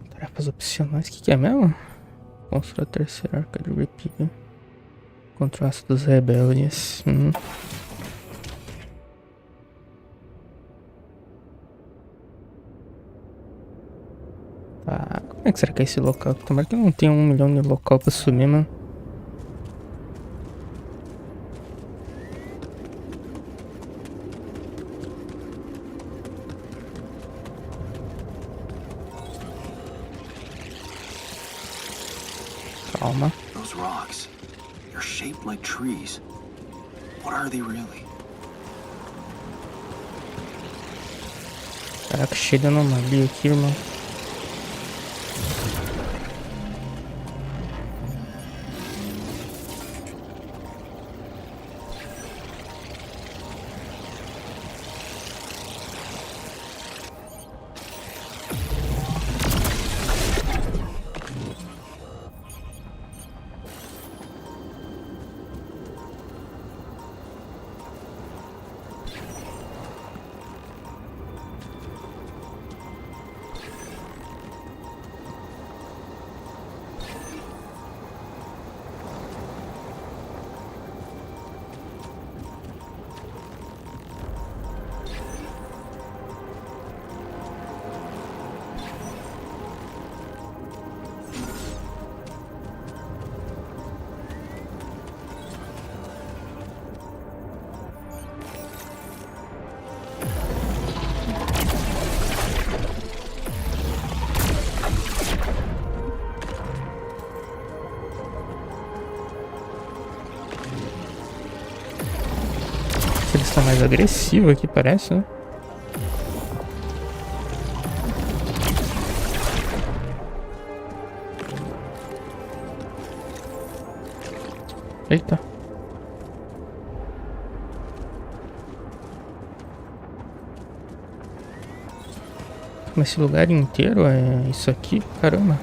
Tarefas opcionais, o que é mesmo? Construir a terceira arca de repeat. Contra o aço dos rebeldes. Tá, como é que será que é esse local? Tomara que não tenha 1 milhão de local pra subir, mano. Calma. Those rocks, they're shaped like trees. What are they really? Caraca, cheio de anomalia aqui, irmão. ficou mais agressivo aqui, parece, né? Eita. Mas esse lugar inteiro é isso aqui? Caramba.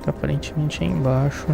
Aparentemente é embaixo.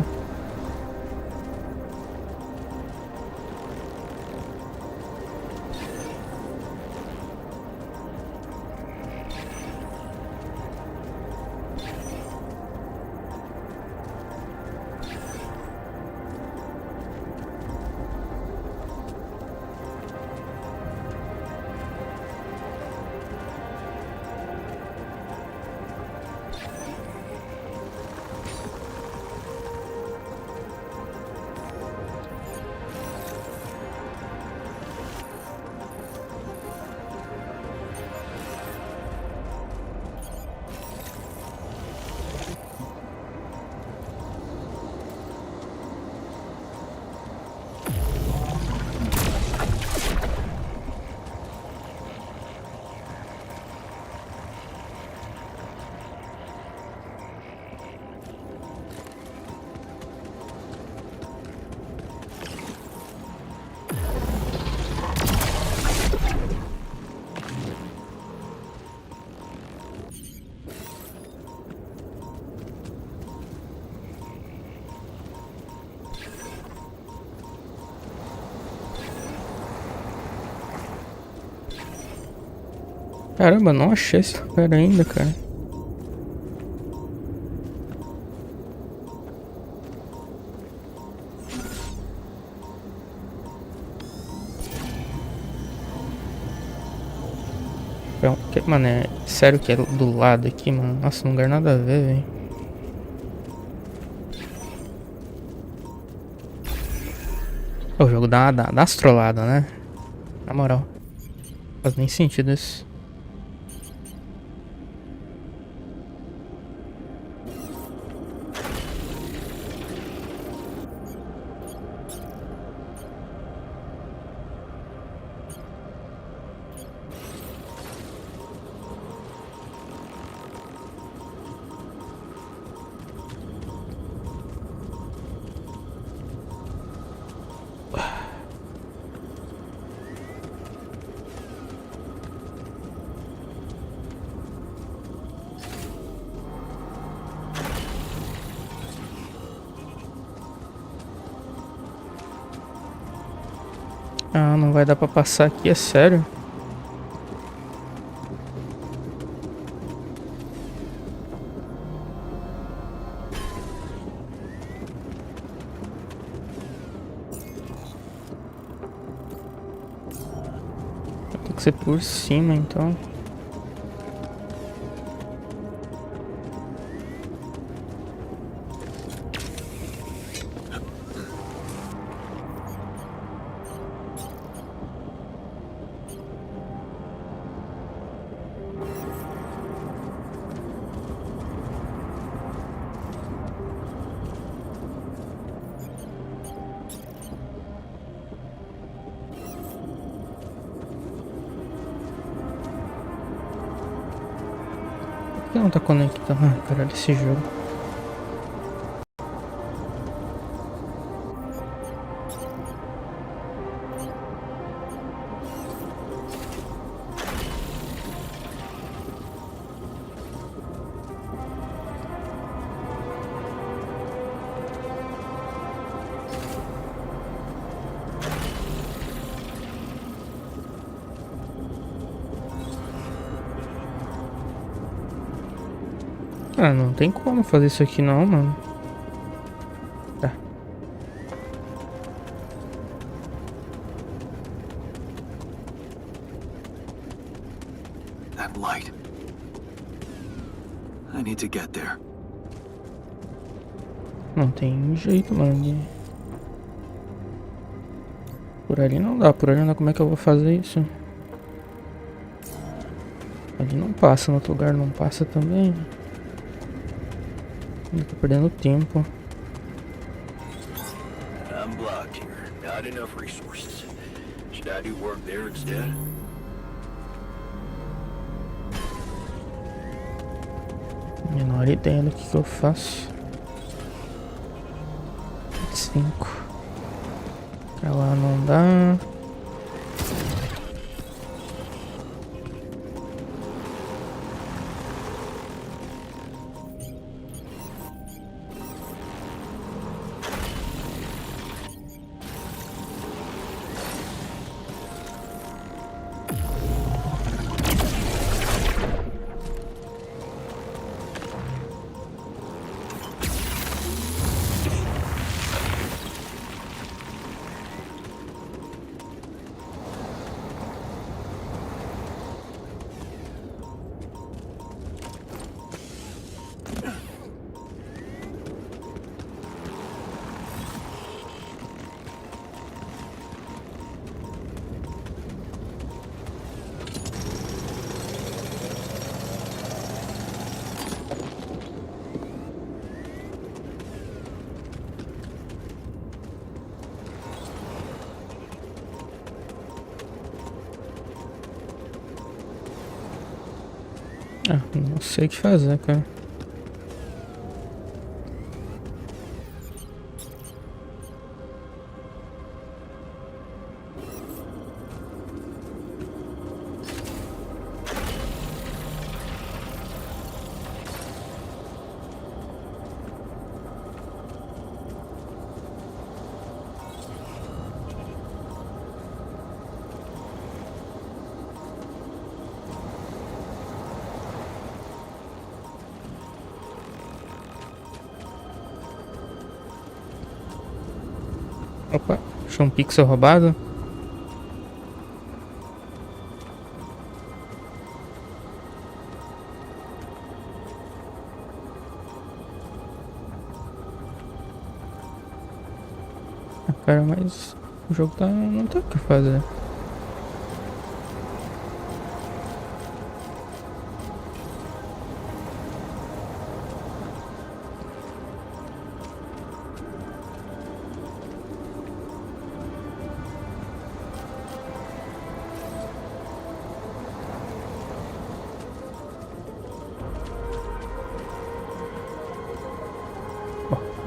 Caramba, não achei esse lugar ainda, cara. Mano, é sério que é do lado aqui, mano. Nossa, um lugar nada a ver, velho. O jogo dá umas trolladas, né? Na moral. Não faz nem sentido isso. Ah, não vai dar pra passar aqui, é sério? Tem que ser por cima, então. Por que não tá conectado? Ah, caralho, esse jogo. Ah, não tem como fazer isso aqui não, mano. Tá. that light. I need to get there. Não tem jeito, mano. Por ali não dá, por ali não dá. Como é que eu vou fazer isso? Ali não passa, no outro lugar não passa também. Eu tô perdendo tempo. I'm blocked here. Not enough resources. Should I do work there instead? Menor ideia do que eu faço. 5. Pra lá não dá. Ah, não sei o que fazer, cara. Opa, achei um pixel roubado. Ah, cara, mas o jogo tá... não tem o que fazer.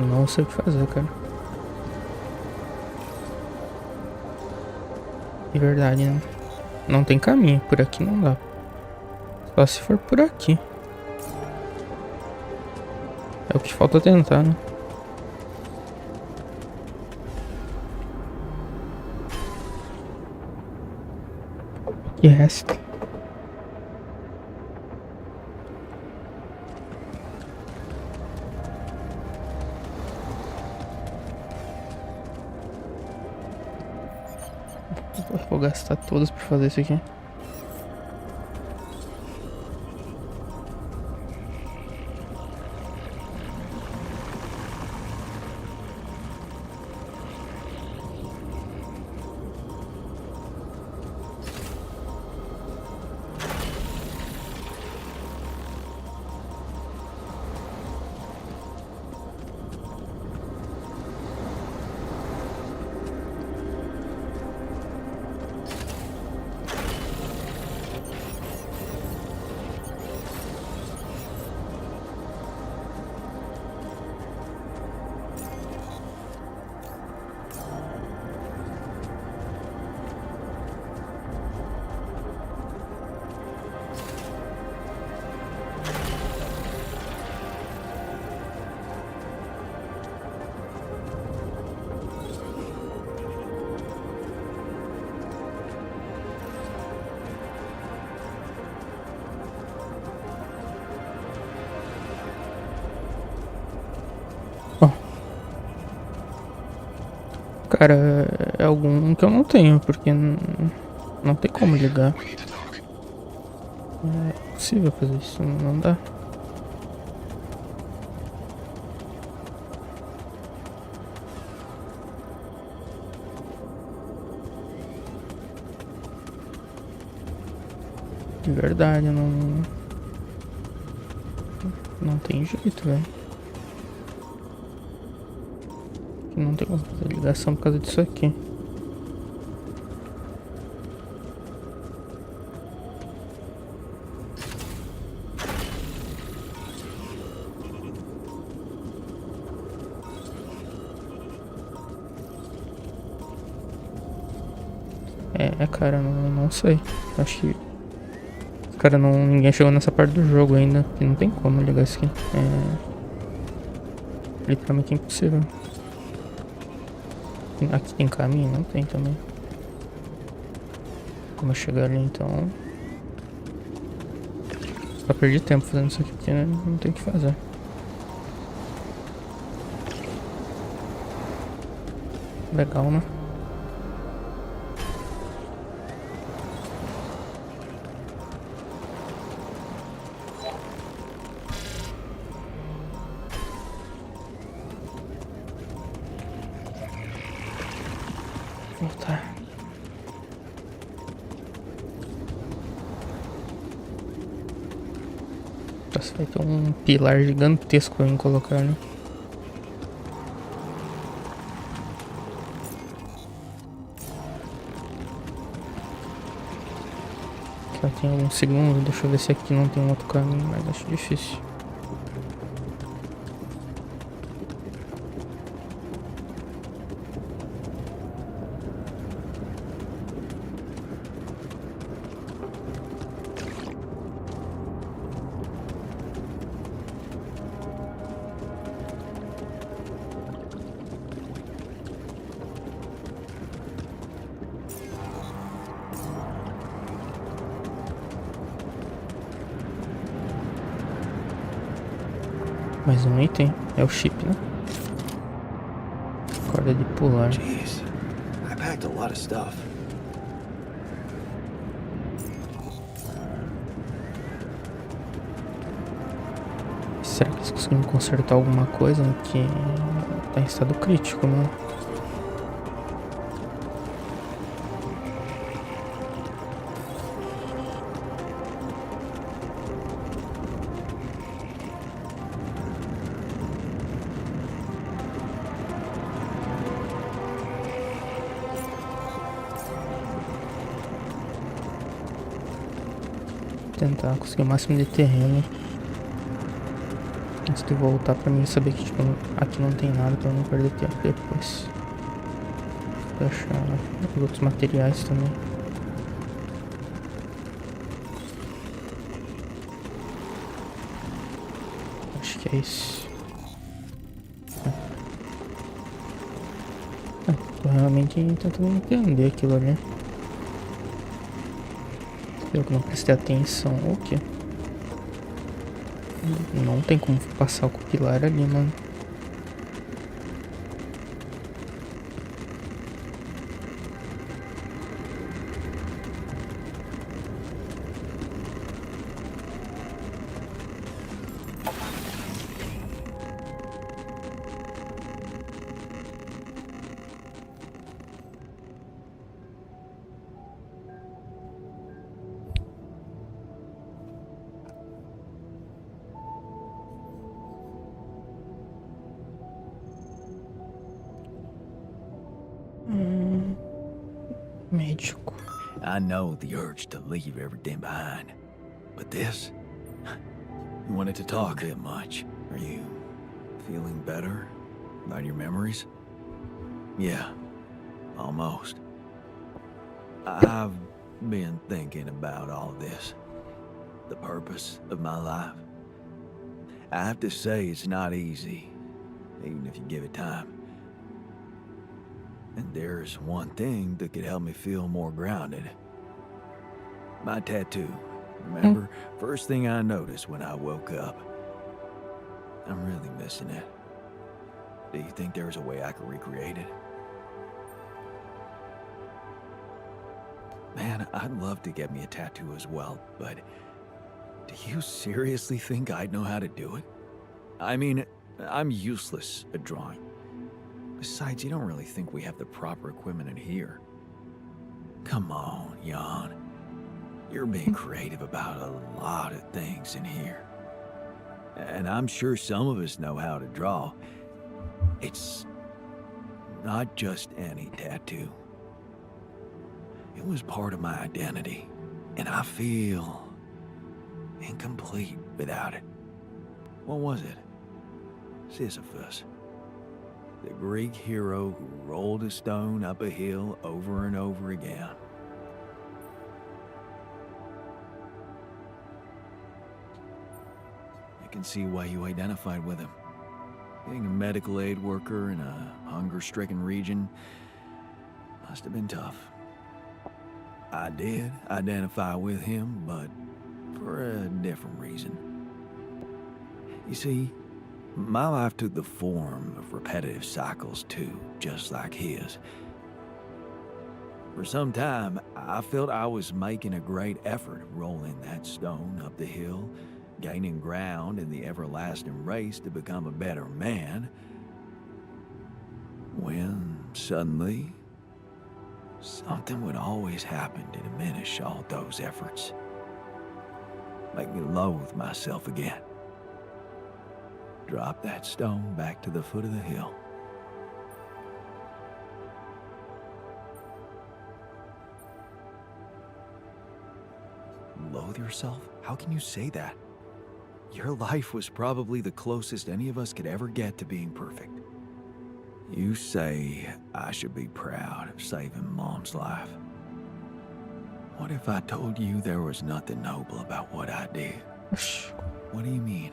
Não sei o que fazer, cara. De verdade, né? Não tem caminho. Por aqui não dá. Só se for por aqui. É o que falta tentar, né? Que resta? Vou gastar todas pra fazer isso aqui. Cara, é algum que eu não tenho, porque não tem como ligar. É possível fazer isso, não dá. De verdade, não tem jeito, velho. Não tem como fazer ligação por causa disso aqui. Cara, não sei. Acho que... Cara, ninguém chegou nessa parte do jogo ainda. E não tem como ligar isso aqui. É literalmente impossível. Aqui tem caminho? Não tem também. Como eu chegar ali, então... Só perdi tempo fazendo isso aqui, porque não tem o que fazer. Legal, né? Voltar. Nossa, vai ter um pilar gigantesco pra mim colocar, né? Aqui ó, tem alguns segundos. Deixa eu ver se aqui não tem um outro caminho, mas acho difícil. Mais um item, é o chip, né? Corda de pular. Jeez, I packed a lot of stuff. Será que eles conseguiram consertar alguma coisa que tá em estado crítico, né? Tentar conseguir o máximo de terreno antes de voltar pra mim saber que tipo, aqui não tem nada pra não perder tempo depois. Vou achar outros materiais também. Acho que é isso. Tô realmente tentando entender aquilo ali. Eu que não prestei atenção. O quê? Não tem como passar o pilar ali, mano. Médico. I know the urge to leave everything behind, but this... You wanted to talk a bit much. Are you feeling better about your memories? Yeah, almost. I've been thinking about all this. The purpose of my life. I have to say it's not easy, even if you give it time. And there's one thing that could help me feel more grounded. My tattoo. Remember? First thing I noticed when I woke up. I'm really missing it. Do you think there's a way I could recreate it? Man, I'd love to get me a tattoo as well, but Do you seriously think I'd know how to do it? I mean, I'm useless at drawing. Besides, you don't really think we have the proper equipment in here. Come on, Jan. You're being creative about a lot of things in here. And I'm sure some of us know how to draw. It's not just any tattoo. It was part of my identity, and I feel incomplete without it. What was it? Sisyphus. The Greek hero who rolled a stone up a hill over and over again. I can see why you identified with him. Being a medical aid worker in a hunger-stricken region must have been tough. I did identify with him, but for a different reason. You see, my life took the form of repetitive cycles too, just like his. For some time, I felt I was making a great effort rolling that stone up the hill, gaining ground in the everlasting race to become a better man, when suddenly, something would always happen to diminish all those efforts. Make me loathe myself again. Drop that stone back to the foot of the hill. Loathe yourself? How can you say that? Your life was probably the closest any of us could ever get to being perfect. You say I should be proud of saving Mom's life. What if I told you there was nothing noble about what I did? What do you mean?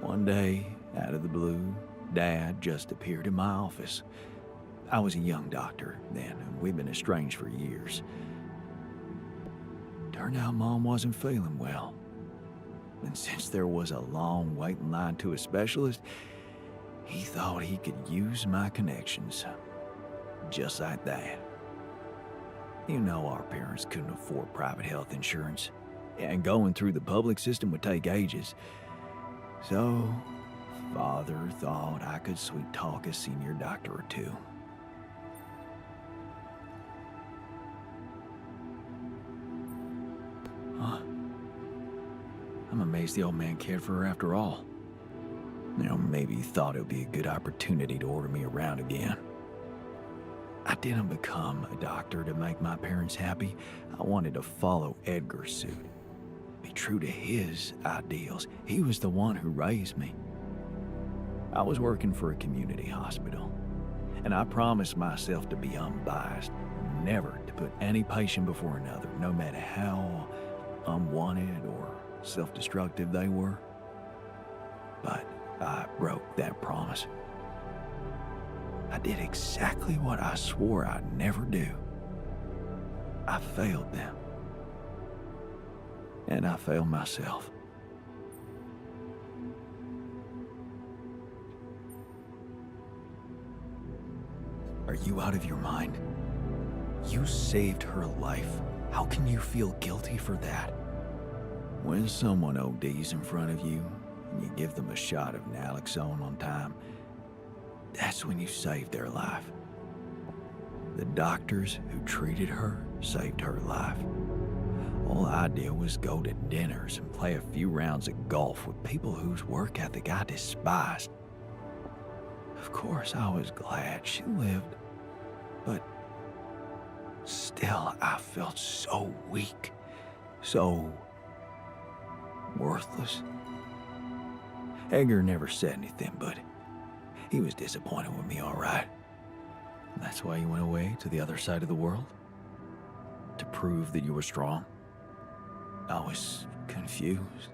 One day, out of the blue, Dad just appeared in my office. I was a young doctor then, and we'd been estranged for years. Turned out Mom wasn't feeling well. And since there was a long waiting line to a specialist, he thought he could use my connections. Just like that. You know our parents couldn't afford private health insurance, and going through the public system would take ages. So, Father thought I could sweet-talk a senior doctor or two. Huh. I'm amazed the old man cared for her after all. You know, maybe he thought it would be a good opportunity to order me around again. I didn't become a doctor to make my parents happy. I wanted to follow Edgar's suit. Be true to his ideals. He was the one who raised me. I was working for a community hospital, and I promised myself to be unbiased, never to put any patient before another, no matter how unwanted or self-destructive they were. But I broke that promise. I did exactly what I swore I'd never do. I failed them. And I failed myself. Are you out of your mind? You saved her life. How can you feel guilty for that? When someone ODs in front of you, and you give them a shot of naloxone on time, that's when you saved their life. The doctors who treated her saved her life. All I did was go to dinners and play a few rounds of golf with people whose work ethic I despised. Of course, I was glad she lived, but still I felt so weak, so worthless. Edgar never said anything, but he was disappointed with me, all right. That's why you went away to the other side of the world? To prove that you were strong? I was confused,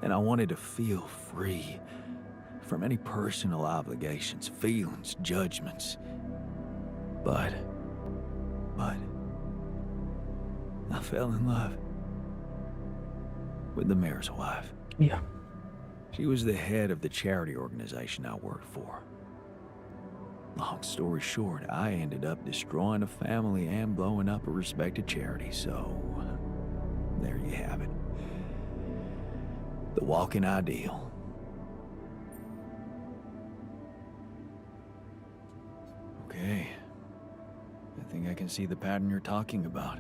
and I wanted to feel free from any personal obligations, feelings, judgments. But I fell in love with the mayor's wife. Yeah. She was the head of the charity organization I worked for. Long story short, I ended up destroying a family and blowing up a respected charity, so there you have it. The walking ideal. Okay. I think I can see the pattern you're talking about.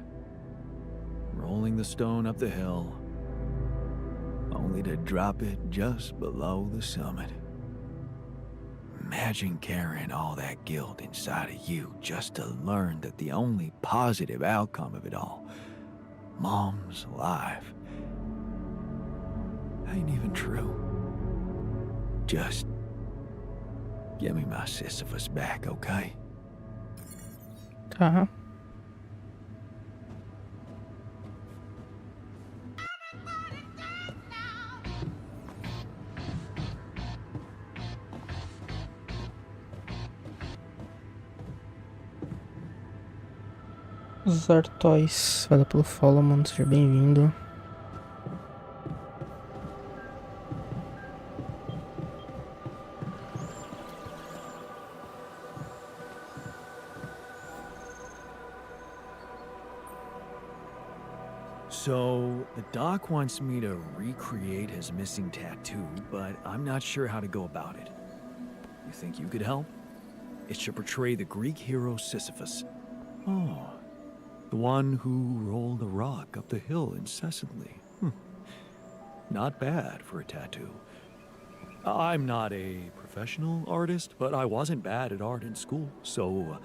Rolling the stone up the hill, only to drop it just below the summit. Imagine carrying all that guilt inside of you just to learn that the only positive outcome of it all, Mom's life, ain't even true. Just give me my Sisyphus back, okay? Tá. Os Artois, valeu pelo follow, mano, seja bem-vindo. So, the doc wants me to recreate his missing tattoo, but I'm not sure how to go about it. You think you could help? It should portray the Greek hero Sisyphus. Oh, the one who rolled a rock up the hill incessantly. Not bad for a tattoo. I'm not a professional artist, but I wasn't bad at art in school, so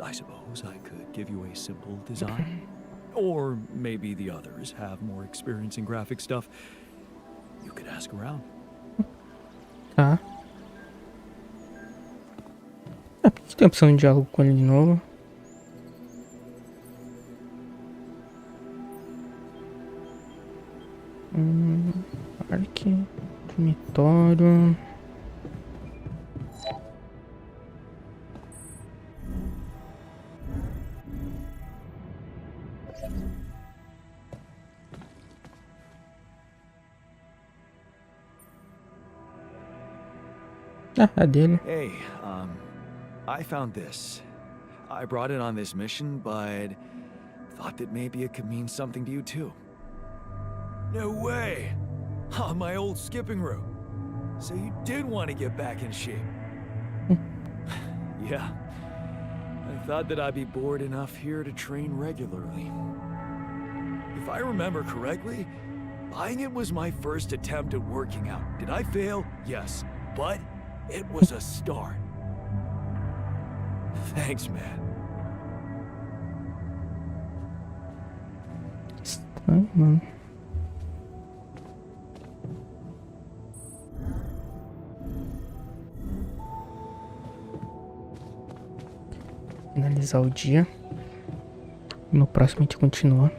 I suppose I could give you a simple design. Or maybe the others have more experience in graphic stuff. You could ask around. Tá. Por que tem a opção de diálogo com ele de novo? Parque, dormitório. Ah, a dele. Hey, I found this. I brought it on this mission, but thought that maybe it could mean something to you too. No way! On my old skipping rope. So you did want to get back in shape. Yeah. I thought that I'd be bored enough here to train regularly. If I remember correctly, buying it was my first attempt at working out. Did I fail? Yes. But it was a start. Thanks, man. Estranho, mano. Finalizar o dia. No próximo a gente continua.